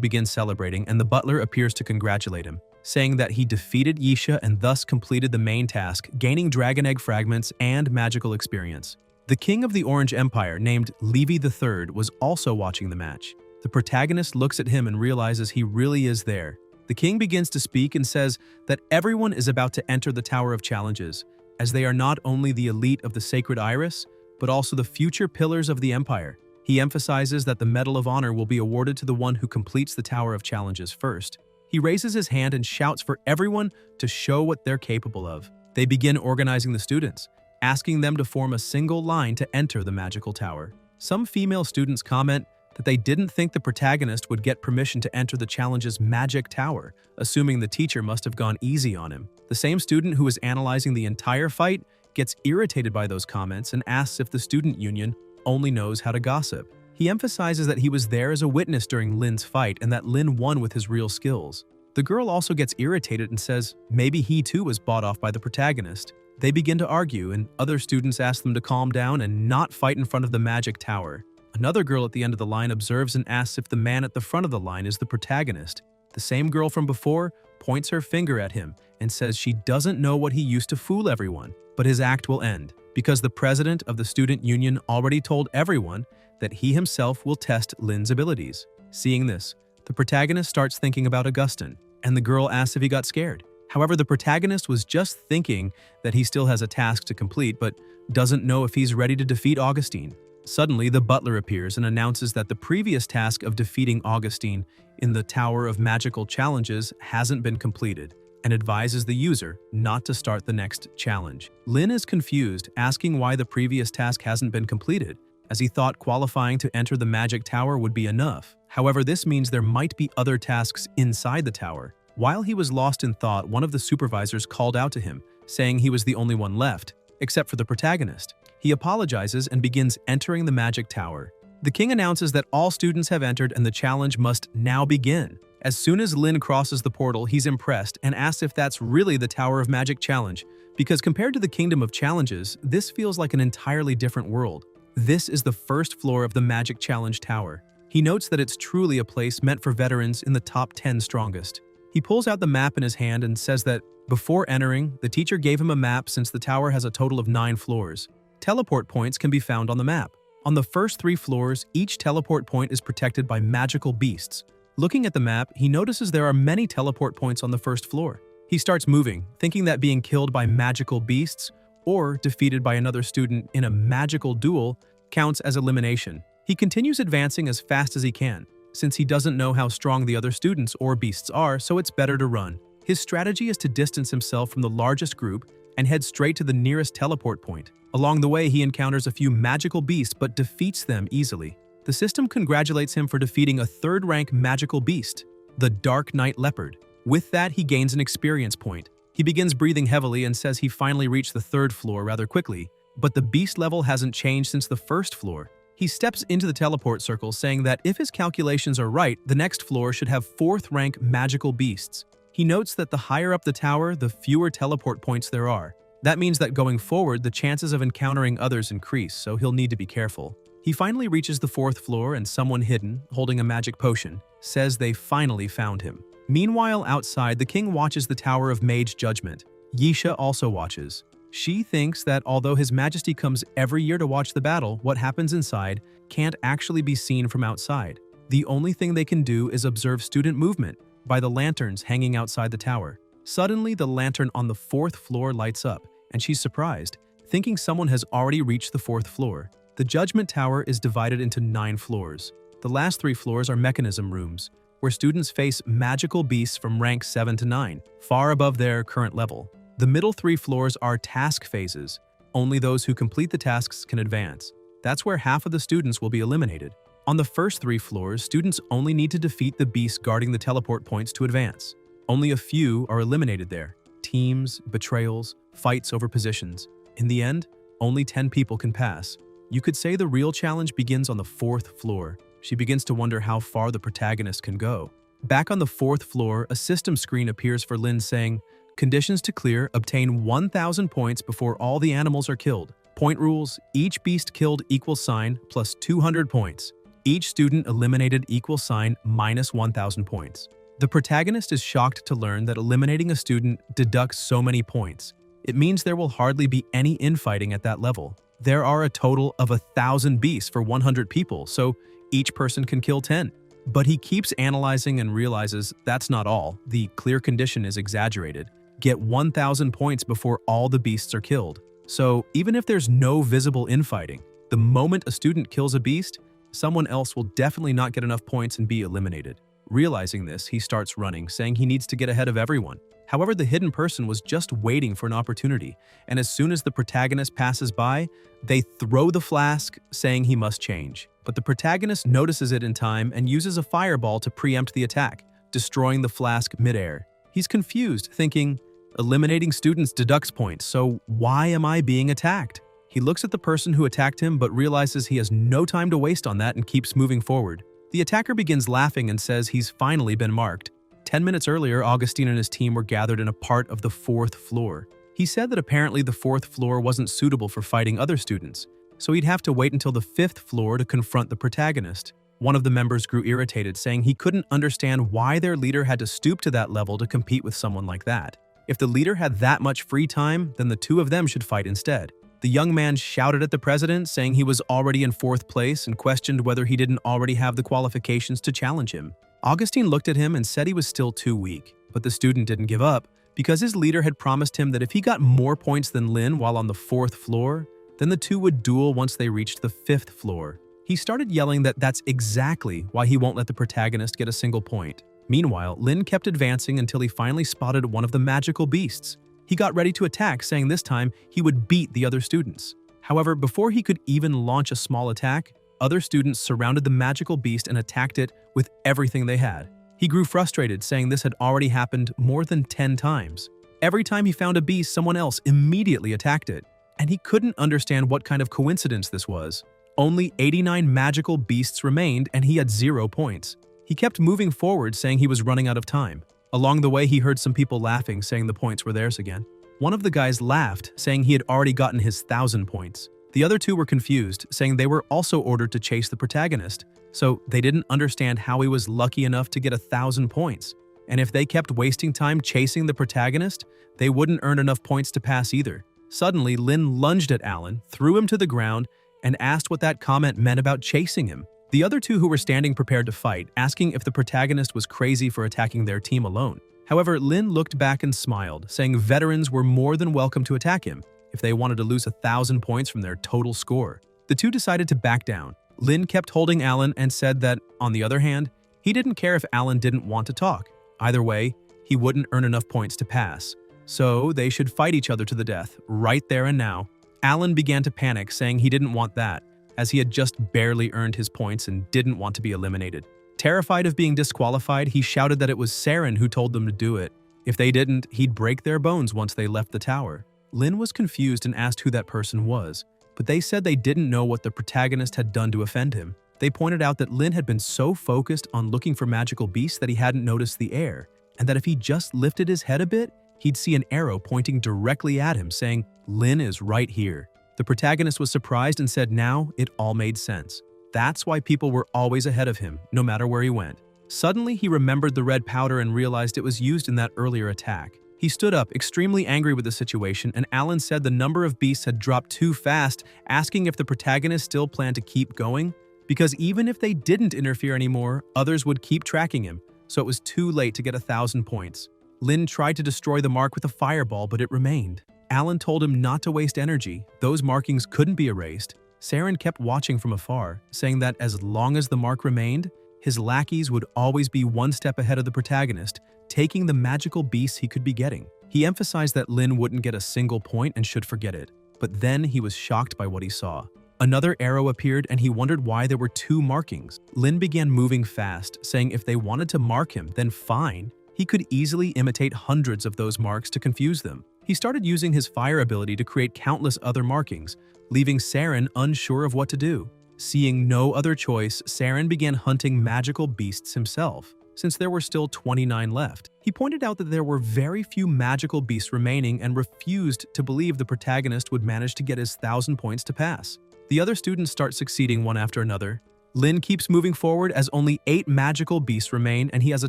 begin celebrating, and the butler appears to congratulate him, saying that he defeated Yisha and thus completed the main task, gaining dragon egg fragments and magical experience. The king of the Orange Empire, named Levi III, was also watching the match. The protagonist looks at him and realizes he really is there. The king begins to speak and says that everyone is about to enter the Tower of Challenges, as they are not only the elite of the Sacred Iris, but also the future pillars of the Empire. He emphasizes that the Medal of Honor will be awarded to the one who completes the Tower of Challenges first. He raises his hand and shouts for everyone to show what they're capable of. They begin organizing the students, asking them to form a single line to enter the magical tower. Some female students comment that they didn't think the protagonist would get permission to enter the challenge's magic tower, assuming the teacher must have gone easy on him. The same student who is analyzing the entire fight gets irritated by those comments and asks if the student union only knows how to gossip. He emphasizes that he was there as a witness during Lin's fight and that Lin won with his real skills. The girl also gets irritated and says maybe he too was bought off by the protagonist. They begin to argue, and other students ask them to calm down and not fight in front of the magic tower. Another girl at the end of the line observes and asks if the man at the front of the line is the protagonist. The same girl from before points her finger at him and says she doesn't know what he used to fool everyone, but his act will end, because the president of the student union already told everyone that he himself will test Lin's abilities. Seeing this, the protagonist starts thinking about Augustine, and the girl asks if he got scared. However, the protagonist was just thinking that he still has a task to complete, but doesn't know if he's ready to defeat Augustine. Suddenly, the butler appears and announces that the previous task of defeating Augustine in the Tower of Magical Challenges hasn't been completed, and advises the user not to start the next challenge. Lin is confused, asking why the previous task hasn't been completed, as he thought qualifying to enter the magic tower would be enough. However, this means there might be other tasks inside the tower. While he was lost in thought, one of the supervisors called out to him, saying he was the only one left, except for the protagonist. He apologizes and begins entering the magic tower. The king announces that all students have entered and the challenge must now begin. As soon as Lin crosses the portal, he's impressed and asks if that's really the Tower of Magic Challenge, because compared to the Kingdom of Challenges, this feels like an entirely different world. This is the first floor of the Magic Challenge Tower. He notes that it's truly a place meant for veterans in the top 10 strongest. He pulls out the map in his hand and says that before entering, the teacher gave him a map since the tower has a total of 9 floors. Teleport points can be found on the map. On the first 3 floors, each teleport point is protected by magical beasts. Looking at the map, he notices there are many teleport points on the first floor. He starts moving, thinking that being killed by magical beasts or defeated by another student in a magical duel counts as elimination. He continues advancing as fast as he can, since he doesn't know how strong the other students or beasts are, so it's better to run. His strategy is to distance himself from the largest group and head straight to the nearest teleport point. Along the way, he encounters a few magical beasts but defeats them easily. The system congratulates him for defeating a 3rd-rank magical beast, the Dark Knight Leopard. With that, he gains an experience point. He begins breathing heavily and says he finally reached the third floor rather quickly, but the beast level hasn't changed since the first floor. He steps into the teleport circle saying that if his calculations are right, the next floor should have 4th rank magical beasts. He notes that the higher up the tower, the fewer teleport points there are. That means that going forward, the chances of encountering others increase, so he'll need to be careful. He finally reaches the 4th floor and someone hidden, holding a magic potion, says they finally found him. Meanwhile, outside, the king watches the Tower of Mage Judgment. Yisha also watches. She thinks that although His Majesty comes every year to watch the battle, what happens inside can't actually be seen from outside. The only thing they can do is observe student movement by the lanterns hanging outside the tower. Suddenly, the lantern on the 4th floor lights up, and she's surprised, thinking someone has already reached the 4th floor. The Judgment Tower is divided into 9 floors. The last 3 floors are mechanism rooms, where students face magical beasts from rank 7 to 9, far above their current level. The middle 3 floors are task phases. Only those who complete the tasks can advance. That's where half of the students will be eliminated. On the first 3 floors, students only need to defeat the beasts guarding the teleport points to advance. Only a few are eliminated there. Teams, betrayals, fights over positions. In the end, only 10 people can pass. You could say the real challenge begins on the 4th floor. She begins to wonder how far the protagonist can go. Back on the 4th floor, a system screen appears for Lin saying, "Conditions to clear, obtain 1,000 points before all the animals are killed. Point rules, each beast killed equals sign plus 200 points. Each student eliminated equals sign minus 1,000 points." The protagonist is shocked to learn that eliminating a student deducts so many points. It means there will hardly be any infighting at that level. There are a total of 1,000 beasts for 100 people, so each person can kill 10. But he keeps analyzing and realizes that's not all. The clear condition is exaggerated. Get 1,000 points before all the beasts are killed. So even if there's no visible infighting, the moment a student kills a beast, someone else will definitely not get enough points and be eliminated. Realizing this, he starts running, saying he needs to get ahead of everyone. However, the hidden person was just waiting for an opportunity, and as soon as the protagonist passes by, they throw the flask, saying he must change. But the protagonist notices it in time and uses a fireball to preempt the attack, destroying the flask midair. He's confused, thinking, eliminating students deducts points, so why am I being attacked? He looks at the person who attacked him but realizes he has no time to waste on that and keeps moving forward. The attacker begins laughing and says he's finally been marked. 10 minutes earlier, Augustine and his team were gathered in a part of the 4th floor. He said that apparently the 4th floor wasn't suitable for fighting other students, so he'd have to wait until the 5th floor to confront the protagonist. One of the members grew irritated, saying he couldn't understand why their leader had to stoop to that level to compete with someone like that. If the leader had that much free time, then the 2 of them should fight instead. The young man shouted at the president, saying he was already in 4th place and questioned whether he didn't already have the qualifications to challenge him. Augustine looked at him and said he was still too weak, but the student didn't give up because his leader had promised him that if he got more points than Lin while on the 4th floor, then the 2 would duel once they reached the 5th floor. He started yelling that that's exactly why he won't let the protagonist get a single point. Meanwhile, Lin kept advancing until he finally spotted one of the magical beasts. He got ready to attack, saying this time he would beat the other students. However, before he could even launch a small attack, other students surrounded the magical beast and attacked it with everything they had. He grew frustrated, saying this had already happened more than 10 times. Every time he found a beast, someone else immediately attacked it, and he couldn't understand what kind of coincidence this was. Only 89 magical beasts remained, and he had 0 points. He kept moving forward, saying he was running out of time. Along the way, he heard some people laughing, saying the points were theirs again. One of the guys laughed, saying he had already gotten his 1,000 points. The other 2 were confused, saying they were also ordered to chase the protagonist, so they didn't understand how he was lucky enough to get 1,000 points. And if they kept wasting time chasing the protagonist, they wouldn't earn enough points to pass either. Suddenly, Lin lunged at Alan, threw him to the ground, and asked what that comment meant about chasing him. The other 2 who were standing prepared to fight, asking if the protagonist was crazy for attacking their team alone. However, Lin looked back and smiled, saying veterans were more than welcome to attack him if they wanted to lose 1,000 points from their total score. The 2 decided to back down. Lin kept holding Alan and said that, on the other hand, he didn't care if Alan didn't want to talk. Either way, he wouldn't earn enough points to pass. So they should fight each other to the death, right there and now. Alan began to panic, saying he didn't want that, as he had just barely earned his points and didn't want to be eliminated. Terrified of being disqualified, he shouted that it was Saren who told them to do it. If they didn't, he'd break their bones once they left the tower. Lin was confused and asked who that person was, but they said they didn't know what the protagonist had done to offend him. They pointed out that Lin had been so focused on looking for magical beasts that he hadn't noticed the air, and that if he just lifted his head a bit, he'd see an arrow pointing directly at him, saying, "Lin is right here." The protagonist was surprised and said now it all made sense. That's why people were always ahead of him, no matter where he went. Suddenly, he remembered the red powder and realized it was used in that earlier attack. He stood up, extremely angry with the situation, and Alan said the number of beasts had dropped too fast, asking if the protagonist still planned to keep going, because even if they didn't interfere anymore, others would keep tracking him, so it was too late to get 1,000 points. Lin tried to destroy the mark with a fireball, but it remained. Alan told him not to waste energy. Those markings couldn't be erased. Saren kept watching from afar, saying that as long as the mark remained, his lackeys would always be one step ahead of the protagonist, taking the magical beasts he could be getting. He emphasized that Lin wouldn't get a single point and should forget it. But then he was shocked by what he saw. Another arrow appeared and he wondered why there were 2 markings. Lin began moving fast, saying if they wanted to mark him, then fine. He could easily imitate hundreds of those marks to confuse them. He started using his fire ability to create countless other markings, leaving Saren unsure of what to do. Seeing no other choice, Saren began hunting magical beasts himself, since there were still 29 left. He pointed out that there were very few magical beasts remaining and refused to believe the protagonist would manage to get his 1,000 points to pass. The other students start succeeding one after another. Lin keeps moving forward as only 8 magical beasts remain and he has a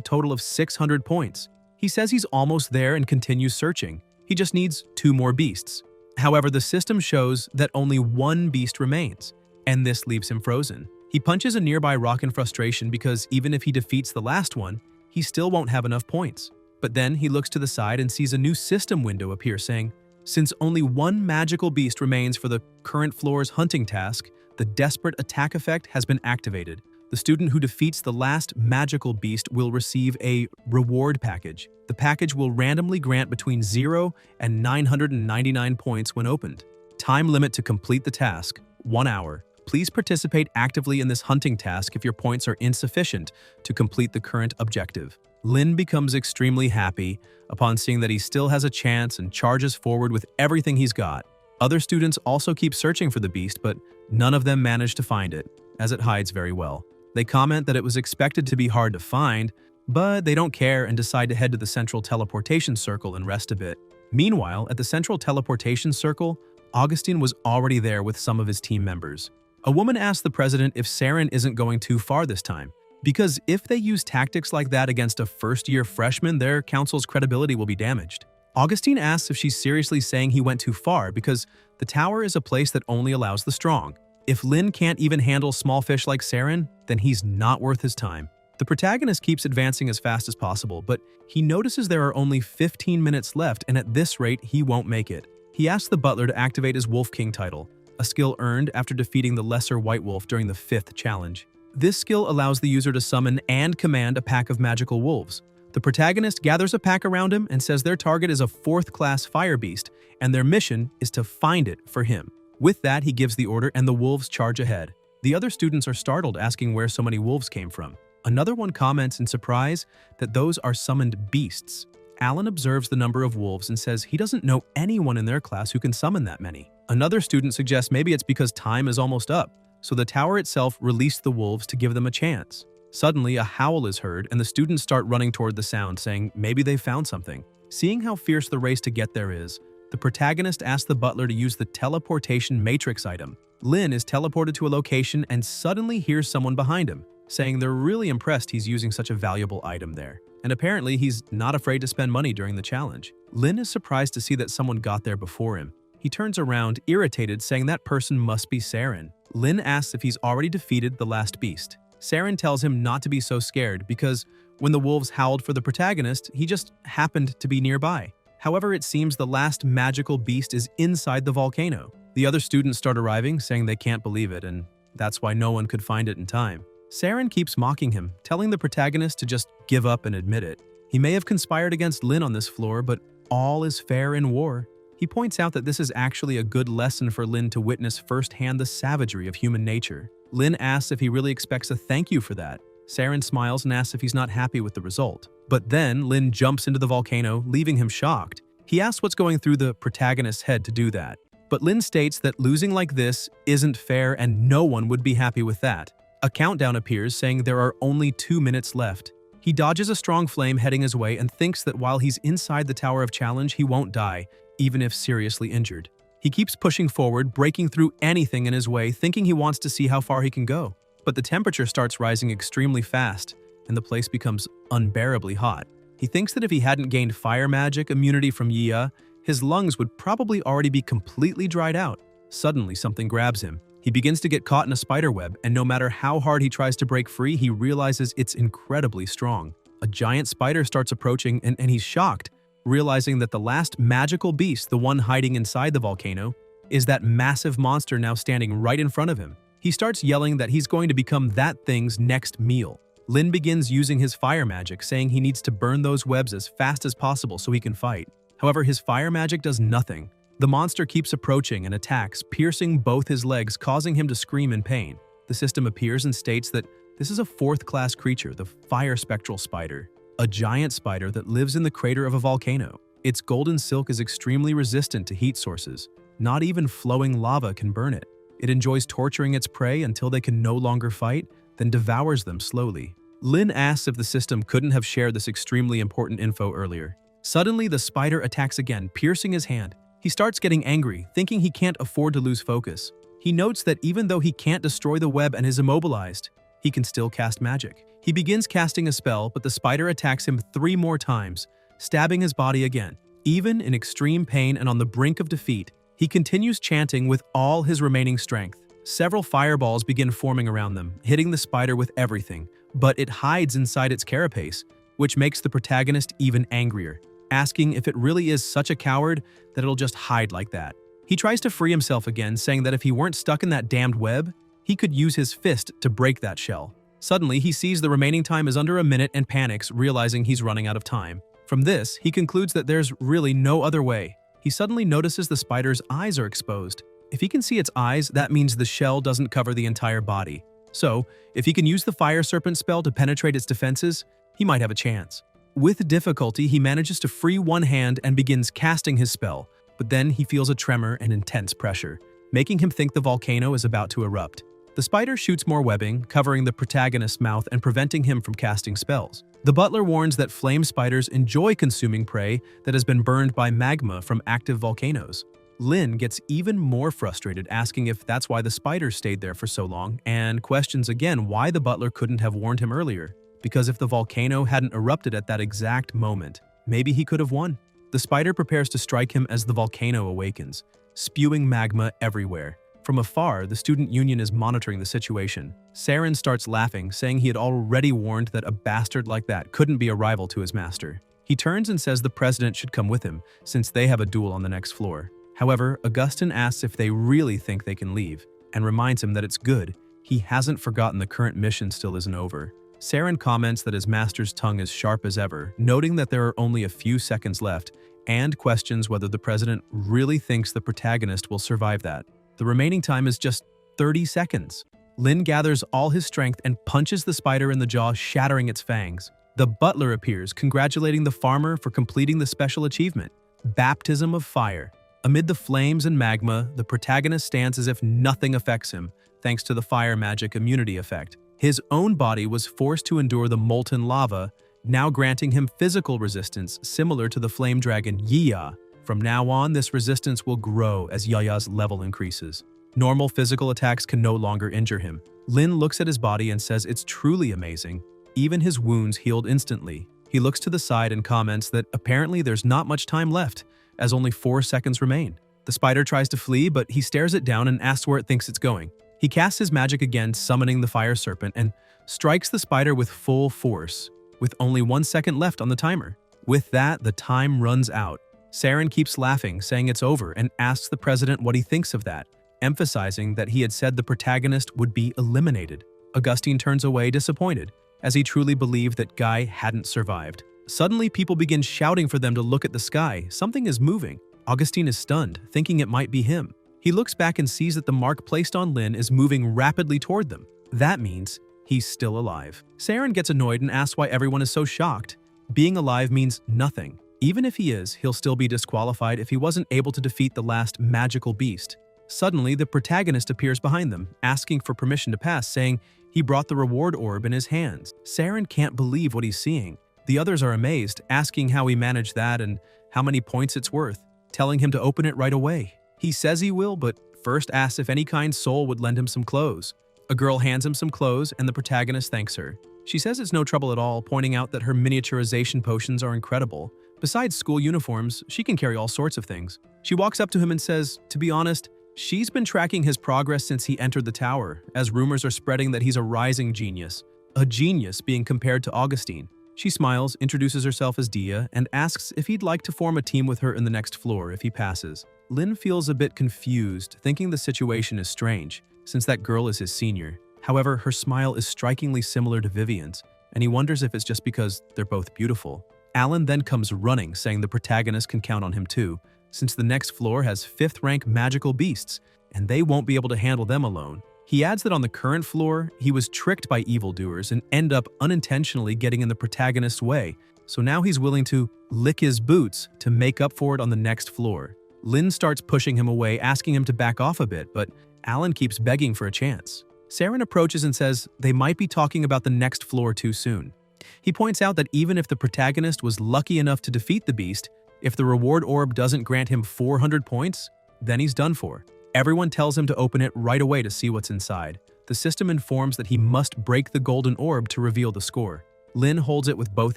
total of 600 points. He says he's almost there and continues searching. He just needs 2 more beasts. However, the system shows that only 1 beast remains, and this leaves him frozen. He punches a nearby rock in frustration because even if he defeats the last one, he still won't have enough points. But then he looks to the side and sees a new system window appear saying, since only 1 magical beast remains for the current floor's hunting task, the desperate attack effect has been activated. The student who defeats the last magical beast will receive a reward package. The package will randomly grant between 0 and 999 points when opened. Time limit to complete the task, 1 hour. Please participate actively in this hunting task if your points are insufficient to complete the current objective. Lin becomes extremely happy upon seeing that he still has a chance and charges forward with everything he's got. Other students also keep searching for the beast, but none of them manage to find it, as it hides very well. They comment that it was expected to be hard to find, but they don't care and decide to head to the central teleportation circle and rest a bit. Meanwhile, at the central teleportation circle, Augustine was already there with some of his team members. A woman asked the president if Saren isn't going too far this time, because if they use tactics like that against a first-year freshman, their council's credibility will be damaged. Augustine asks if she's seriously saying he went too far because the tower is a place that only allows the strong. If Lin can't even handle small fish like Saren, then he's not worth his time. The protagonist keeps advancing as fast as possible, but he notices there are only 15 minutes left and at this rate he won't make it. He asks the butler to activate his Wolf King title, a skill earned after defeating the lesser White Wolf during the 5th challenge. This skill allows the user to summon and command a pack of magical wolves. The protagonist gathers a pack around him and says their target is a 4th-class fire beast, and their mission is to find it for him. With that, he gives the order and the wolves charge ahead. The other students are startled, asking where so many wolves came from. Another one comments in surprise that those are summoned beasts. Alan observes the number of wolves and says he doesn't know anyone in their class who can summon that many. Another student suggests maybe it's because time is almost up, so the tower itself released the wolves to give them a chance. Suddenly, a howl is heard and the students start running toward the sound, saying maybe they found something. Seeing how fierce the race to get there is, the protagonist asks the butler to use the teleportation matrix item. Lin is teleported to a location and suddenly hears someone behind him, saying they're really impressed he's using such a valuable item there. And apparently he's not afraid to spend money during the challenge. Lin is surprised to see that someone got there before him. He turns around, irritated, saying that person must be Saren. Lin asks if he's already defeated the last beast. Saren tells him not to be so scared because when the wolves howled for the protagonist, he just happened to be nearby. However, it seems the last magical beast is inside the volcano. The other students start arriving, saying they can't believe it, and that's why no one could find it in time. Saren keeps mocking him, telling the protagonist to just give up and admit it. He may have conspired against Lin on this floor, but all is fair in war. He points out that this is actually a good lesson for Lin to witness firsthand the savagery of human nature. Lin asks if he really expects a thank you for that. Saren smiles and asks if he's not happy with the result. But then Lin jumps into the volcano, leaving him shocked. He asks what's going through the protagonist's head to do that. But Lin states that losing like this isn't fair and no one would be happy with that. A countdown appears saying there are only 2 minutes left. He dodges a strong flame heading his way and thinks that while he's inside the Tower of Challenge, he won't die, even if seriously injured. He keeps pushing forward, breaking through anything in his way, thinking he wants to see how far he can go. But the temperature starts rising extremely fast, and the place becomes unbearably hot. He thinks that if he hadn't gained fire magic immunity from Yiya, his lungs would probably already be completely dried out. Suddenly, something grabs him. He begins to get caught in a spider web, and no matter how hard he tries to break free, he realizes it's incredibly strong. A giant spider starts approaching, and he's shocked, realizing that the last magical beast, the one hiding inside the volcano, is that massive monster now standing right in front of him. He starts yelling that he's going to become that thing's next meal. Lin begins using his fire magic, saying he needs to burn those webs as fast as possible so he can fight. However, his fire magic does nothing. The monster keeps approaching and attacks, piercing both his legs, causing him to scream in pain. The system appears and states that this is a 4th-class creature, the fire spectral spider, a giant spider that lives in the crater of a volcano. Its golden silk is extremely resistant to heat sources. Not even flowing lava can burn it. It enjoys torturing its prey until they can no longer fight, then devours them slowly. Lin asks if the system couldn't have shared this extremely important info earlier. Suddenly, the spider attacks again, piercing his hand. He starts getting angry, thinking he can't afford to lose focus. He notes that even though he can't destroy the web and is immobilized, he can still cast magic. He begins casting a spell, but the spider attacks him 3 more times, stabbing his body again. Even in extreme pain and on the brink of defeat, he continues chanting with all his remaining strength. Several fireballs begin forming around them, hitting the spider with everything, but it hides inside its carapace, which makes the protagonist even angrier, asking if it really is such a coward that it'll just hide like that. He tries to free himself again, saying that if he weren't stuck in that damned web, he could use his fist to break that shell. Suddenly, he sees the remaining time is under a minute and panics, realizing he's running out of time. From this, he concludes that there's really no other way. He suddenly notices the spider's eyes are exposed. If he can see its eyes, that means the shell doesn't cover the entire body. So, if he can use the fire serpent spell to penetrate its defenses, he might have a chance. With difficulty, he manages to free one hand and begins casting his spell, but then he feels a tremor and intense pressure, making him think the volcano is about to erupt. The spider shoots more webbing, covering the protagonist's mouth and preventing him from casting spells. The butler warns that flame spiders enjoy consuming prey that has been burned by magma from active volcanoes. Lin gets even more frustrated, asking if that's why the spider stayed there for so long, and questions again why the butler couldn't have warned him earlier. Because if the volcano hadn't erupted at that exact moment, maybe he could have won. The spider prepares to strike him as the volcano awakens, spewing magma everywhere. From afar, the student union is monitoring the situation. Saren starts laughing, saying he had already warned that a bastard like that couldn't be a rival to his master. He turns and says the president should come with him, since they have a duel on the next floor. However, Augustin asks if they really think they can leave, and reminds him that it's good. He hasn't forgotten the current mission still isn't over. Saren comments that his master's tongue is sharp as ever, noting that there are only a few seconds left, and questions whether the president really thinks the protagonist will survive that. The remaining time is just 30 seconds. Lin gathers all his strength and punches the spider in the jaw, shattering its fangs. The butler appears, congratulating the farmer for completing the special achievement, Baptism of Fire. Amid the flames and magma, the protagonist stands as if nothing affects him, thanks to the fire magic immunity effect. His own body was forced to endure the molten lava, now granting him physical resistance similar to the flame dragon Yiya. From now on, this resistance will grow as Yaya's level increases. Normal physical attacks can no longer injure him. Lin looks at his body and says it's truly amazing. Even his wounds healed instantly. He looks to the side and comments that apparently there's not much time left, as only 4 seconds remain. The spider tries to flee, but he stares it down and asks where it thinks it's going. He casts his magic again, summoning the fire serpent, and strikes the spider with full force, with only 1 second left on the timer. With that, the time runs out. Saren keeps laughing, saying it's over, and asks the president what he thinks of that, emphasizing that he had said the protagonist would be eliminated. Augustine turns away disappointed, as he truly believed that Guy hadn't survived. Suddenly, people begin shouting for them to look at the sky. Something is moving. Augustine is stunned, thinking it might be him. He looks back and sees that the mark placed on Lin is moving rapidly toward them. That means He's still alive. Saren gets annoyed and asks why everyone is so shocked. Being alive means nothing. Even if he is, he'll still be disqualified if he wasn't able to defeat the last magical beast. Suddenly, the protagonist appears behind them, asking for permission to pass, saying he brought the reward orb in his hands. Saren can't believe what he's seeing. The others are amazed, asking how he managed that and how many points it's worth, telling him to open it right away. He says he will, but first asks if any kind soul would lend him some clothes. A girl hands him some clothes, and the protagonist thanks her. She says it's no trouble at all, pointing out that her miniaturization potions are incredible. Besides school uniforms, she can carry all sorts of things. She walks up to him and says, to be honest, she's been tracking his progress since he entered the tower, as rumors are spreading that he's a rising genius. A genius being compared to Augustine. She smiles, introduces herself as Dia, and asks if he'd like to form a team with her in the next floor if he passes. Lin feels a bit confused, thinking the situation is strange, since that girl is his senior. However, her smile is strikingly similar to Vivian's, and he wonders if it's just because they're both beautiful. Alan then comes running, saying the protagonist can count on him too, since the next floor has 5th-rank magical beasts, and they won't be able to handle them alone. He adds that on the current floor, he was tricked by evildoers and end up unintentionally getting in the protagonist's way, so now he's willing to lick his boots to make up for it on the next floor. Lin starts pushing him away, asking him to back off a bit, but Alan keeps begging for a chance. Saren approaches and says they might be talking about the next floor too soon. He points out that even if the protagonist was lucky enough to defeat the beast, if the reward orb doesn't grant him 400 points, then he's done for. Everyone tells him to open it right away to see what's inside. The system informs that he must break the golden orb to reveal the score. Lin holds it with both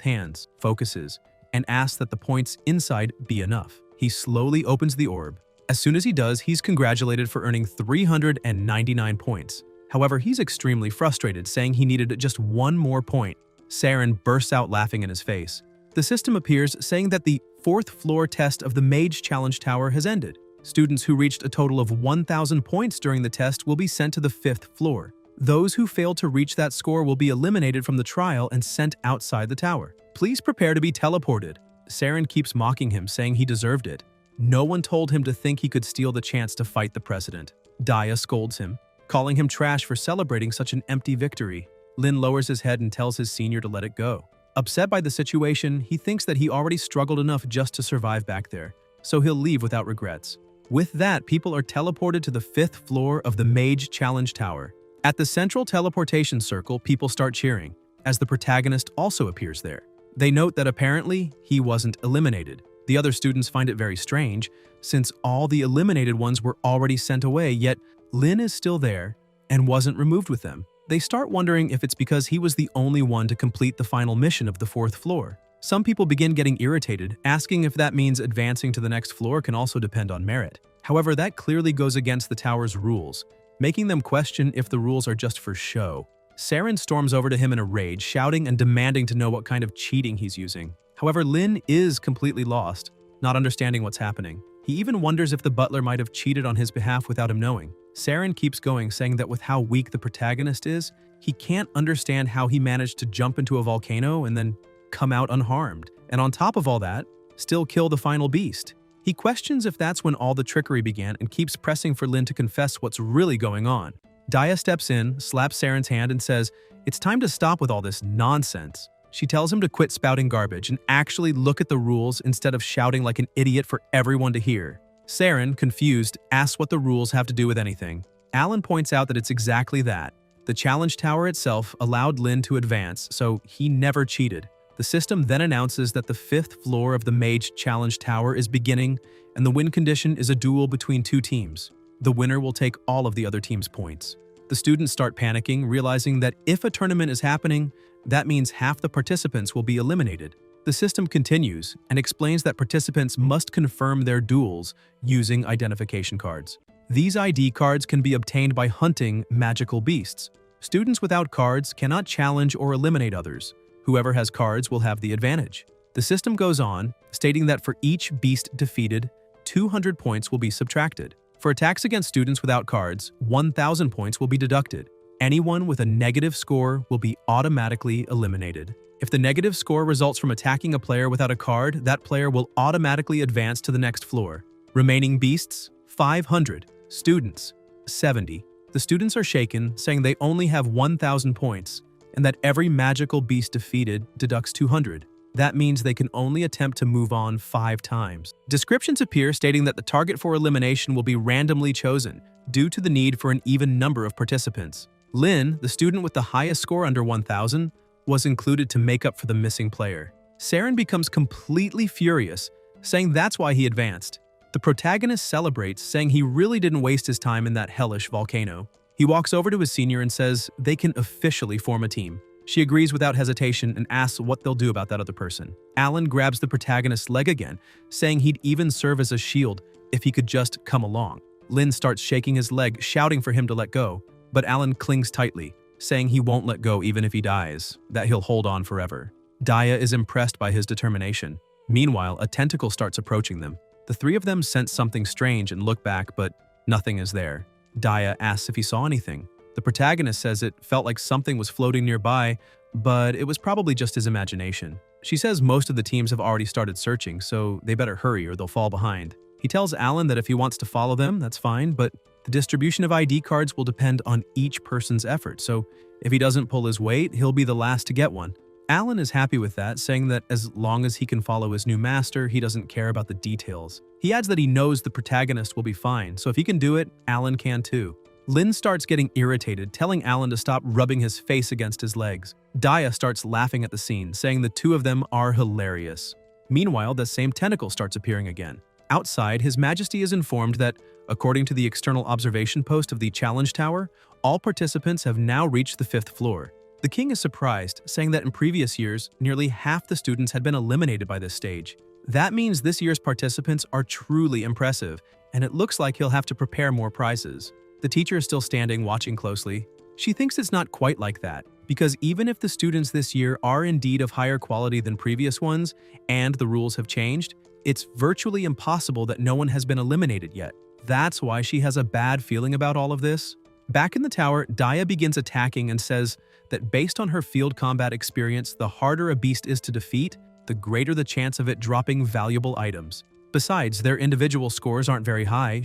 hands, focuses, and asks that the points inside be enough. He slowly opens the orb. As soon as he does, he's congratulated for earning 399 points. However, he's extremely frustrated, saying he needed just one more point. Saren bursts out laughing in his face. The system appears, saying that the 4th floor test of the Mage Challenge Tower has ended. Students who reached a total of 1,000 points during the test will be sent to the 5th floor. Those who fail to reach that score will be eliminated from the trial and sent outside the tower. Please prepare to be teleported. Saren keeps mocking him, saying he deserved it. No one told him to think he could steal the chance to fight the president. Dia scolds him, calling him trash for celebrating such an empty victory. Lin lowers his head and tells his senior to let it go. Upset by the situation, he thinks that he already struggled enough just to survive back there, so he'll leave without regrets. With that, people are teleported to the 5th floor of the Mage Challenge Tower. At the central teleportation circle, people start cheering, as the protagonist also appears there. They note that apparently, he wasn't eliminated. The other students find it very strange, since all the eliminated ones were already sent away, yet Lin is still there and wasn't removed with them. They start wondering if it's because he was the only one to complete the final mission of the 4th floor. Some people begin getting irritated, asking if that means advancing to the next floor can also depend on merit. However, that clearly goes against the tower's rules, making them question if the rules are just for show. Saren storms over to him in a rage, shouting and demanding to know what kind of cheating he's using. However, Lin is completely lost, not understanding what's happening. He even wonders if the butler might have cheated on his behalf without him knowing. Saren keeps going, saying that with how weak the protagonist is, he can't understand how he managed to jump into a volcano and then come out unharmed, and on top of all that, still kill the final beast. He questions if that's when all the trickery began and keeps pressing for Lin to confess what's really going on. Dia steps in, slaps Saren's hand and says, "It's time to stop with all this nonsense." She tells him to quit spouting garbage and actually look at the rules instead of shouting like an idiot for everyone to hear. Saren, confused, asks what the rules have to do with anything. Alan points out that it's exactly that. The challenge tower itself allowed Lin to advance, so he never cheated. The system then announces that the 5th floor of the Mage Challenge Tower is beginning, and the win condition is a duel between 2 teams. The winner will take all of the other team's points. The students start panicking, realizing that if a tournament is happening, that means half the participants will be eliminated. The system continues and explains that participants must confirm their duels using identification cards. These ID cards can be obtained by hunting magical beasts. Students without cards cannot challenge or eliminate others. Whoever has cards will have the advantage. The system goes on, stating that for each beast defeated, 200 points will be subtracted. For attacks against students without cards, 1,000 points will be deducted. Anyone with a negative score will be automatically eliminated. If the negative score results from attacking a player without a card, that player will automatically advance to the next floor. Remaining beasts, 500. Students, 70. The students are shaken, saying they only have 1,000 points, and that every magical beast defeated deducts 200. That means they can only attempt to move on 5 times. Descriptions appear stating that the target for elimination will be randomly chosen, due to the need for an even number of participants. Lin, the student with the highest score under 1,000, was included to make up for the missing player. Saren becomes completely furious, saying that's why he advanced. The protagonist celebrates, saying he really didn't waste his time in that hellish volcano. He walks over to his senior and says they can officially form a team. She agrees without hesitation and asks what they'll do about that other person. Alan grabs the protagonist's leg again, saying he'd even serve as a shield if he could just come along. Lin starts shaking his leg, shouting for him to let go, but Alan clings tightly, saying he won't let go even if he dies, that he'll hold on forever. Daya is impressed by his determination. Meanwhile, a tentacle starts approaching them. The three of them sense something strange and look back, but nothing is there. Daya asks if he saw anything. The protagonist says it felt like something was floating nearby, but it was probably just his imagination. She says most of the teams have already started searching, so they better hurry or they'll fall behind. He tells Alan that if he wants to follow them, that's fine, but the distribution of ID cards will depend on each person's effort, so if he doesn't pull his weight, he'll be the last to get one. Alan is happy with that, saying that as long as he can follow his new master, he doesn't care about the details. He adds that he knows the protagonist will be fine, so if he can do it, Alan can too. Lin starts getting irritated, telling Alan to stop rubbing his face against his legs. Daya starts laughing at the scene, saying the two of them are hilarious. Meanwhile, the same tentacle starts appearing again. Outside, His Majesty is informed that, according to the external observation post of the Challenge Tower, all participants have now reached the 5th floor. The king is surprised, saying that in previous years, nearly half the students had been eliminated by this stage. That means this year's participants are truly impressive, and it looks like he'll have to prepare more prizes. The teacher is still standing, watching closely. She thinks it's not quite like that, because even if the students this year are indeed of higher quality than previous ones, and the rules have changed, it's virtually impossible that no one has been eliminated yet. That's why she has a bad feeling about all of this. Back in the tower, Daya begins attacking and says that based on her field combat experience, the harder a beast is to defeat, the greater the chance of it dropping valuable items. Besides, their individual scores aren't very high.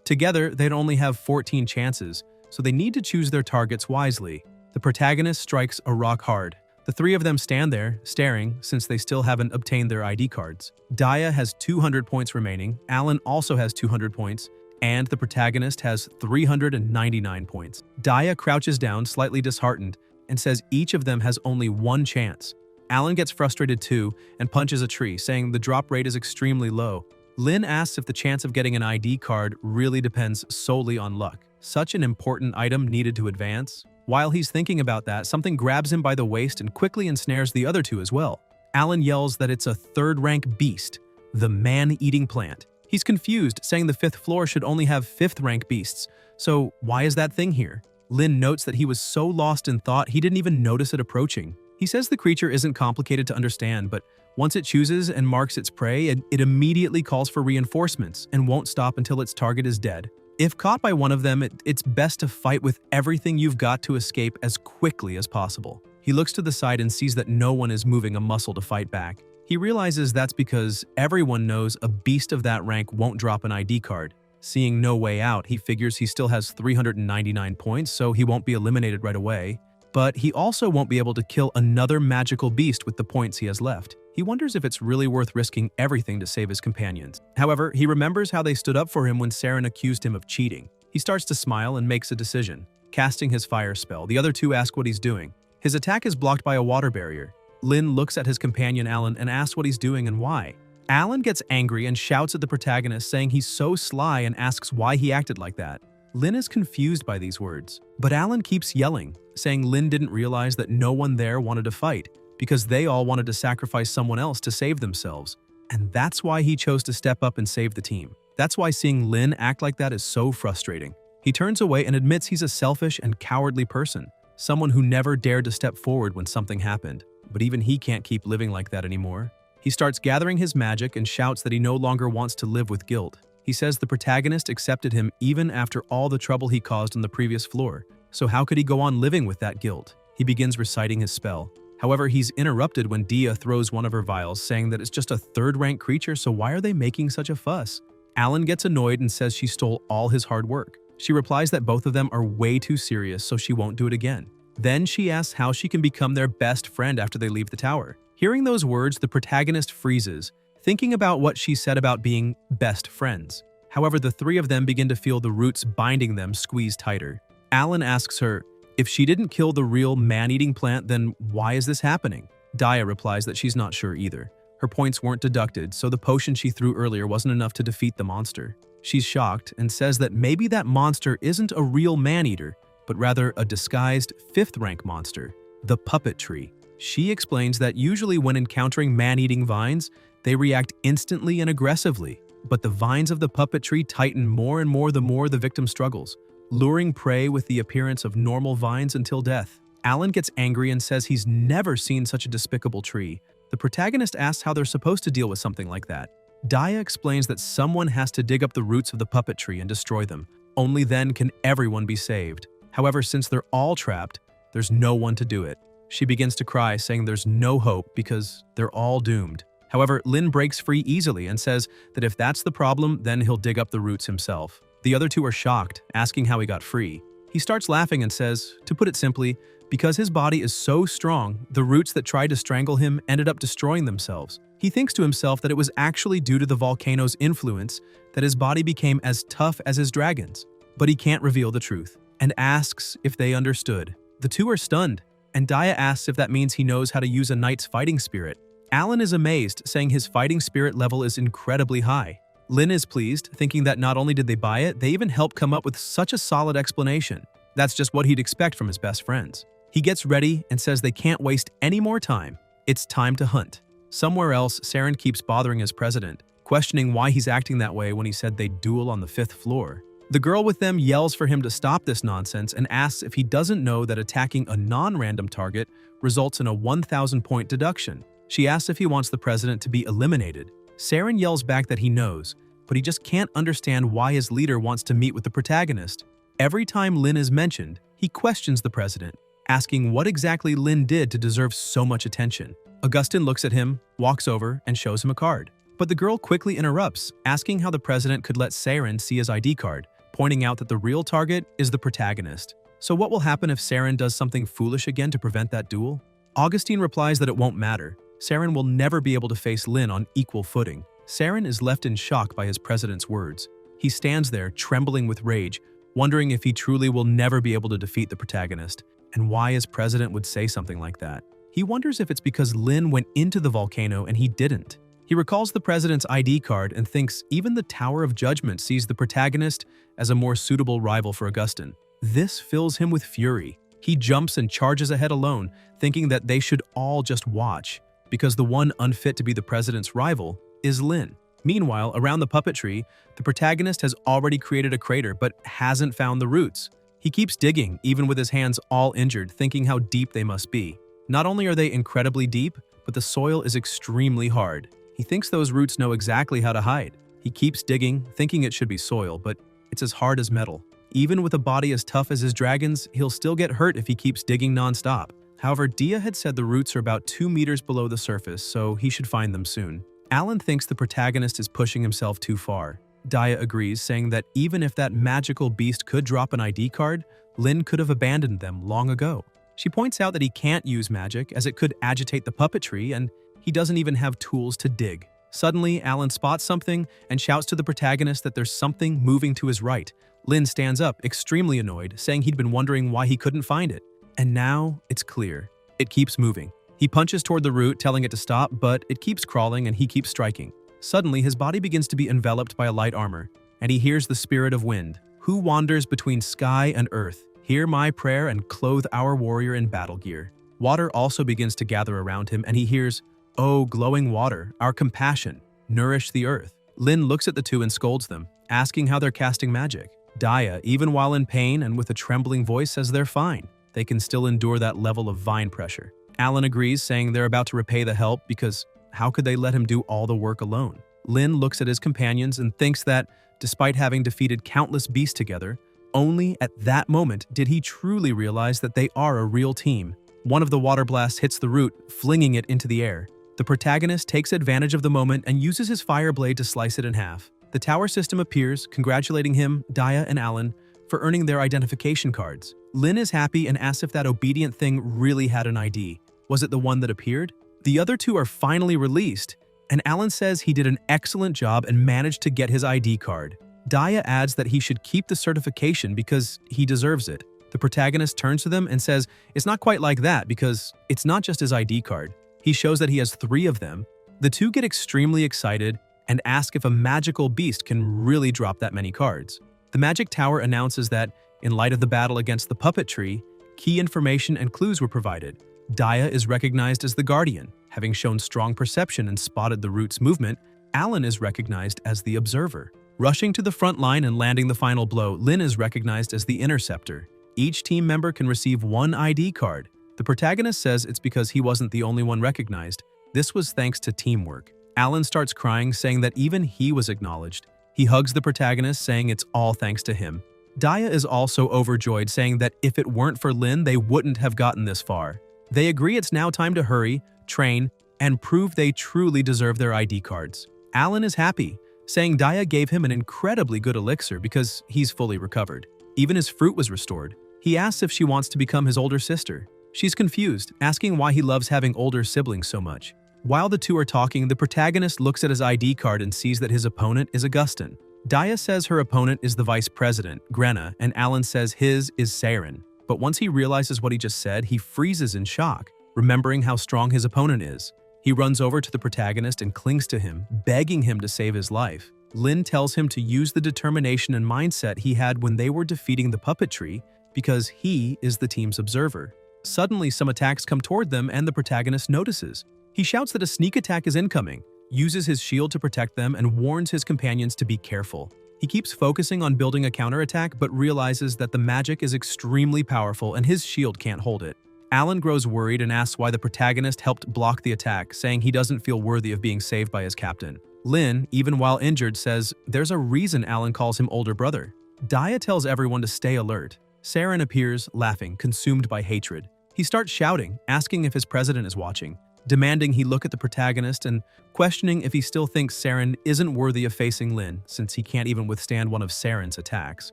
Together, they'd only have 14 chances, so they need to choose their targets wisely. The protagonist strikes a rock hard. The three of them stand there, staring, since they still haven't obtained their ID cards. Daya has 200 points remaining, Alan also has 200 points, and the protagonist has 399 points. Daya crouches down, slightly disheartened, and says each of them has only one chance. Alan gets frustrated too and punches a tree, saying the drop rate is extremely low. Lin asks if the chance of getting an ID card really depends solely on luck. Such an important item needed to advance? While he's thinking about that, something grabs him by the waist and quickly ensnares the other two as well. Alan yells that it's a 3rd-rank beast, the man-eating plant. He's confused, saying the 5th floor should only have 5th-rank beasts, so why is that thing here? Lin notes that he was so lost in thought he didn't even notice it approaching. He says the creature isn't complicated to understand, but once it chooses and marks its prey, it immediately calls for reinforcements and won't stop until its target is dead. If caught by one of them, it's best to fight with everything you've got to escape as quickly as possible. He looks to the side and sees that no one is moving a muscle to fight back. He realizes that's because everyone knows a beast of that rank won't drop an ID card. Seeing no way out, he figures he still has 399 points, so he won't be eliminated right away. But he also won't be able to kill another magical beast with the points he has left. He wonders if it's really worth risking everything to save his companions. However, he remembers how they stood up for him when Saren accused him of cheating. He starts to smile and makes a decision. Casting his fire spell, the other two ask what he's doing. His attack is blocked by a water barrier. Lin looks at his companion Alan and asks what he's doing and why. Alan gets angry and shouts at the protagonist, saying he's so sly and asks why he acted like that. Lin is confused by these words, but Alan keeps yelling, saying Lin didn't realize that no one there wanted to fight, because they all wanted to sacrifice someone else to save themselves. And that's why he chose to step up and save the team. That's why seeing Lin act like that is so frustrating. He turns away and admits he's a selfish and cowardly person, someone who never dared to step forward when something happened. But even he can't keep living like that anymore. He starts gathering his magic and shouts that he no longer wants to live with guilt. He says the protagonist accepted him even after all the trouble he caused on the previous floor, so how could he go on living with that guilt? He begins reciting his spell. However, he's interrupted when Dia throws one of her vials, saying that it's just a 3rd-rank creature, so why are they making such a fuss? Alan gets annoyed and says she stole all his hard work. She replies that both of them are way too serious, so she won't do it again. Then she asks how she can become their best friend after they leave the tower. Hearing those words, the protagonist freezes, thinking about what she said about being best friends. However, the three of them begin to feel the roots binding them squeeze tighter. Alan asks her, if she didn't kill the real man-eating plant, then why is this happening? Daya replies that she's not sure either. Her points weren't deducted, so the potion she threw earlier wasn't enough to defeat the monster. She's shocked and says that maybe that monster isn't a real man-eater, but rather a disguised 5th-rank monster, the puppet tree. She explains that usually when encountering man-eating vines, they react instantly and aggressively, but the vines of the puppet tree tighten more and more the victim struggles, luring prey with the appearance of normal vines until death. Alan gets angry and says he's never seen such a despicable tree. The protagonist asks how they're supposed to deal with something like that. Daya explains that someone has to dig up the roots of the puppet tree and destroy them. Only then can everyone be saved. However, since they're all trapped, there's no one to do it. She begins to cry, saying there's no hope because they're all doomed. However, Lin breaks free easily and says that if that's the problem, then he'll dig up the roots himself. The other two are shocked, asking how he got free. He starts laughing and says, to put it simply, because his body is so strong, the roots that tried to strangle him ended up destroying themselves. He thinks to himself that it was actually due to the volcano's influence that his body became as tough as his dragons. But he can't reveal the truth, and asks if they understood. The two are stunned, and Daya asks if that means he knows how to use a knight's fighting spirit. Alan is amazed, saying his fighting spirit level is incredibly high. Lin is pleased, thinking that not only did they buy it, they even helped come up with such a solid explanation. That's just what he'd expect from his best friends. He gets ready and says they can't waste any more time. It's time to hunt. Somewhere else, Saren keeps bothering his president, questioning why he's acting that way when he said they'd duel on the 5th floor. The girl with them yells for him to stop this nonsense and asks if he doesn't know that attacking a non-random target results in a 1,000-point deduction. She asks if he wants the president to be eliminated. Saren yells back that he knows, but he just can't understand why his leader wants to meet with the protagonist. Every time Lin is mentioned, he questions the president, asking what exactly Lin did to deserve so much attention. Augustin looks at him, walks over, and shows him a card. But the girl quickly interrupts, asking how the president could let Saren see his ID card, pointing out that the real target is the protagonist. So what will happen if Saren does something foolish again to prevent that duel? Augustine replies that it won't matter. Saren will never be able to face Lin on equal footing. Saren is left in shock by his president's words. He stands there, trembling with rage, wondering if he truly will never be able to defeat the protagonist, and why his president would say something like that. He wonders if it's because Lin went into the volcano and he didn't. He recalls the president's ID card and thinks even the Tower of Judgment sees the protagonist as a more suitable rival for Augustin. This fills him with fury. He jumps and charges ahead alone, thinking that they should all just watch, because the one unfit to be the president's rival is Lin. Meanwhile, around the puppet tree, the protagonist has already created a crater but hasn't found the roots. He keeps digging, even with his hands all injured, thinking how deep they must be. Not only are they incredibly deep, but the soil is extremely hard. He thinks those roots know exactly how to hide. He keeps digging, thinking it should be soil, but it's as hard as metal. Even with a body as tough as his dragon's, he'll still get hurt if he keeps digging non-stop. However, Dia had said the roots are about 2 meters below the surface, so he should find them soon. Alan thinks the protagonist is pushing himself too far. Daya agrees, saying that even if that magical beast could drop an ID card, Lin could have abandoned them long ago. She points out that he can't use magic as it could agitate the puppet tree, and he doesn't even have tools to dig. Suddenly, Alan spots something and shouts to the protagonist that there's something moving to his right. Lin stands up, extremely annoyed, saying he'd been wondering why he couldn't find it. And now, it's clear. It keeps moving. He punches toward the root, telling it to stop, but it keeps crawling and he keeps striking. Suddenly, his body begins to be enveloped by a light armor, and he hears the spirit of wind, who wanders between sky and earth. Hear my prayer and clothe our warrior in battle gear. Water also begins to gather around him, and he hears, "Oh, glowing water, our compassion, nourish the earth." Lin looks at the two and scolds them, asking how they're casting magic. Daya, even while in pain and with a trembling voice, says they're fine. They can still endure that level of vine pressure. Alan agrees, saying they're about to repay the help because how could they let him do all the work alone? Lin looks at his companions and thinks that, despite having defeated countless beasts together, only at that moment did he truly realize that they are a real team. One of the water blasts hits the root, flinging it into the air. The protagonist takes advantage of the moment and uses his fire blade to slice it in half. The tower system appears, congratulating him, Daya, and Alan, for earning their identification cards. Lin is happy and asks if that obedient thing really had an ID. Was it the one that appeared? The other two are finally released, and Alan says he did an excellent job and managed to get his ID card. Daya adds that he should keep the certification because he deserves it. The protagonist turns to them and says it's not quite like that because it's not just his ID card. He shows that he has 3 of them. The two get extremely excited and ask if a magical beast can really drop that many cards. The magic tower announces that, in light of the battle against the puppet tree, key information and clues were provided. Daya is recognized as the Guardian. Having shown strong perception and spotted the root's movement, Alan is recognized as the Observer. Rushing to the front line and landing the final blow, Lin is recognized as the Interceptor. Each team member can receive 1 ID card. The protagonist says it's because he wasn't the only one recognized. This was thanks to teamwork. Alan starts crying, saying that even he was acknowledged. He hugs the protagonist, saying it's all thanks to him. Daya is also overjoyed, saying that if it weren't for Lin, they wouldn't have gotten this far. They agree it's now time to hurry, train, and prove they truly deserve their ID cards. Alan is happy, saying Daya gave him an incredibly good elixir because he's fully recovered. Even his fruit was restored. He asks if she wants to become his older sister. She's confused, asking why he loves having older siblings so much. While the two are talking, the protagonist looks at his ID card and sees that his opponent is Augustin. Daya says her opponent is the vice president, Grenna, and Alan says his is Saren. But once he realizes what he just said, he freezes in shock, remembering how strong his opponent is. He runs over to the protagonist and clings to him, begging him to save his life. Lin tells him to use the determination and mindset he had when they were defeating the puppet tree because he is the team's observer. Suddenly, some attacks come toward them and the protagonist notices. He shouts that a sneak attack is incoming, uses his shield to protect them, and warns his companions to be careful. He keeps focusing on building a counterattack but realizes that the magic is extremely powerful and his shield can't hold it. Alan grows worried and asks why the protagonist helped block the attack, saying he doesn't feel worthy of being saved by his captain. Lin, even while injured, says there's a reason Alan calls him older brother. Daya tells everyone to stay alert. Saren appears, laughing, consumed by hatred. He starts shouting, asking if his president is watching, demanding he look at the protagonist and questioning if he still thinks Saren isn't worthy of facing Lin since he can't even withstand one of Saren's attacks.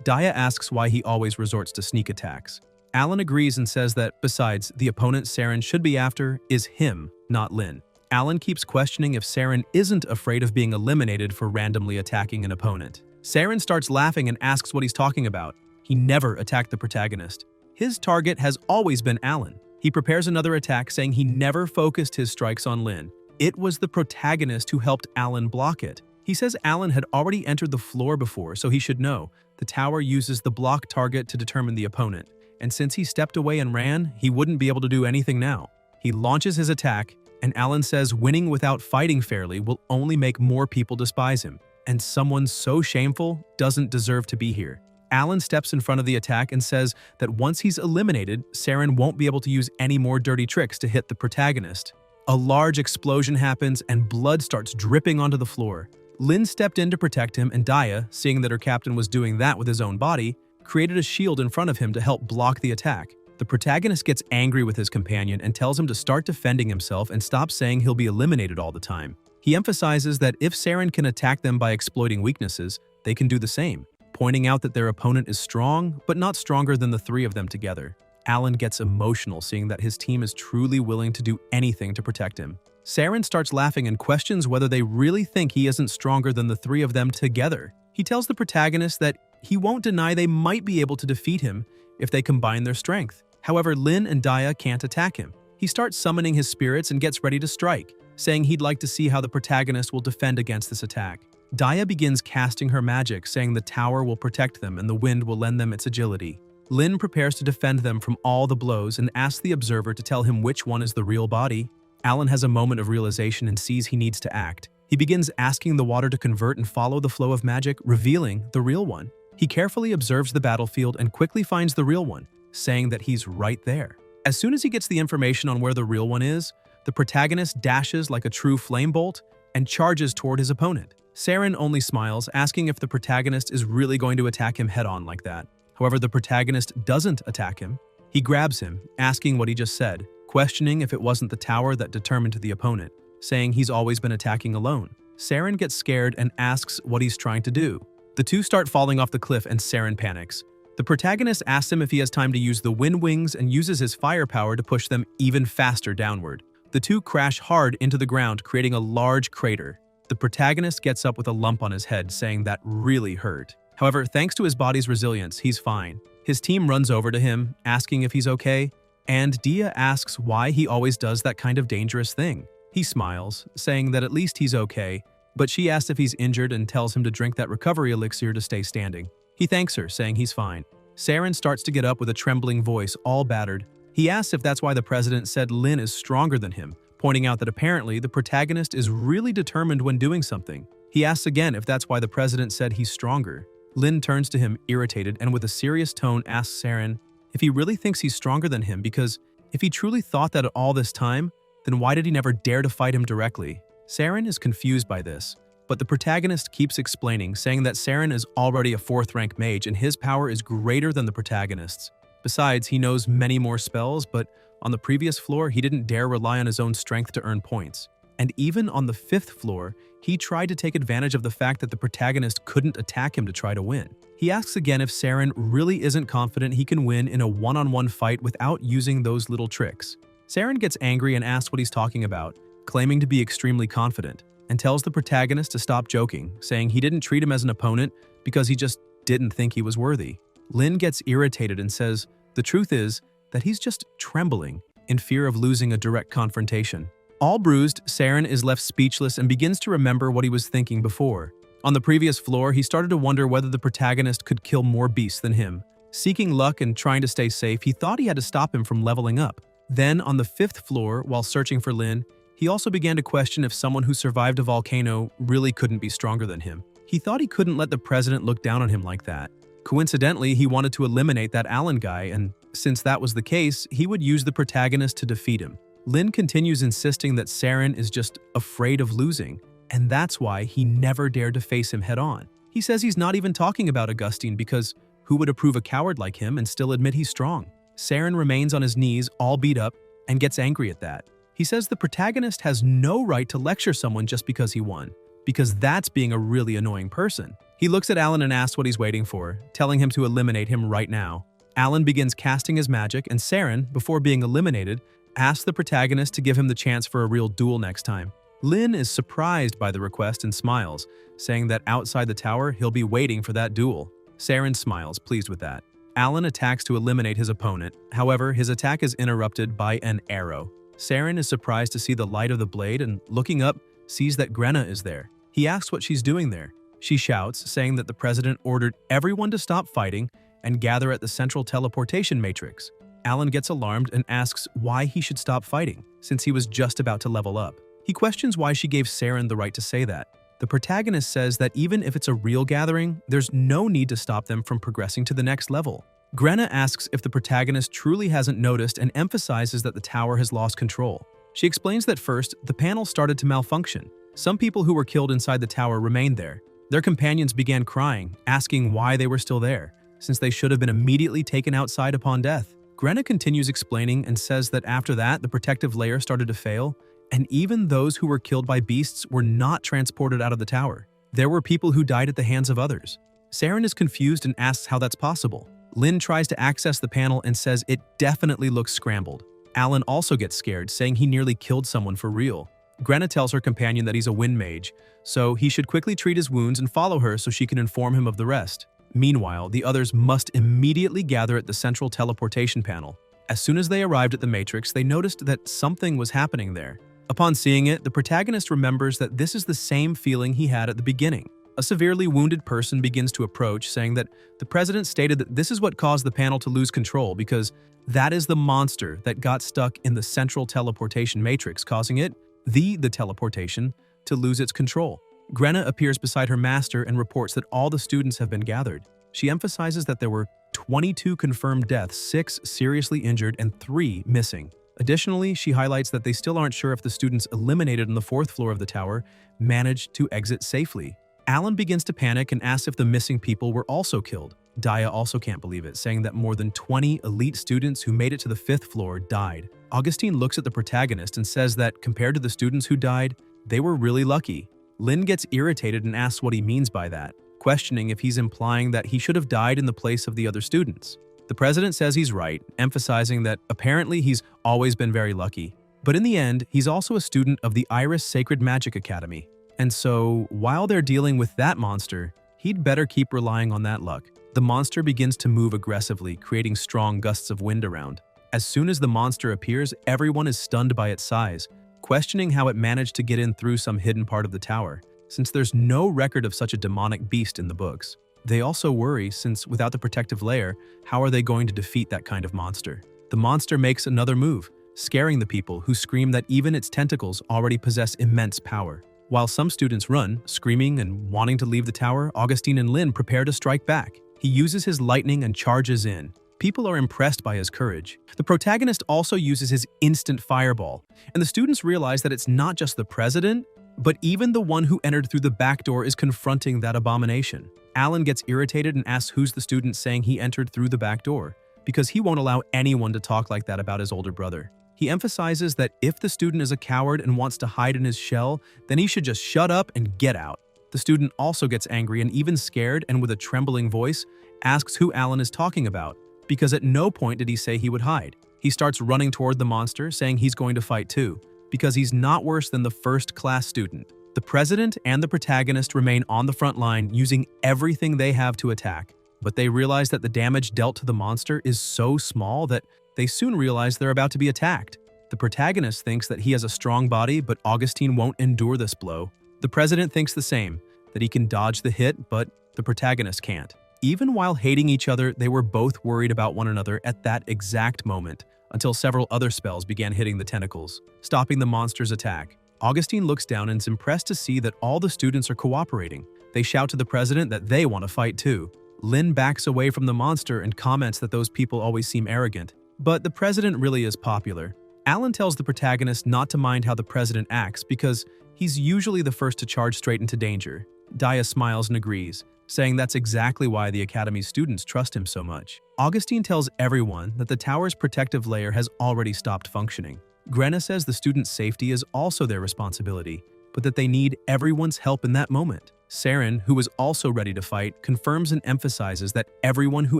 Daya asks why he always resorts to sneak attacks. Alan agrees and says that, besides, the opponent Saren should be after is him, not Lin. Alan keeps questioning if Saren isn't afraid of being eliminated for randomly attacking an opponent. Saren starts laughing and asks what he's talking about. He never attacked the protagonist. His target has always been Alan. He prepares another attack, saying he never focused his strikes on Lin. It was the protagonist who helped Alan block it. He says Alan had already entered the floor before, so he should know. The tower uses the block target to determine the opponent, and since he stepped away and ran, he wouldn't be able to do anything now. He launches his attack, and Alan says winning without fighting fairly will only make more people despise him, and someone so shameful doesn't deserve to be here. Alan steps in front of the attack and says that once he's eliminated, Saren won't be able to use any more dirty tricks to hit the protagonist. A large explosion happens and blood starts dripping onto the floor. Lin stepped in to protect him, and Daya, seeing that her captain was doing that with his own body, created a shield in front of him to help block the attack. The protagonist gets angry with his companion and tells him to start defending himself and stop saying he'll be eliminated all the time. He emphasizes that if Saren can attack them by exploiting weaknesses, they can do the same, pointing out that their opponent is strong, but not stronger than the 3 of them together. Alan gets emotional seeing that his team is truly willing to do anything to protect him. Saren starts laughing and questions whether they really think he isn't stronger than the 3 of them together. He tells the protagonist that he won't deny they might be able to defeat him if they combine their strength. However, Lin and Daya can't attack him. He starts summoning his spirits and gets ready to strike, saying he'd like to see how the protagonist will defend against this attack. Daya begins casting her magic, saying the tower will protect them and the wind will lend them its agility. Lin prepares to defend them from all the blows and asks the observer to tell him which one is the real body. Alan has a moment of realization and sees he needs to act. He begins asking the water to convert and follow the flow of magic, revealing the real one. He carefully observes the battlefield and quickly finds the real one, saying that he's right there. As soon as he gets the information on where the real one is, the protagonist dashes like a true flame bolt and charges toward his opponent. Saren only smiles, asking if the protagonist is really going to attack him head-on like that. However, the protagonist doesn't attack him. He grabs him, asking what he just said, questioning if it wasn't the tower that determined the opponent, saying he's always been attacking alone. Saren gets scared and asks what he's trying to do. The two start falling off the cliff and Saren panics. The protagonist asks him if he has time to use the wind wings and uses his firepower to push them even faster downward. The two crash hard into the ground, creating a large crater. The protagonist gets up with a lump on his head, saying that really hurt. However, thanks to his body's resilience, he's fine. His team runs over to him, asking if he's okay, and Dia asks why he always does that kind of dangerous thing. He smiles, saying that at least he's okay, but she asks if he's injured and tells him to drink that recovery elixir to stay standing. He thanks her, saying he's fine. Saren starts to get up with a trembling voice, all battered. He asks if that's why the president said Lin is stronger than him, pointing out that apparently the protagonist is really determined when doing something. He asks again if that's why the president said he's stronger. Lin turns to him, irritated, and with a serious tone asks Saren if he really thinks he's stronger than him, because if he truly thought that all this time, then why did he never dare to fight him directly? Saren is confused by this, but the protagonist keeps explaining, saying that Saren is already a 4th-rank mage and his power is greater than the protagonist's. Besides, he knows many more spells, but on the previous floor, he didn't dare rely on his own strength to earn points. And even on the 5th floor, he tried to take advantage of the fact that the protagonist couldn't attack him to try to win. He asks again if Saren really isn't confident he can win in a one-on-one fight without using those little tricks. Saren gets angry and asks what he's talking about, claiming to be extremely confident, and tells the protagonist to stop joking, saying he didn't treat him as an opponent because he just didn't think he was worthy. Lin gets irritated and says the truth is that he's just trembling in fear of losing a direct confrontation. All bruised, Saren is left speechless and begins to remember what he was thinking before. On the previous floor, he started to wonder whether the protagonist could kill more beasts than him. Seeking luck and trying to stay safe, he thought he had to stop him from leveling up. Then, on the 5th floor, while searching for Lin, he also began to question if someone who survived a volcano really couldn't be stronger than him. He thought he couldn't let the president look down on him like that. Coincidentally, he wanted to eliminate that Alan guy, and since that was the case, he would use the protagonist to defeat him. Lin continues insisting that Saren is just afraid of losing, and that's why he never dared to face him head-on. He says he's not even talking about Augustine because who would approve a coward like him and still admit he's strong? Saren remains on his knees, all beat up, and gets angry at that. He says the protagonist has no right to lecture someone just because he won, because that's being a really annoying person. He looks at Alan and asks what he's waiting for, telling him to eliminate him right now. Alan begins casting his magic, and Saren, before being eliminated, asks the protagonist to give him the chance for a real duel next time. Lin is surprised by the request and smiles, saying that outside the tower, he'll be waiting for that duel. Saren smiles, pleased with that. Alan attacks to eliminate his opponent. However, his attack is interrupted by an arrow. Saren is surprised to see the light of the blade and, looking up, sees that Grenna is there. He asks what she's doing there. She shouts, saying that the president ordered everyone to stop fighting and gather at the central teleportation matrix. Alan gets alarmed and asks why he should stop fighting, since he was just about to level up. He questions why she gave Saren the right to say that. The protagonist says that even if it's a real gathering, there's no need to stop them from progressing to the next level. Grenna asks if the protagonist truly hasn't noticed and emphasizes that the tower has lost control. She explains that first, the panel started to malfunction. Some people who were killed inside the tower remained there. Their companions began crying, asking why they were still there, since they should have been immediately taken outside upon death. Grenna continues explaining and says that after that, the protective layer started to fail, and even those who were killed by beasts were not transported out of the tower. There were people who died at the hands of others. Saren is confused and asks how that's possible. Lin tries to access the panel and says it definitely looks scrambled. Alan also gets scared, saying he nearly killed someone for real. Grenna tells her companion that he's a wind mage, so he should quickly treat his wounds and follow her so she can inform him of the rest. Meanwhile, the others must immediately gather at the central teleportation panel. As soon as they arrived at the Matrix, they noticed that something was happening there. Upon seeing it, the protagonist remembers that this is the same feeling he had at the beginning. A severely wounded person begins to approach, saying that the president stated that this is what caused the panel to lose control because that is the monster that got stuck in the central teleportation matrix, causing it, the teleportation, to lose its control. Grenna appears beside her master and reports that all the students have been gathered. She emphasizes that there were 22 confirmed deaths, 6 seriously injured, and 3 missing. Additionally, she highlights that they still aren't sure if the students eliminated on the 4th floor of the tower managed to exit safely. Alan begins to panic and asks if the missing people were also killed. Dia also can't believe it, saying that more than 20 elite students who made it to the 5th floor died. Augustine looks at the protagonist and says that compared to the students who died, they were really lucky. Lin gets irritated and asks what he means by that. questioning if he's implying that he should have died in the place of the other students. The president says he's right, emphasizing that apparently he's always been very lucky. But in the end, he's also a student of the Iris Sacred Magic Academy. And so, while they're dealing with that monster, he'd better keep relying on that luck. The monster begins to move aggressively, creating strong gusts of wind around. As soon as the monster appears, everyone is stunned by its size, questioning how it managed to get in through some hidden part of the tower, since there's no record of such a demonic beast in the books. They also worry, since without the protective layer, how are they going to defeat that kind of monster? The monster makes another move, scaring the people, who scream that even its tentacles already possess immense power. While some students run, screaming and wanting to leave the tower, Augustine and Lin prepare to strike back. He uses his lightning and charges in. People are impressed by his courage. The protagonist also uses his instant fireball, and the students realize that it's not just the president, but even the one who entered through the back door is confronting that abomination. Alan gets irritated and asks who's the student saying he entered through the back door, because he won't allow anyone to talk like that about his older brother. He emphasizes that if the student is a coward and wants to hide in his shell, then he should just shut up and get out. The student also gets angry and even scared, and with a trembling voice, asks who Alan is talking about, because at no point did he say he would hide. He starts running toward the monster, saying he's going to fight too, because he's not worse than the first-class student. The president and the protagonist remain on the front line, using everything they have to attack, but they realize that the damage dealt to the monster is so small that they soon realize they're about to be attacked. The protagonist thinks that he has a strong body, but Augustine won't endure this blow. The president thinks the same, that he can dodge the hit, but the protagonist can't. Even while hating each other, they were both worried about one another at that exact moment, until several other spells began hitting the tentacles, stopping the monster's attack. Augustine looks down and is impressed to see that all the students are cooperating. They shout to the president that they want to fight too. Lin backs away from the monster and comments that those people always seem arrogant, but the president really is popular. Alan tells the protagonist not to mind how the president acts because he's usually the first to charge straight into danger. Daya smiles and agrees, saying that's exactly why the Academy's students trust him so much. Augustine tells everyone that the tower's protective layer has already stopped functioning. Grenna says the students' safety is also their responsibility, but that they need everyone's help in that moment. Saren, who is also ready to fight, confirms and emphasizes that everyone who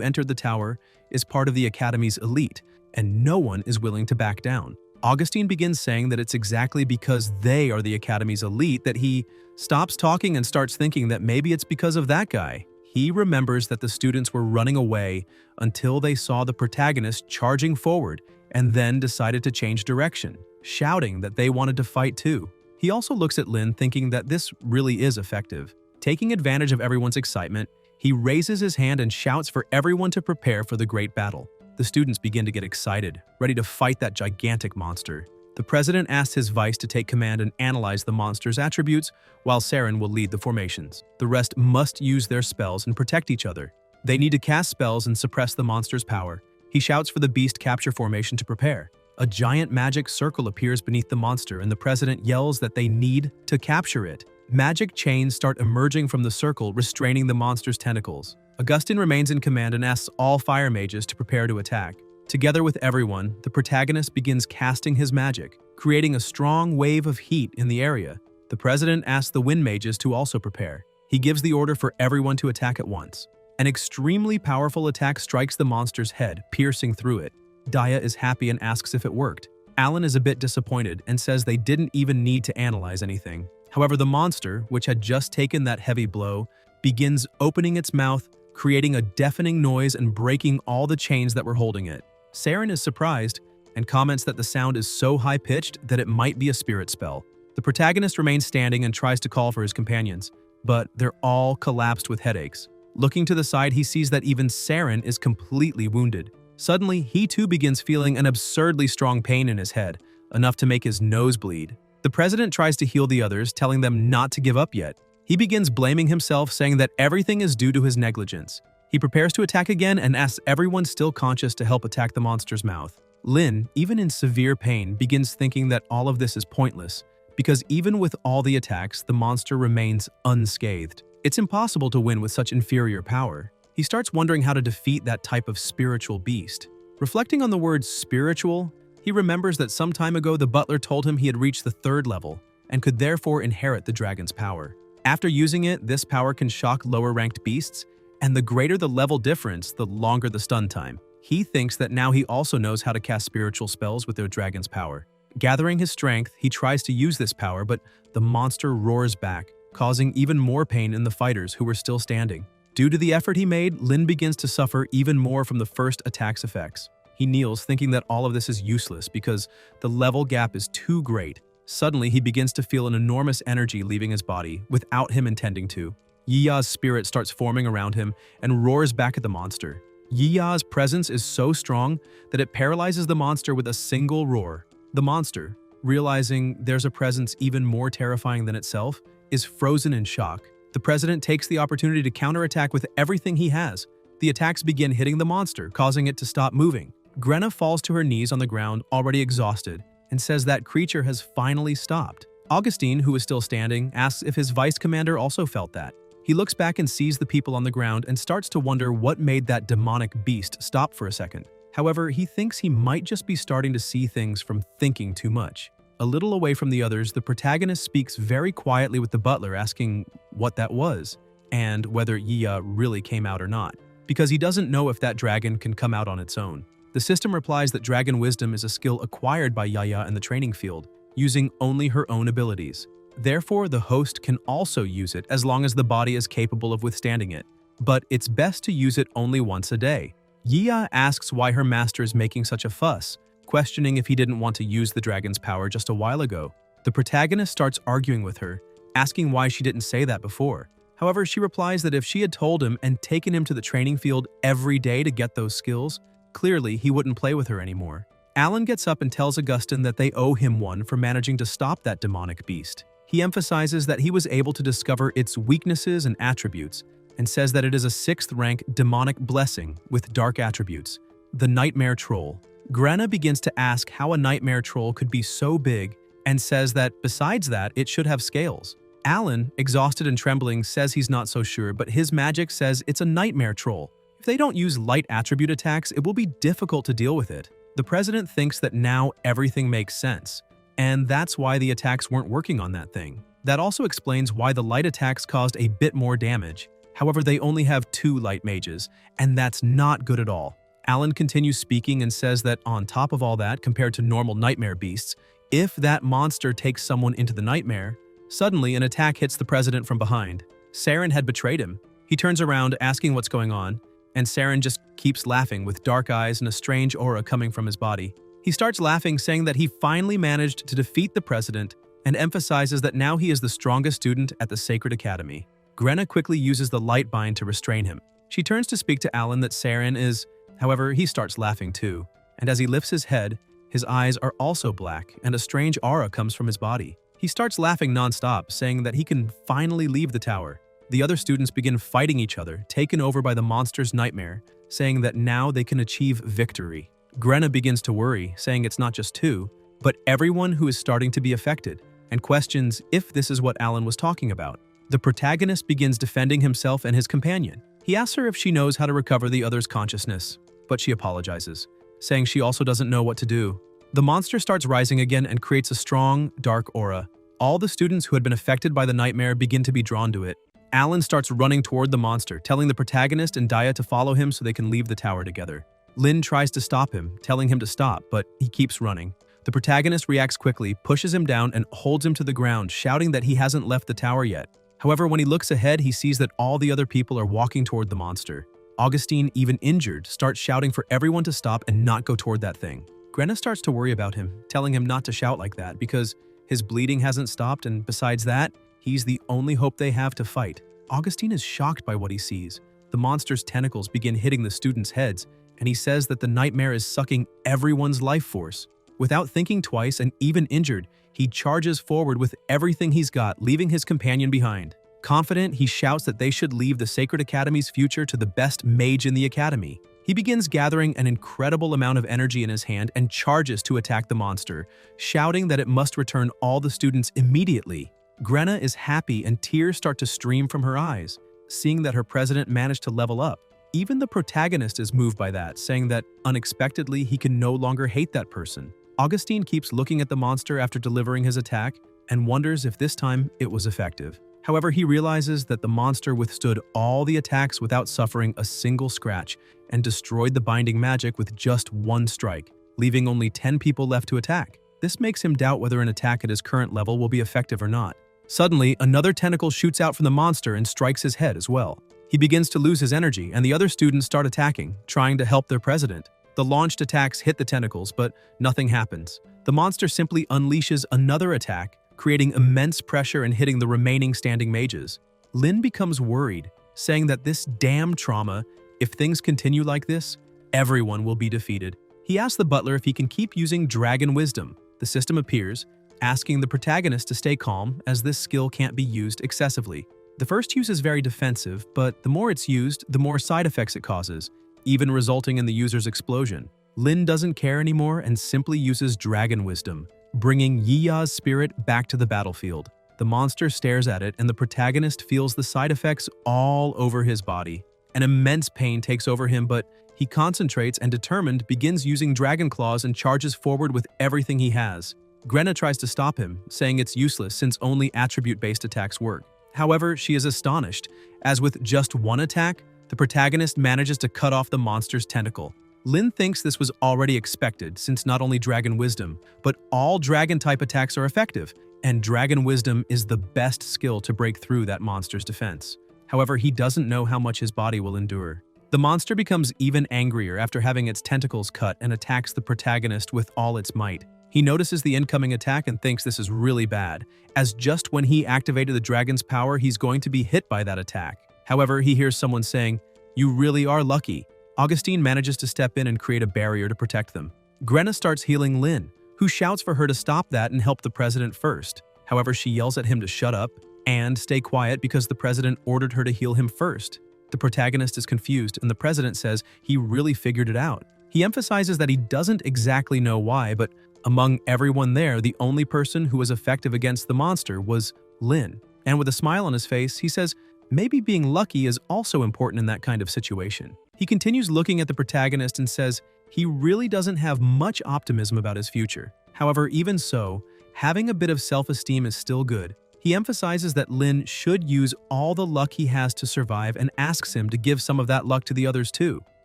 entered the tower is part of the Academy's elite, and no one is willing to back down. Augustine begins saying that it's exactly because they are the Academy's elite that he stops talking and starts thinking that maybe it's because of that guy. He remembers that the students were running away until they saw the protagonist charging forward and then decided to change direction, shouting that they wanted to fight too. He also looks at Lin, thinking that this really is effective. Taking advantage of everyone's excitement, he raises his hand and shouts for everyone to prepare for the great battle. The students begin to get excited, ready to fight that gigantic monster. The president asks his vice to take command and analyze the monster's attributes, while Saren will lead the formations. The rest must use their spells and protect each other. They need to cast spells and suppress the monster's power. He shouts for the beast capture formation to prepare. A giant magic circle appears beneath the monster, and the president yells that they need to capture it. Magic chains start emerging from the circle, restraining the monster's tentacles. Augustine remains in command and asks all fire mages to prepare to attack. Together with everyone, the protagonist begins casting his magic, creating a strong wave of heat in the area. The president asks the wind mages to also prepare. He gives the order for everyone to attack at once. An extremely powerful attack strikes the monster's head, piercing through it. Daya is happy and asks if it worked. Alan is a bit disappointed and says they didn't even need to analyze anything. However, the monster, which had just taken that heavy blow, begins opening its mouth, creating a deafening noise and breaking all the chains that were holding it. Saren is surprised and comments that the sound is so high-pitched that it might be a spirit spell. The protagonist remains standing and tries to call for his companions, but they're all collapsed with headaches. Looking to the side, he sees that even Saren is completely wounded. Suddenly, he too begins feeling an absurdly strong pain in his head, enough to make his nose bleed. The president tries to heal the others, telling them not to give up yet. He begins blaming himself, saying that everything is due to his negligence. He prepares to attack again and asks everyone still conscious to help attack the monster's mouth. Lin, even in severe pain, begins thinking that all of this is pointless, because even with all the attacks, the monster remains unscathed. It's impossible to win with such inferior power. He starts wondering how to defeat that type of spiritual beast. Reflecting on the word spiritual, he remembers that some time ago the butler told him he had reached the 3rd level and could therefore inherit the dragon's power. After using it, this power can shock lower-ranked beasts, and the greater the level difference, the longer the stun time. He thinks that now he also knows how to cast spiritual spells with their dragon's power. Gathering his strength, he tries to use this power, but the monster roars back, causing even more pain in the fighters who were still standing. Due to the effort he made, Lin begins to suffer even more from the first attack's effects. He kneels, thinking that all of this is useless because the level gap is too great. Suddenly, he begins to feel an enormous energy leaving his body, without him intending to. Yiya's spirit starts forming around him and roars back at the monster. Yiya's presence is so strong that it paralyzes the monster with a single roar. The monster, realizing there's a presence even more terrifying than itself, is frozen in shock. The president takes the opportunity to counterattack with everything he has. The attacks begin hitting the monster, causing it to stop moving. Grenna falls to her knees on the ground, already exhausted, and says that creature has finally stopped. Augustine, who is still standing, asks if his vice commander also felt that. He looks back and sees the people on the ground and starts to wonder what made that demonic beast stop for a second. However, he thinks he might just be starting to see things from thinking too much. A little away from the others, the protagonist speaks very quietly with the butler, asking what that was, and whether Yiya really came out or not, because he doesn't know if that dragon can come out on its own. The system replies that dragon wisdom is a skill acquired by Yiya in the training field, using only her own abilities. Therefore, the host can also use it as long as the body is capable of withstanding it, but it's best to use it only once a day. Yiya asks why her master is making such a fuss, questioning if he didn't want to use the dragon's power just a while ago. The protagonist starts arguing with her, asking why she didn't say that before. However, she replies that if she had told him and taken him to the training field every day to get those skills, clearly he wouldn't play with her anymore. Alan gets up and tells Augustine that they owe him one for managing to stop that demonic beast. He emphasizes that he was able to discover its weaknesses and attributes, and says that it is a 6th-rank demonic blessing with dark attributes, the Nightmare Troll. Grenna begins to ask how a Nightmare Troll could be so big, and says that besides that, it should have scales. Alan, exhausted and trembling, says he's not so sure, but his magic says it's a Nightmare Troll. If they don't use light attribute attacks, it will be difficult to deal with it. The president thinks that now everything makes sense, and that's why the attacks weren't working on that thing. That also explains why the light attacks caused a bit more damage. However, they only have 2 light mages, and that's not good at all. Alan continues speaking and says that on top of all that, compared to normal nightmare beasts, if that monster takes someone into the nightmare, suddenly an attack hits the president from behind. Saren had betrayed him. He turns around asking what's going on, and Saren just keeps laughing with dark eyes and a strange aura coming from his body. He starts laughing, saying that he finally managed to defeat the president, and emphasizes that now he is the strongest student at the Sacred Academy. Grenna quickly uses the light bind to restrain him. She turns to speak to Alan that Saren is. However, he starts laughing too, and as he lifts his head, his eyes are also black and a strange aura comes from his body. He starts laughing non-stop, saying that he can finally leave the tower. The other students begin fighting each other, taken over by the monster's nightmare, saying that now they can achieve victory. Grenna begins to worry, saying it's not just 2, but everyone who is starting to be affected, and questions if this is what Alan was talking about. The protagonist begins defending himself and his companion. He asks her if she knows how to recover the other's consciousness, but she apologizes, saying she also doesn't know what to do. The monster starts rising again and creates a strong, dark aura. All the students who had been affected by the nightmare begin to be drawn to it. Alan starts running toward the monster, telling the protagonist and Daya to follow him so they can leave the tower together. Lin tries to stop him, telling him to stop, but he keeps running. The protagonist reacts quickly, pushes him down, and holds him to the ground, shouting that he hasn't left the tower yet. However, when he looks ahead, he sees that all the other people are walking toward the monster. Augustine, even injured, starts shouting for everyone to stop and not go toward that thing. Grenna starts to worry about him, telling him not to shout like that because his bleeding hasn't stopped, and besides that, he's the only hope they have to fight. Augustine is shocked by what he sees. The monster's tentacles begin hitting the students' heads, and he says that the nightmare is sucking everyone's life force. Without thinking twice and even injured, he charges forward with everything he's got, leaving his companion behind. Confident, he shouts that they should leave the Sacred Academy's future to the best mage in the academy. He begins gathering an incredible amount of energy in his hand and charges to attack the monster, shouting that it must return all the students immediately. Grenna is happy and tears start to stream from her eyes, seeing that her president managed to level up. Even the protagonist is moved by that, saying that unexpectedly he can no longer hate that person. Augustine keeps looking at the monster after delivering his attack and wonders if this time it was effective. However, he realizes that the monster withstood all the attacks without suffering a single scratch and destroyed the binding magic with just one strike, leaving only 10 people left to attack. This makes him doubt whether an attack at his current level will be effective or not. Suddenly, another tentacle shoots out from the monster and strikes his head as well. He begins to lose his energy, and the other students start attacking, trying to help their president. The launched attacks hit the tentacles, but nothing happens. The monster simply unleashes another attack, creating immense pressure and hitting the remaining standing mages. Lin becomes worried, saying that this damn trauma, if things continue like this, everyone will be defeated. He asks the butler if he can keep using Dragon Wisdom. The system appears, asking the protagonist to stay calm as this skill can't be used excessively. The first use is very defensive, but the more it's used, the more side effects it causes, even resulting in the user's explosion. Lin doesn't care anymore and simply uses Dragon Wisdom, bringing Yiya's spirit back to the battlefield. The monster stares at it and the protagonist feels the side effects all over his body. An immense pain takes over him, but he concentrates and determined begins using Dragon Claws and charges forward with everything he has. Grenna tries to stop him, saying it's useless since only attribute-based attacks work. However, she is astonished, as with just one attack, the protagonist manages to cut off the monster's tentacle. Lin thinks this was already expected since not only Dragon Wisdom, but all Dragon-type attacks are effective, and Dragon Wisdom is the best skill to break through that monster's defense. However, he doesn't know how much his body will endure. The monster becomes even angrier after having its tentacles cut and attacks the protagonist with all its might. He notices the incoming attack and thinks this is really bad, as just when he activated the dragon's power, he's going to be hit by that attack. However, he hears someone saying, "You really are lucky." Augustine manages to step in and create a barrier to protect them. Grenna starts healing Lin, who shouts for her to stop that and help the president first. However, she yells at him to shut up and stay quiet because the president ordered her to heal him first. The protagonist is confused, and the president says he really figured it out. He emphasizes that he doesn't exactly know why, but among everyone there, the only person who was effective against the monster was Lin. And with a smile on his face, he says maybe being lucky is also important in that kind of situation. He continues looking at the protagonist and says he really doesn't have much optimism about his future. However, even so, having a bit of self-esteem is still good. He emphasizes that Lin should use all the luck he has to survive and asks him to give some of that luck to the others too.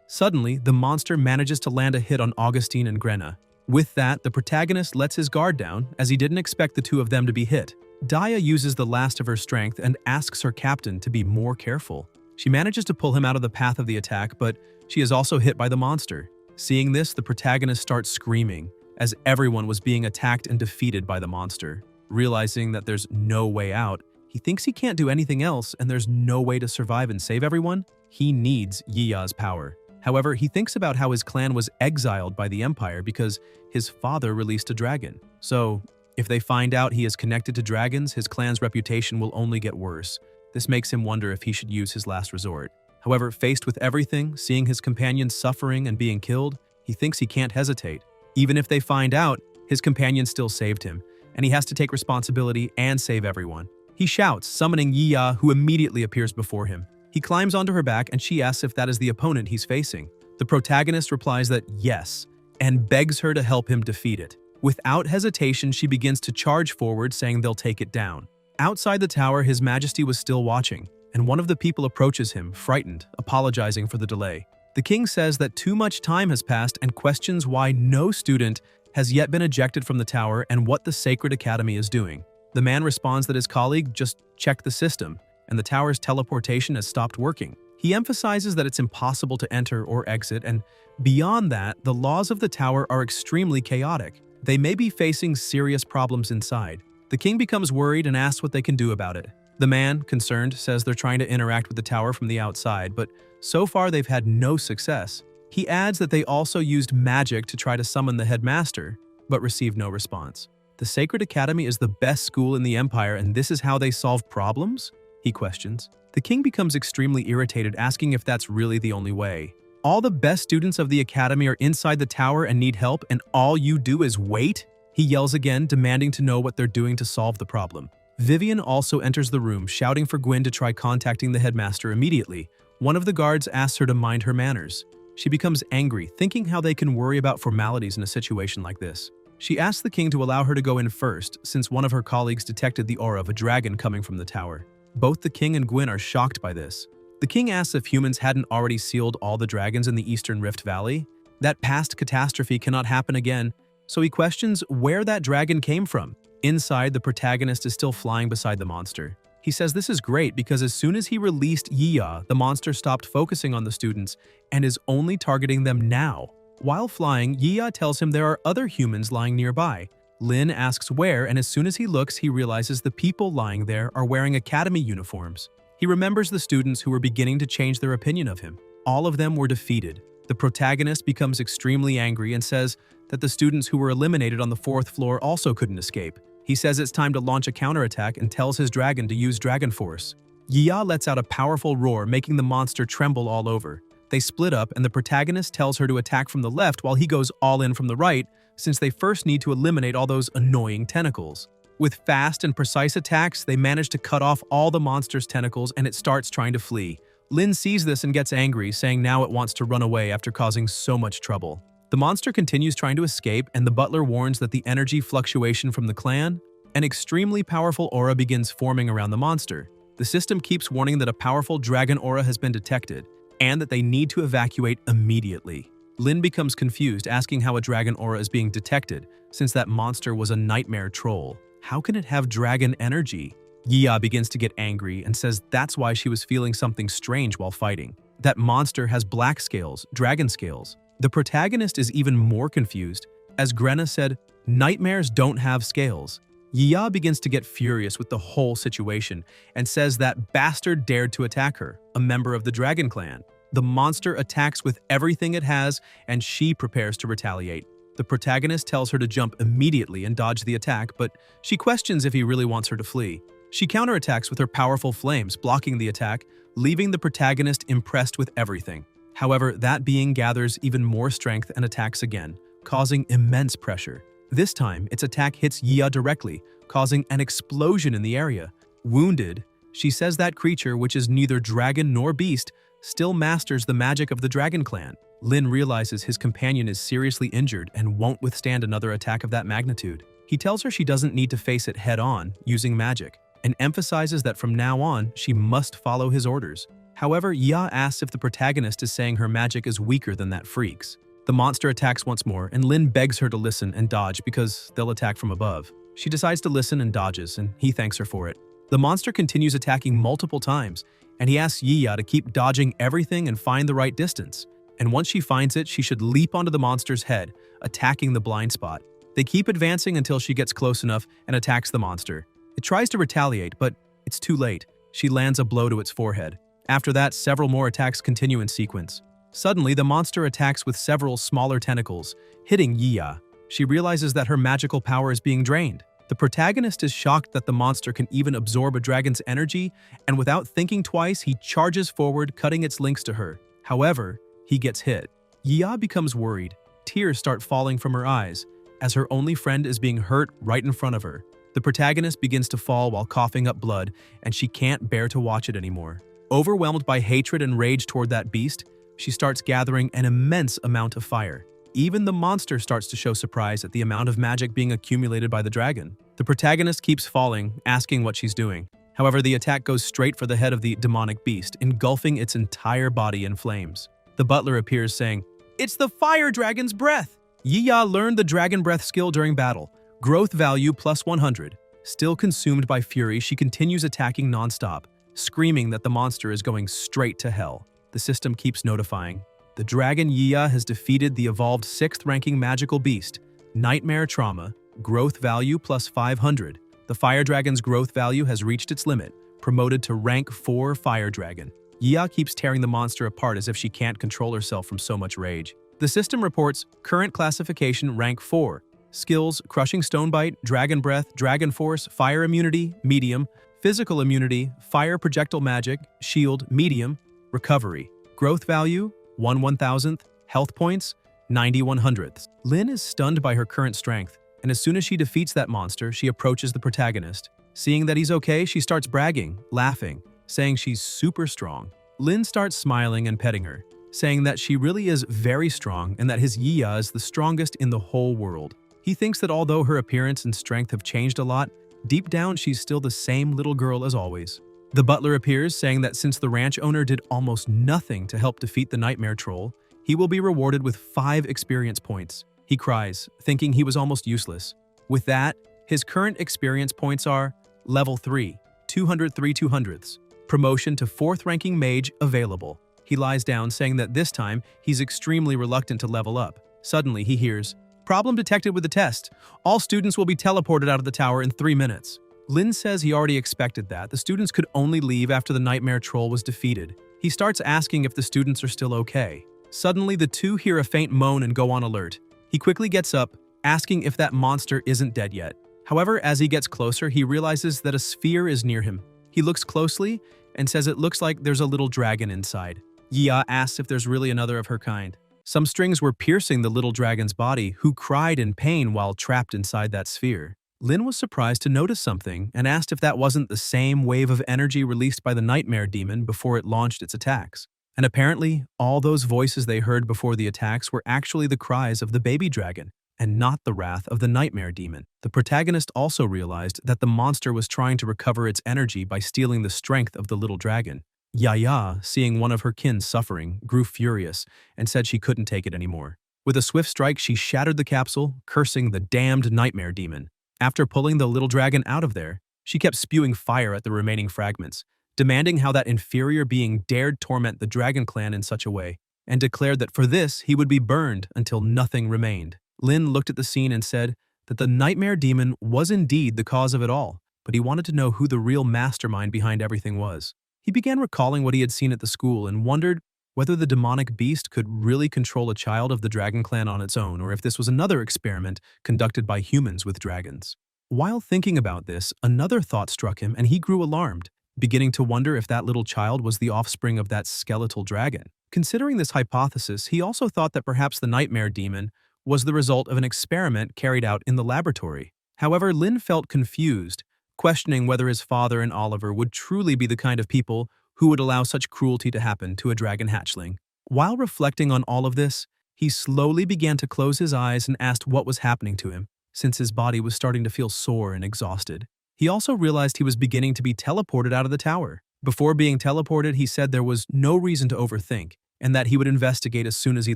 Suddenly, the monster manages to land a hit on Augustine and Grenna. With that, the protagonist lets his guard down, as he didn't expect the two of them to be hit. Daya uses the last of her strength and asks her captain to be more careful. She manages to pull him out of the path of the attack, but she is also hit by the monster. Seeing this, the protagonist starts screaming, as everyone was being attacked and defeated by the monster. Realizing that there's no way out, he thinks he can't do anything else and there's no way to survive and save everyone. He needs Yiya's power. However, he thinks about how his clan was exiled by the Empire because his father released a dragon. So, if they find out he is connected to dragons, his clan's reputation will only get worse. This makes him wonder if he should use his last resort. However, faced with everything, seeing his companions suffering and being killed, he thinks he can't hesitate. Even if they find out, his companion still saved him, and he has to take responsibility and save everyone. He shouts, summoning Yiya, who immediately appears before him. He climbs onto her back and she asks if that is the opponent he's facing. The protagonist replies that yes, and begs her to help him defeat it. Without hesitation, she begins to charge forward, saying they'll take it down. Outside the tower, His Majesty was still watching, and one of the people approaches him, frightened, apologizing for the delay. The king says that too much time has passed and questions why no student has yet been ejected from the tower and what the Sacred Academy is doing. The man responds that his colleague just checked the system, and the tower's teleportation has stopped working. He emphasizes that it's impossible to enter or exit, and beyond that, the laws of the tower are extremely chaotic. They may be facing serious problems inside. The king becomes worried and asks what they can do about it. The man, concerned, says they're trying to interact with the tower from the outside, but so far they've had no success. He adds that they also used magic to try to summon the headmaster, but received no response. The Sacred Academy is the best school in the Empire, and this is how they solve problems? He questions. The king becomes extremely irritated, asking if that's really the only way. All the best students of the academy are inside the tower and need help, and all you do is wait? He yells again, demanding to know what they're doing to solve the problem. Vivian also enters the room, shouting for Gwyn to try contacting the headmaster immediately. One of the guards asks her to mind her manners. She becomes angry, thinking how they can worry about formalities in a situation like this. She asks the king to allow her to go in first, since one of her colleagues detected the aura of a dragon coming from the tower. Both the king and Gwyn are shocked by this. The king asks if humans hadn't already sealed all the dragons in the Eastern Rift Valley. That past catastrophe cannot happen again, so he questions where that dragon came from. Inside, the protagonist is still flying beside the monster. He says this is great because as soon as he released Yiya, the monster stopped focusing on the students and is only targeting them now. While flying, Yiya tells him there are other humans lying nearby. Lin asks where, and as soon as he looks, he realizes the people lying there are wearing academy uniforms. He remembers the students who were beginning to change their opinion of him. All of them were defeated. The protagonist becomes extremely angry and says that the students who were eliminated on the 4th floor also couldn't escape. He says it's time to launch a counterattack and tells his dragon to use Dragon Force. Yiya lets out a powerful roar, making the monster tremble all over. They split up, and the protagonist tells her to attack from the left while he goes all in from the right, since they first need to eliminate all those annoying tentacles. With fast and precise attacks, they manage to cut off all the monster's tentacles and it starts trying to flee. Lin sees this and gets angry, saying now it wants to run away after causing so much trouble. The monster continues trying to escape, and the butler warns that the energy fluctuation from the clan, an extremely powerful aura begins forming around the monster. The system keeps warning that a powerful dragon aura has been detected, and that they need to evacuate immediately. Lin becomes confused, asking how a dragon aura is being detected, since that monster was a nightmare troll. How can it have dragon energy? Yiya begins to get angry and says that's why she was feeling something strange while fighting. That monster has black scales, dragon scales. The protagonist is even more confused, as Grenna said, nightmares don't have scales. Yiya begins to get furious with the whole situation and says that bastard dared to attack her, a member of the dragon clan. The monster attacks with everything it has, and she prepares to retaliate. The protagonist tells her to jump immediately and dodge the attack, but she questions if he really wants her to flee. She counterattacks with her powerful flames, blocking the attack, leaving the protagonist impressed with everything. However, that being gathers even more strength and attacks again, causing immense pressure. This time, its attack hits Yiya directly, causing an explosion in the area. Wounded, she says that creature, which is neither dragon nor beast, still masters the magic of the dragon clan. Lin realizes his companion is seriously injured and won't withstand another attack of that magnitude. He tells her she doesn't need to face it head-on, using magic, and emphasizes that from now on, she must follow his orders. However, Yiya asks if the protagonist is saying her magic is weaker than that freak's. The monster attacks once more, and Lin begs her to listen and dodge because they'll attack from above. She decides to listen and dodges, and he thanks her for it. The monster continues attacking multiple times, and he asks Yiya to keep dodging everything and find the right distance. And once she finds it, she should leap onto the monster's head, attacking the blind spot. They keep advancing until she gets close enough and attacks the monster. It tries to retaliate, but it's too late. She lands a blow to its forehead. After that, several more attacks continue in sequence. Suddenly, the monster attacks with several smaller tentacles, hitting Yiya. She realizes that her magical power is being drained. The protagonist is shocked that the monster can even absorb a dragon's energy, and without thinking twice, he charges forward, cutting its links to her. However, he gets hit. Yiya becomes worried. Tears start falling from her eyes, as her only friend is being hurt right in front of her. The protagonist begins to fall while coughing up blood, and she can't bear to watch it anymore. Overwhelmed by hatred and rage toward that beast, she starts gathering an immense amount of fire. Even the monster starts to show surprise at the amount of magic being accumulated by the dragon. The protagonist keeps falling, asking what she's doing. However, the attack goes straight for the head of the demonic beast, engulfing its entire body in flames. The butler appears saying, "It's the fire dragon's breath!" Yiya learned the dragon breath skill during battle. Growth value plus 100. Still consumed by fury, she continues attacking non-stop, screaming that the monster is going straight to hell. The system keeps notifying. The dragon Yiya has defeated the evolved 6th ranking magical beast, Nightmare Trauma, growth value plus 500. The fire dragon's growth value has reached its limit, promoted to rank 4 fire dragon. Yiya keeps tearing the monster apart as if she can't control herself from so much rage. The system reports current classification rank 4. Skills: Crushing Stonebite, Dragon Breath, Dragon Force, Fire Immunity, Medium, Physical Immunity, Fire Projectile Magic, Shield, Medium, Recovery. Growth value: 1/1000th, Health points: 90/100ths. Lin is stunned by her current strength, and as soon as she defeats that monster, she approaches the protagonist. Seeing that he's okay, she starts bragging, laughing, saying she's super strong. Lin starts smiling and petting her, saying that she really is very strong and that his Yiya is the strongest in the whole world. He thinks that although her appearance and strength have changed a lot, deep down she's still the same little girl as always. The butler appears, saying that since the ranch owner did almost nothing to help defeat the nightmare troll, he will be rewarded with 5 experience points. He cries, thinking he was almost useless. With that, his current experience points are Level 3, 203 200ths. Promotion to 4th ranking mage available. He lies down, saying that this time he's extremely reluctant to level up. Suddenly, he hears, "Problem detected with the test. All students will be teleported out of the tower in 3 minutes." Lin says he already expected that. The students could only leave after the nightmare troll was defeated. He starts asking if the students are still okay. Suddenly, the two hear a faint moan and go on alert. He quickly gets up, asking if that monster isn't dead yet. However, as he gets closer, he realizes that a sphere is near him. He looks closely and says it looks like there's a little dragon inside. Yia asks if there's really another of her kind. Some strings were piercing the little dragon's body, who cried in pain while trapped inside that sphere. Lin was surprised to notice something and asked if that wasn't the same wave of energy released by the nightmare demon before it launched its attacks. And apparently, all those voices they heard before the attacks were actually the cries of the baby dragon, and not the wrath of the nightmare demon. The protagonist also realized that the monster was trying to recover its energy by stealing the strength of the little dragon. Yaya, seeing one of her kin suffering, grew furious and said she couldn't take it anymore. With a swift strike, she shattered the capsule, cursing the damned nightmare demon. After pulling the little dragon out of there, she kept spewing fire at the remaining fragments, demanding how that inferior being dared torment the Dragon Clan in such a way, and declared that for this he would be burned until nothing remained. Lin looked at the scene and said that the nightmare demon was indeed the cause of it all, but he wanted to know who the real mastermind behind everything was. He began recalling what he had seen at the school and wondered whether the demonic beast could really control a child of the Dragon Clan on its own, or if this was another experiment conducted by humans with dragons. While thinking about this, another thought struck him and he grew alarmed, beginning to wonder if that little child was the offspring of that skeletal dragon. Considering this hypothesis, he also thought that perhaps the nightmare demon was the result of an experiment carried out in the laboratory. However, Lin felt confused, questioning whether his father and Oliver would truly be the kind of people who would allow such cruelty to happen to a dragon hatchling. While reflecting on all of this, he slowly began to close his eyes and asked what was happening to him, since his body was starting to feel sore and exhausted. He also realized he was beginning to be teleported out of the tower. Before being teleported, he said there was no reason to overthink, and that he would investigate as soon as he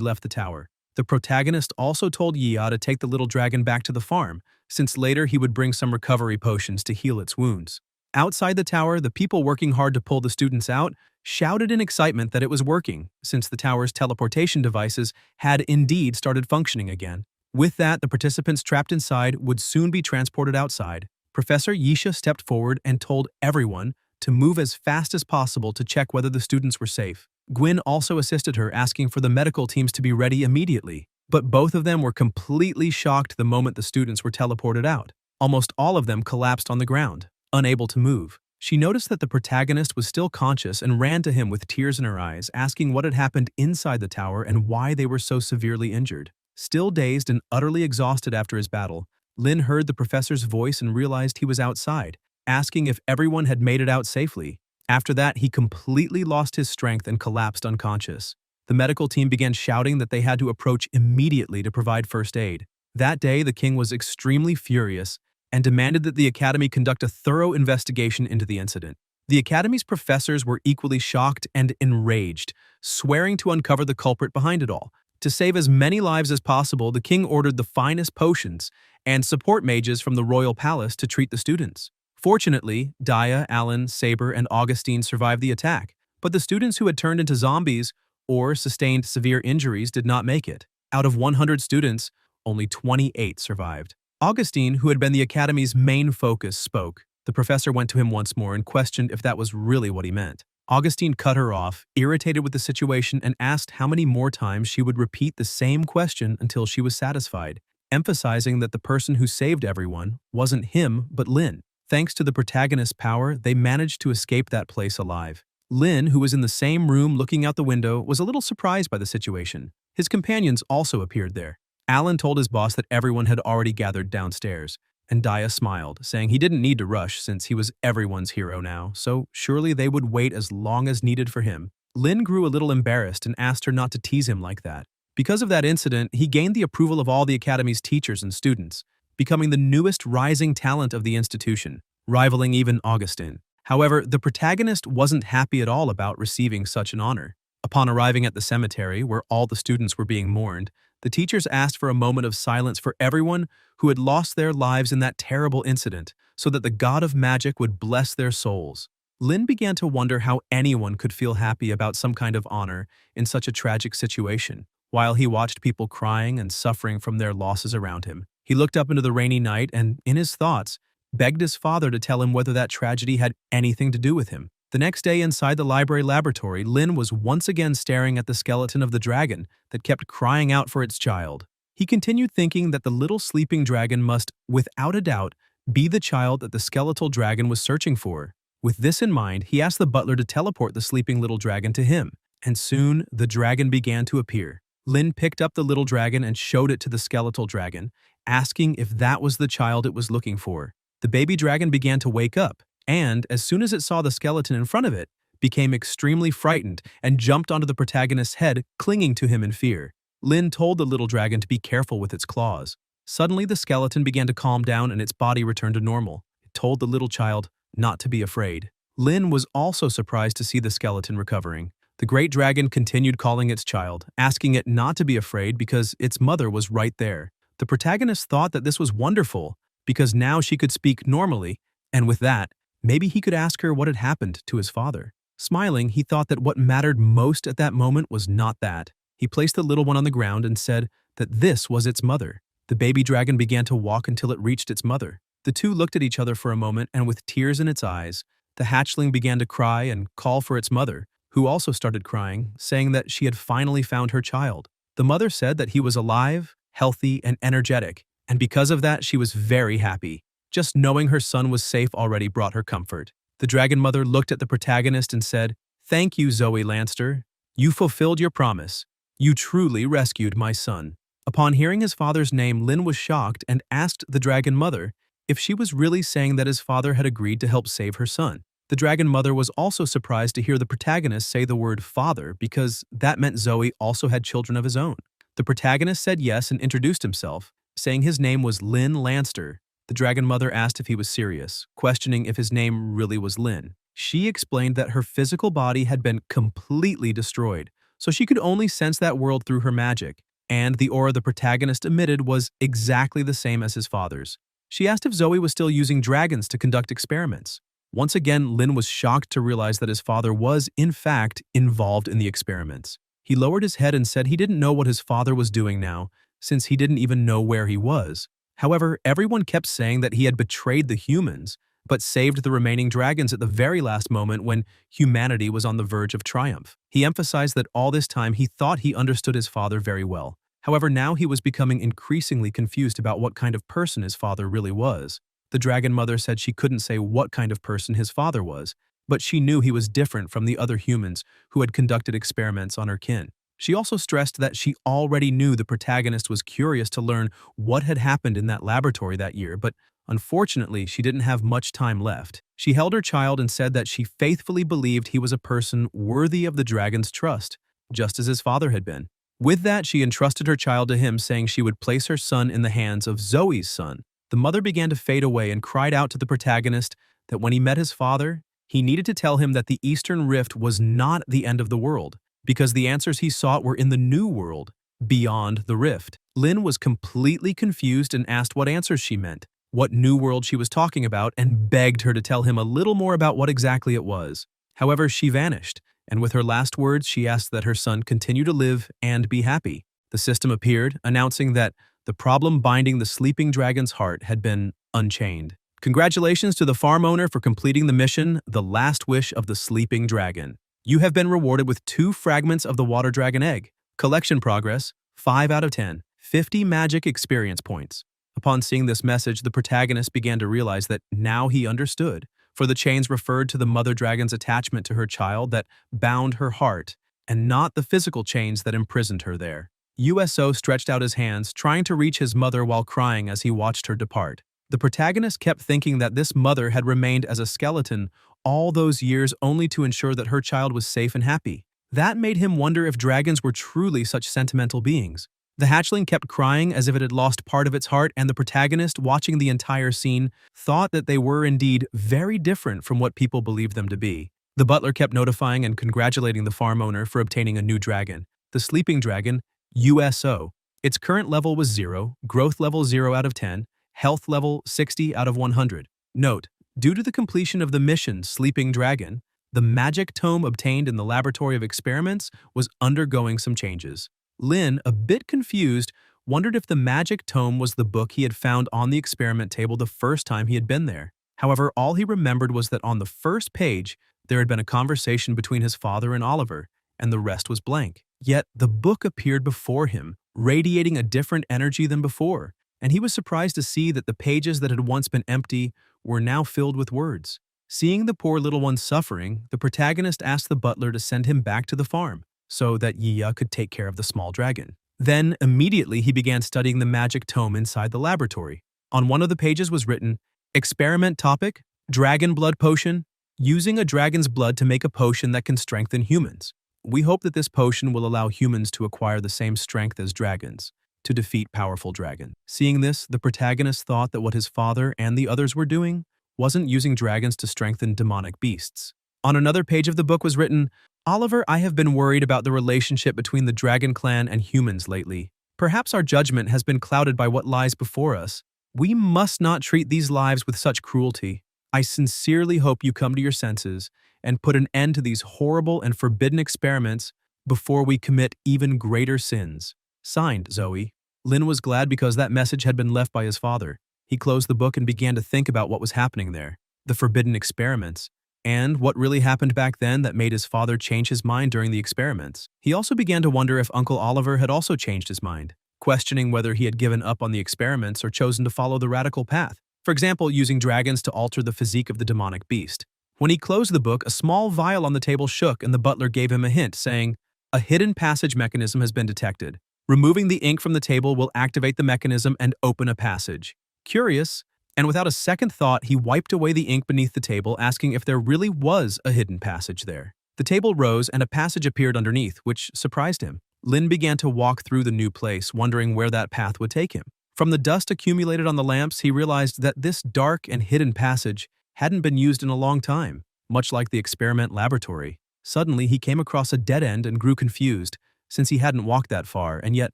left the tower. The protagonist also told Yia to take the little dragon back to the farm, since later he would bring some recovery potions to heal its wounds. Outside the tower, the people working hard to pull the students out shouted in excitement that it was working, since the tower's teleportation devices had indeed started functioning again. With that, the participants trapped inside would soon be transported outside. Professor Yisha stepped forward and told everyone to move as fast as possible to check whether the students were safe. Gwyn also assisted her, asking for the medical teams to be ready immediately. But both of them were completely shocked the moment the students were teleported out. Almost all of them collapsed on the ground, unable to move. She noticed that the protagonist was still conscious and ran to him with tears in her eyes, asking what had happened inside the tower and why they were so severely injured. Still dazed and utterly exhausted after his battle, Lin heard the professor's voice and realized he was outside, asking if everyone had made it out safely. After that, he completely lost his strength and collapsed unconscious. The medical team began shouting that they had to approach immediately to provide first aid. That day, the king was extremely furious and demanded that the academy conduct a thorough investigation into the incident. The academy's professors were equally shocked and enraged, swearing to uncover the culprit behind it all. To save as many lives as possible, the king ordered the finest potions and support mages from the royal palace to treat the students. Fortunately, Daya, Alan, Saber, and Augustine survived the attack, but the students who had turned into zombies or sustained severe injuries did not make it. Out of 100 students, only 28 survived. Augustine, who had been the academy's main focus, spoke. The professor went to him once more and questioned if that was really what he meant. Augustine cut her off, irritated with the situation, and asked how many more times she would repeat the same question until she was satisfied, emphasizing that the person who saved everyone wasn't him but Lin. Thanks to the protagonist's power, they managed to escape that place alive. Lin, who was in the same room looking out the window, was a little surprised by the situation. His companions also appeared there. Alan told his boss that everyone had already gathered downstairs, and Daya smiled, saying he didn't need to rush since he was everyone's hero now, so surely they would wait as long as needed for him. Lin grew a little embarrassed and asked her not to tease him like that. Because of that incident, he gained the approval of all the academy's teachers and students, becoming the newest rising talent of the institution, rivaling even Augustine. However, the protagonist wasn't happy at all about receiving such an honor. Upon arriving at the cemetery, where all the students were being mourned, the teachers asked for a moment of silence for everyone who had lost their lives in that terrible incident, so that the god of magic would bless their souls. Lin began to wonder how anyone could feel happy about some kind of honor in such a tragic situation. While he watched people crying and suffering from their losses around him, he looked up into the rainy night and, in his thoughts, begged his father to tell him whether that tragedy had anything to do with him. The next day inside the library laboratory, Lin was once again staring at the skeleton of the dragon that kept crying out for its child. He continued thinking that the little sleeping dragon must, without a doubt, be the child that the skeletal dragon was searching for. With this in mind, he asked the butler to teleport the sleeping little dragon to him, and soon the dragon began to appear. Lin picked up the little dragon and showed it to the skeletal dragon, asking if that was the child it was looking for. The baby dragon began to wake up, and, as soon as it saw the skeleton in front of it, became extremely frightened and jumped onto the protagonist's head, clinging to him in fear. Lin told the little dragon to be careful with its claws. Suddenly, the skeleton began to calm down and its body returned to normal. It told the little child not to be afraid. Lin was also surprised to see the skeleton recovering. The great dragon continued calling its child, asking it not to be afraid because its mother was right there. The protagonist thought that this was wonderful because now she could speak normally, and with that, maybe he could ask her what had happened to his father. Smiling, he thought that what mattered most at that moment was not that. He placed the little one on the ground and said that this was its mother. The baby dragon began to walk until it reached its mother. The two looked at each other for a moment, and with tears in its eyes, the hatchling began to cry and call for its mother, who also started crying, saying that she had finally found her child. The mother said that he was alive, healthy, and energetic, and because of that she was very happy. Just knowing her son was safe already brought her comfort. The dragon mother looked at the protagonist and said, "Thank you, Zoe Lanster. You fulfilled your promise. You truly rescued my son." Upon hearing his father's name, Lin was shocked and asked the dragon mother if she was really saying that his father had agreed to help save her son. The dragon mother was also surprised to hear the protagonist say the word father because that meant Zoe also had children of his own. The protagonist said yes and introduced himself, saying his name was Lin Lanster. The dragon mother asked if he was serious, questioning if his name really was Lin. She explained that her physical body had been completely destroyed, so she could only sense that world through her magic, and the aura the protagonist emitted was exactly the same as his father's. She asked if Zoe was still using dragons to conduct experiments. Once again, Lin was shocked to realize that his father was, in fact, involved in the experiments. He lowered his head and said he didn't know what his father was doing now, since he didn't even know where he was. However, everyone kept saying that he had betrayed the humans, but saved the remaining dragons at the very last moment when humanity was on the verge of triumph. He emphasized that all this time he thought he understood his father very well. However, now he was becoming increasingly confused about what kind of person his father really was. The dragon mother said she couldn't say what kind of person his father was, but she knew he was different from the other humans who had conducted experiments on her kin. She also stressed that she already knew the protagonist was curious to learn what had happened in that laboratory that year, but unfortunately, she didn't have much time left. She held her child and said that she faithfully believed he was a person worthy of the dragon's trust, just as his father had been. With that, she entrusted her child to him, saying she would place her son in the hands of Zoe's son. The mother began to fade away and cried out to the protagonist that when he met his father, he needed to tell him that the Eastern Rift was not the end of the world, because the answers he sought were in the new world, beyond the rift. Lin was completely confused and asked what answers she meant, what new world she was talking about, and begged her to tell him a little more about what exactly it was. However, she vanished, and with her last words, she asked that her son continue to live and be happy. The system appeared, announcing that the problem binding the sleeping dragon's heart had been unchained. Congratulations to the farm owner for completing the mission, The Last Wish of the Sleeping Dragon. You have been rewarded with 2 fragments of the water dragon egg. Collection progress, 5 out of 10, 50 magic experience points. Upon seeing this message, the protagonist began to realize that now he understood, for the chains referred to the mother dragon's attachment to her child that bound her heart, and not the physical chains that imprisoned her there. USO stretched out his hands, trying to reach his mother while crying as he watched her depart. The protagonist kept thinking that this mother had remained as a skeleton all those years only to ensure that her child was safe and happy. That made him wonder if dragons were truly such sentimental beings. The hatchling kept crying as if it had lost part of its heart, and the protagonist, watching the entire scene, thought that they were indeed very different from what people believed them to be. The butler kept notifying and congratulating the farm owner for obtaining a new dragon, the sleeping dragon, USO. Its current level was 0, growth level 0 out of 10, health level 60 out of 100. Note, due to the completion of the mission Sleeping Dragon, the magic tome obtained in the laboratory of experiments was undergoing some changes. Lin, a bit confused, wondered if the magic tome was the book he had found on the experiment table the first time he had been there. However, all he remembered was that on the first page, there had been a conversation between his father and Oliver, and the rest was blank. Yet, the book appeared before him, radiating a different energy than before, and he was surprised to see that the pages that had once been empty were now filled with words. Seeing the poor little one suffering, the protagonist asked the butler to send him back to the farm, so that Yiya could take care of the small dragon. Then, immediately, he began studying the magic tome inside the laboratory. On one of the pages was written, "Experiment topic, Dragon Blood Potion, using a dragon's blood to make a potion that can strengthen humans. We hope that this potion will allow humans to acquire the same strength as dragons, to defeat powerful dragons." Seeing this, the protagonist thought that what his father and the others were doing wasn't using dragons to strengthen demonic beasts. On another page of the book was written, "Oliver, I have been worried about the relationship between the Dragon Clan and humans lately. Perhaps our judgment has been clouded by what lies before us. We must not treat these lives with such cruelty. I sincerely hope you come to your senses and put an end to these horrible and forbidden experiments before we commit even greater sins." Signed, Zoe. Lin was glad because that message had been left by his father. He closed the book and began to think about what was happening there, the forbidden experiments, and what really happened back then that made his father change his mind during the experiments. He also began to wonder if Uncle Oliver had also changed his mind, questioning whether he had given up on the experiments or chosen to follow the radical path. For example, using dragons to alter the physique of the demonic beast. When he closed the book, a small vial on the table shook and the butler gave him a hint, saying, "A hidden passage mechanism has been detected. Removing the ink from the table will activate the mechanism and open a passage." Curious, and without a second thought, he wiped away the ink beneath the table, asking if there really was a hidden passage there. The table rose and a passage appeared underneath, which surprised him. Lin began to walk through the new place, wondering where that path would take him. From the dust accumulated on the lamps, he realized that this dark and hidden passage hadn't been used in a long time, much like the experiment laboratory. Suddenly, he came across a dead end and grew confused, since he hadn't walked that far, and yet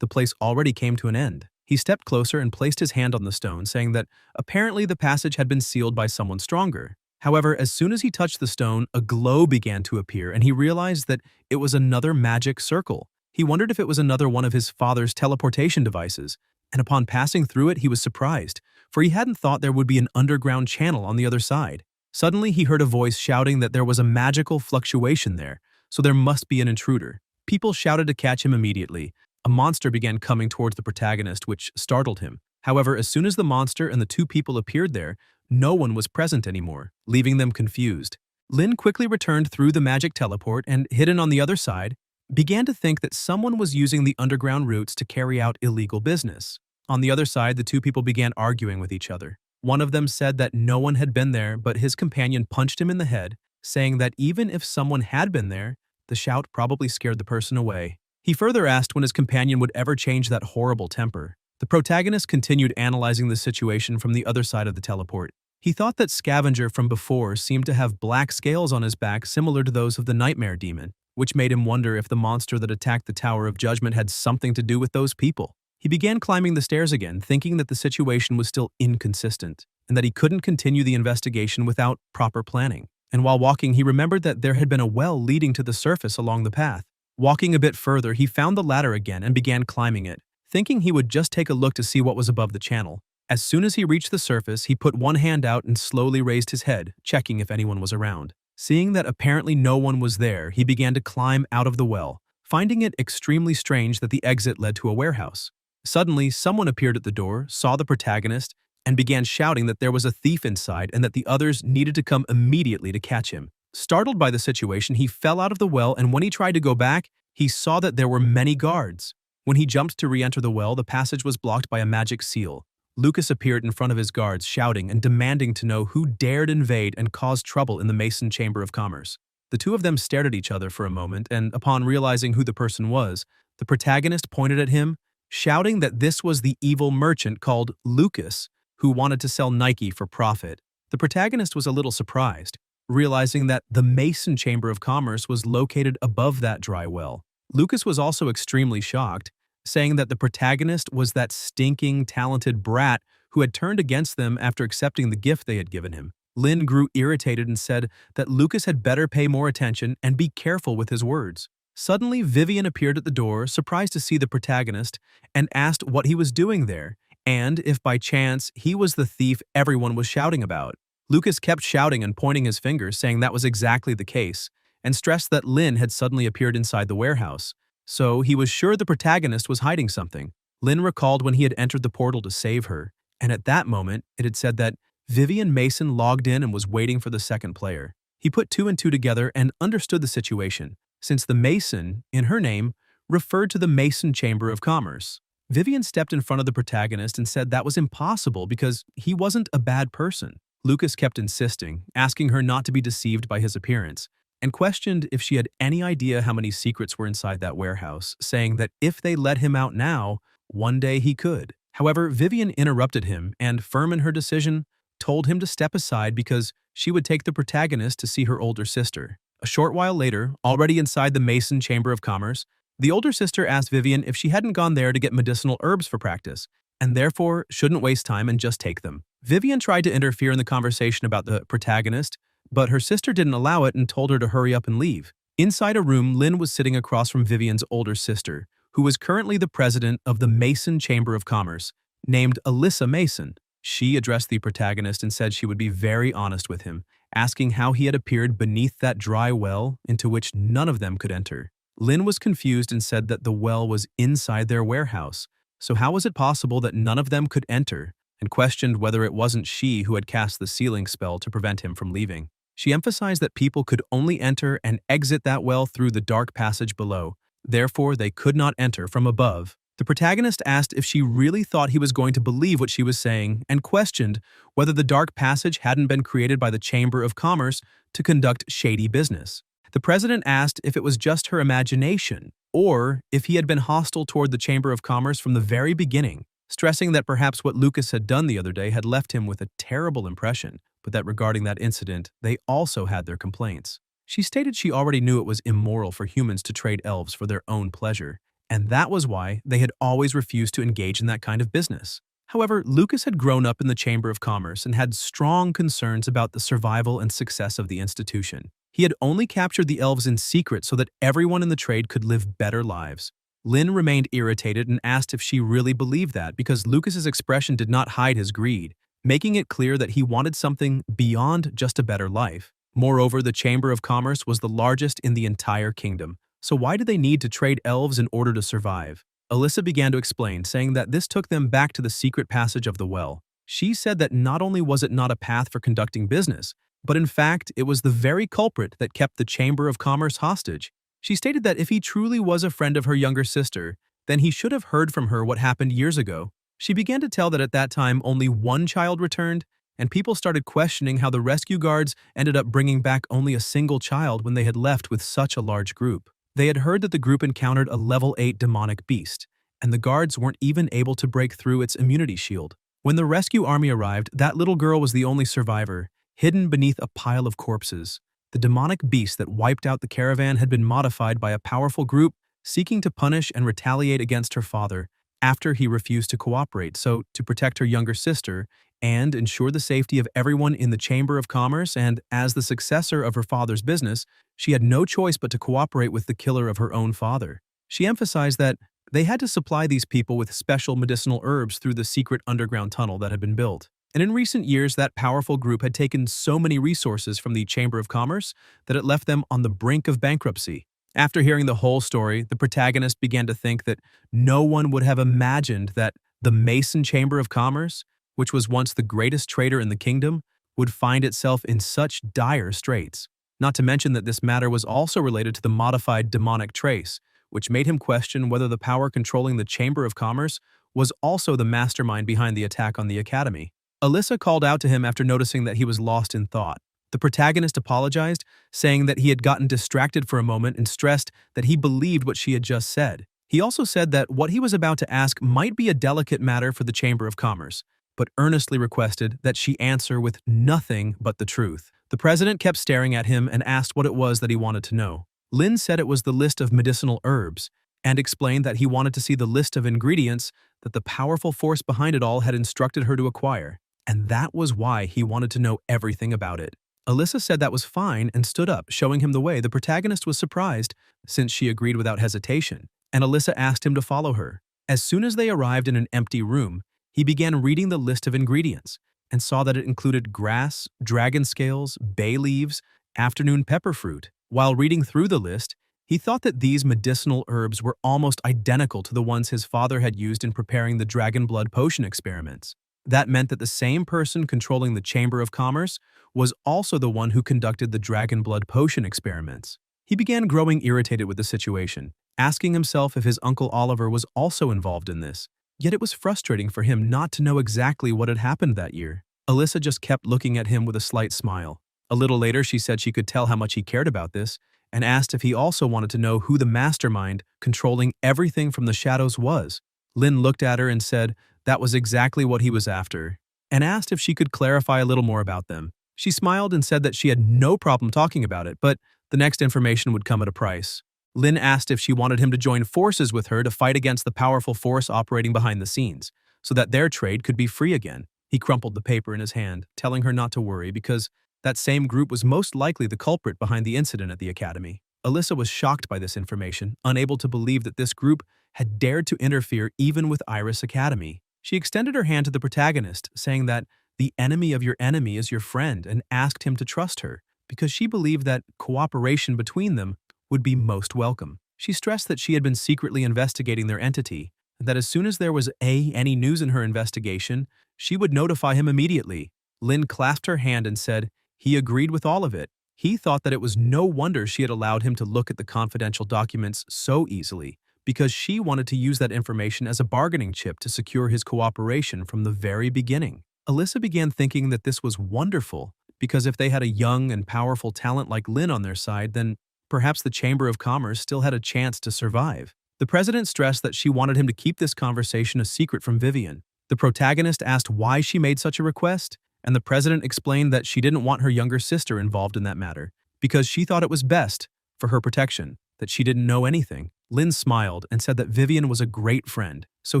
the place already came to an end. He stepped closer and placed his hand on the stone, saying that apparently the passage had been sealed by someone stronger. However, as soon as he touched the stone, a glow began to appear, and he realized that it was another magic circle. He wondered if it was another one of his father's teleportation devices, and upon passing through it, he was surprised, for he hadn't thought there would be an underground channel on the other side. Suddenly, he heard a voice shouting that there was a magical fluctuation there, so there must be an intruder. People shouted to catch him immediately. A monster began coming towards the protagonist, which startled him. However, as soon as the monster and the two people appeared there, no one was present anymore, leaving them confused. Lin quickly returned through the magic teleport and, hidden on the other side, began to think that someone was using the underground routes to carry out illegal business. On the other side, the two people began arguing with each other. One of them said that no one had been there, but his companion punched him in the head, saying that even if someone had been there, the shout probably scared the person away. He further asked when his companion would ever change that horrible temper. The protagonist continued analyzing the situation from the other side of the teleport. He thought that Scavenger from before seemed to have black scales on his back similar to those of the Nightmare Demon, which made him wonder if the monster that attacked the Tower of Judgment had something to do with those people. He began climbing the stairs again, thinking that the situation was still inconsistent, and that he couldn't continue the investigation without proper planning. And while walking, he remembered that there had been a well leading to the surface along the path. Walking a bit further, he found the ladder again and began climbing it, thinking he would just take a look to see what was above the channel. As soon as he reached the surface, he put one hand out and slowly raised his head, checking if anyone was around. Seeing that apparently no one was there, he began to climb out of the well, finding it extremely strange that the exit led to a warehouse. Suddenly, someone appeared at the door, saw the protagonist, and began shouting that there was a thief inside and that the others needed to come immediately to catch him. Startled by the situation, he fell out of the well, and when he tried to go back, he saw that there were many guards. When he jumped to re-enter the well, the passage was blocked by a magic seal. Lucas appeared in front of his guards, shouting and demanding to know who dared invade and cause trouble in the Mason Chamber of Commerce. The two of them stared at each other for a moment, and upon realizing who the person was, the protagonist pointed at him shouting that this was the evil merchant called Lucas who wanted to sell Nike for profit. The protagonist was a little surprised, realizing that the Mason Chamber of Commerce was located above that dry well. Lucas was also extremely shocked, saying that the protagonist was that stinking, talented brat who had turned against them after accepting the gift they had given him. Lin grew irritated and said that Lucas had better pay more attention and be careful with his words. Suddenly, Vivian appeared at the door, surprised to see the protagonist, and asked what he was doing there, and if by chance he was the thief everyone was shouting about. Lucas kept shouting and pointing his fingers, saying that was exactly the case, and stressed that Lin had suddenly appeared inside the warehouse, so he was sure the protagonist was hiding something. Lin recalled when he had entered the portal to save her, and at that moment, it had said that Vivian Mason logged in and was waiting for the second player. He put two and two together and understood the situation, since the Mason, in her name, referred to the Mason Chamber of Commerce. Vivian stepped in front of the protagonist and said that was impossible because he wasn't a bad person. Lucas kept insisting, asking her not to be deceived by his appearance, and questioned if she had any idea how many secrets were inside that warehouse, saying that if they let him out now, one day he could. However, Vivian interrupted him and, firm in her decision, told him to step aside because she would take the protagonist to see her older sister. A short while later, already inside the Mason Chamber of Commerce, the older sister asked Vivian if she hadn't gone there to get medicinal herbs for practice, and therefore shouldn't waste time and just take them. Vivian tried to interfere in the conversation about the protagonist, but her sister didn't allow it and told her to hurry up and leave. Inside a room, Lin was sitting across from Vivian's older sister, who was currently the president of the Mason Chamber of Commerce, named Alyssa Mason. She addressed the protagonist and said she would be very honest with him, asking how he had appeared beneath that dry well into which none of them could enter. Lin was confused and said that the well was inside their warehouse, so how was it possible that none of them could enter, and questioned whether it wasn't she who had cast the sealing spell to prevent him from leaving. She emphasized that people could only enter and exit that well through the dark passage below, therefore they could not enter from above. The protagonist asked if she really thought he was going to believe what she was saying and questioned whether the dark passage hadn't been created by the Chamber of Commerce to conduct shady business. The president asked if it was just her imagination or if he had been hostile toward the Chamber of Commerce from the very beginning, stressing that perhaps what Lucas had done the other day had left him with a terrible impression, but that regarding that incident, they also had their complaints. She stated she already knew it was immoral for humans to trade elves for their own pleasure, and that was why they had always refused to engage in that kind of business. However, Lucas had grown up in the Chamber of Commerce and had strong concerns about the survival and success of the institution. He had only captured the elves in secret so that everyone in the trade could live better lives. Lin remained irritated and asked if she really believed that because Lucas's expression did not hide his greed, making it clear that he wanted something beyond just a better life. Moreover, the Chamber of Commerce was the largest in the entire kingdom, so why did they need to trade elves in order to survive? Alyssa began to explain, saying that this took them back to the secret passage of the well. She said that not only was it not a path for conducting business, but in fact, it was the very culprit that kept the Chamber of Commerce hostage. She stated that if he truly was a friend of her younger sister, then he should have heard from her what happened years ago. She began to tell that at that time only one child returned, and people started questioning how the rescue guards ended up bringing back only a single child when they had left with such a large group. They had heard that the group encountered a level 8 demonic beast, and the guards weren't even able to break through its immunity shield. When the rescue army arrived, that little girl was the only survivor, hidden beneath a pile of corpses. The demonic beast that wiped out the caravan had been modified by a powerful group seeking to punish and retaliate against her father after he refused to cooperate, so to protect her younger sister and ensure the safety of everyone in the Chamber of Commerce and as the successor of her father's business, she had no choice but to cooperate with the killer of her own father. She emphasized that they had to supply these people with special medicinal herbs through the secret underground tunnel that had been built. And in recent years, that powerful group had taken so many resources from the Chamber of Commerce that it left them on the brink of bankruptcy. After hearing the whole story, the protagonist began to think that no one would have imagined that the Mason Chamber of Commerce, which was once the greatest trader in the kingdom, would find itself in such dire straits. Not to mention that this matter was also related to the modified demonic trace, which made him question whether the power controlling the Chamber of Commerce was also the mastermind behind the attack on the academy. Alyssa called out to him after noticing that he was lost in thought. The protagonist apologized, saying that he had gotten distracted for a moment and stressed that he believed what she had just said. He also said that what he was about to ask might be a delicate matter for the Chamber of Commerce, but earnestly requested that she answer with nothing but the truth. The president kept staring at him and asked what it was that he wanted to know. Lin said it was the list of medicinal herbs, and explained that he wanted to see the list of ingredients that the powerful force behind it all had instructed her to acquire, and that was why he wanted to know everything about it. Alyssa said that was fine and stood up, showing him the way. The protagonist was surprised, since she agreed without hesitation, and Alyssa asked him to follow her. As soon as they arrived in an empty room, he began reading the list of ingredients, and saw that it included grass, dragon scales, bay leaves, afternoon pepper fruit. While reading through the list, he thought that these medicinal herbs were almost identical to the ones his father had used in preparing the dragon blood potion experiments. That meant that the same person controlling the Chamber of Commerce was also the one who conducted the dragon blood potion experiments. He began growing irritated with the situation, asking himself if his Uncle Oliver was also involved in this. Yet it was frustrating for him not to know exactly what had happened that year. Alyssa just kept looking at him with a slight smile. A little later, she said she could tell how much he cared about this, and asked if he also wanted to know who the mastermind controlling everything from the shadows was. Lin looked at her and said that was exactly what he was after, and asked if she could clarify a little more about them. She smiled and said that she had no problem talking about it, but the next information would come at a price. Lin asked if she wanted him to join forces with her to fight against the powerful force operating behind the scenes, so that their trade could be free again. He crumpled the paper in his hand, telling her not to worry because that same group was most likely the culprit behind the incident at the academy. Alyssa was shocked by this information, unable to believe that this group had dared to interfere even with Iris Academy. She extended her hand to the protagonist, saying that the enemy of your enemy is your friend, and asked him to trust her, because she believed that cooperation between them would be most welcome. She stressed that she had been secretly investigating their entity, and that as soon as there was any news in her investigation, she would notify him immediately. Lin clasped her hand and said he agreed with all of it. He thought that it was no wonder she had allowed him to look at the confidential documents so easily, because she wanted to use that information as a bargaining chip to secure his cooperation from the very beginning. Alyssa began thinking that this was wonderful, because if they had a young and powerful talent like Lin on their side, then perhaps the Chamber of Commerce still had a chance to survive. The president stressed that she wanted him to keep this conversation a secret from Vivian. The protagonist asked why she made such a request, and the president explained that she didn't want her younger sister involved in that matter, because she thought it was best for her protection, that she didn't know anything. Lin smiled and said that Vivian was a great friend, so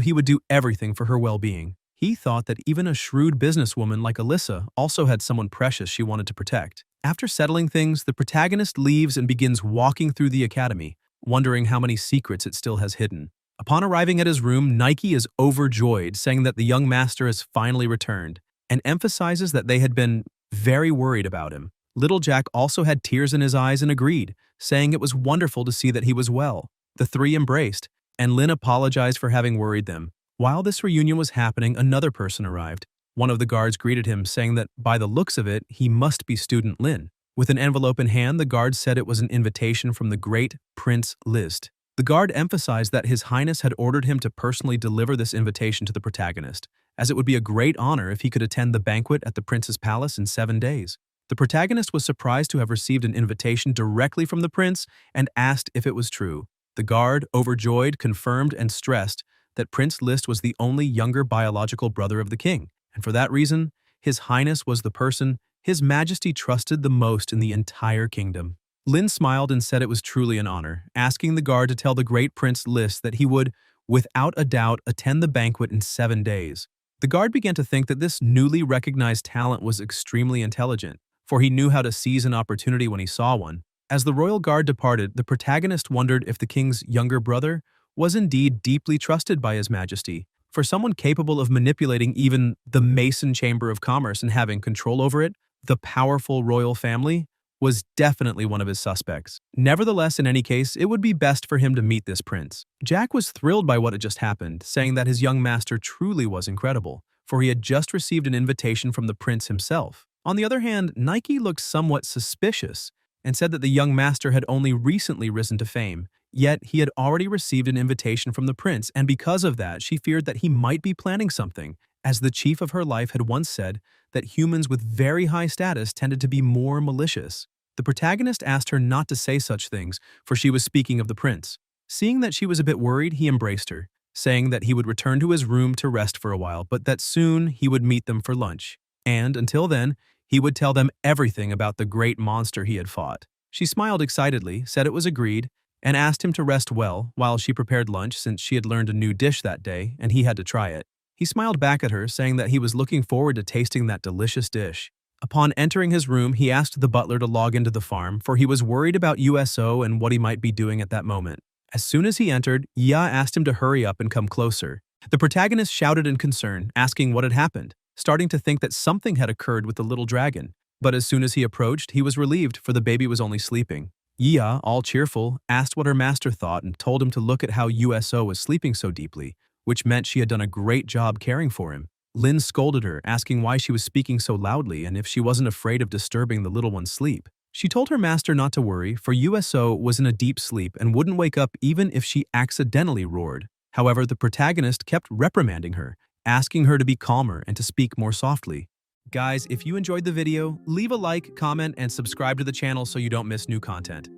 he would do everything for her well-being. He thought that even a shrewd businesswoman like Alyssa also had someone precious she wanted to protect. After settling things, the protagonist leaves and begins walking through the academy, wondering how many secrets it still has hidden. Upon arriving at his room, Nike is overjoyed, saying that the young master has finally returned, and emphasizes that they had been very worried about him. Little Jack also had tears in his eyes and agreed, saying it was wonderful to see that he was well. The three embraced, and Lin apologized for having worried them. While this reunion was happening, another person arrived. One of the guards greeted him, saying that by the looks of it, he must be student Lin. With an envelope in hand, the guard said it was an invitation from the great Prince List. The guard emphasized that His Highness had ordered him to personally deliver this invitation to the protagonist, as it would be a great honor if he could attend the banquet at the prince's palace in 7 days. The protagonist was surprised to have received an invitation directly from the prince and asked if it was true. The guard, overjoyed, confirmed and stressed that Prince List was the only younger biological brother of the king, and for that reason, His Highness was the person His Majesty trusted the most in the entire kingdom. Lin smiled and said it was truly an honor, asking the guard to tell the great Prince List that he would, without a doubt, attend the banquet in 7 days. The guard began to think that this newly recognized talent was extremely intelligent, for he knew how to seize an opportunity when he saw one. As the royal guard departed, the protagonist wondered if the king's younger brother was indeed deeply trusted by His Majesty. For someone capable of manipulating even the Mason Chamber of Commerce and having control over it, the powerful royal family was definitely one of his suspects. Nevertheless, in any case, it would be best for him to meet this prince. Jack was thrilled by what had just happened, saying that his young master truly was incredible, for he had just received an invitation from the prince himself. On the other hand, Nike looked somewhat suspicious and said that the young master had only recently risen to fame, yet he had already received an invitation from the prince, and because of that, she feared that he might be planning something, as the chief of her life had once said that humans with very high status tended to be more malicious. The protagonist asked her not to say such things, for she was speaking of the prince. Seeing that she was a bit worried, he embraced her, saying that he would return to his room to rest for a while, but that soon he would meet them for lunch. And until then, he would tell them everything about the great monster he had fought. She smiled excitedly, said it was agreed, and asked him to rest well while she prepared lunch since she had learned a new dish that day and he had to try it. He smiled back at her, saying that he was looking forward to tasting that delicious dish. Upon entering his room, he asked the butler to log into the farm, for he was worried about USO and what he might be doing at that moment. As soon as he entered, Ya asked him to hurry up and come closer. The protagonist shouted in concern, asking what had happened, starting to think that something had occurred with the little dragon. But as soon as he approached, he was relieved, for the baby was only sleeping. Ya, all cheerful, asked what her master thought and told him to look at how USO was sleeping so deeply, which meant she had done a great job caring for him. Lin scolded her, asking why she was speaking so loudly and if she wasn't afraid of disturbing the little one's sleep. She told her master not to worry, for USO was in a deep sleep and wouldn't wake up even if she accidentally roared. However, the protagonist kept reprimanding her, asking her to be calmer and to speak more softly. Guys, if you enjoyed the video, leave a like, comment, and subscribe to the channel so you don't miss new content.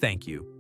Thank you.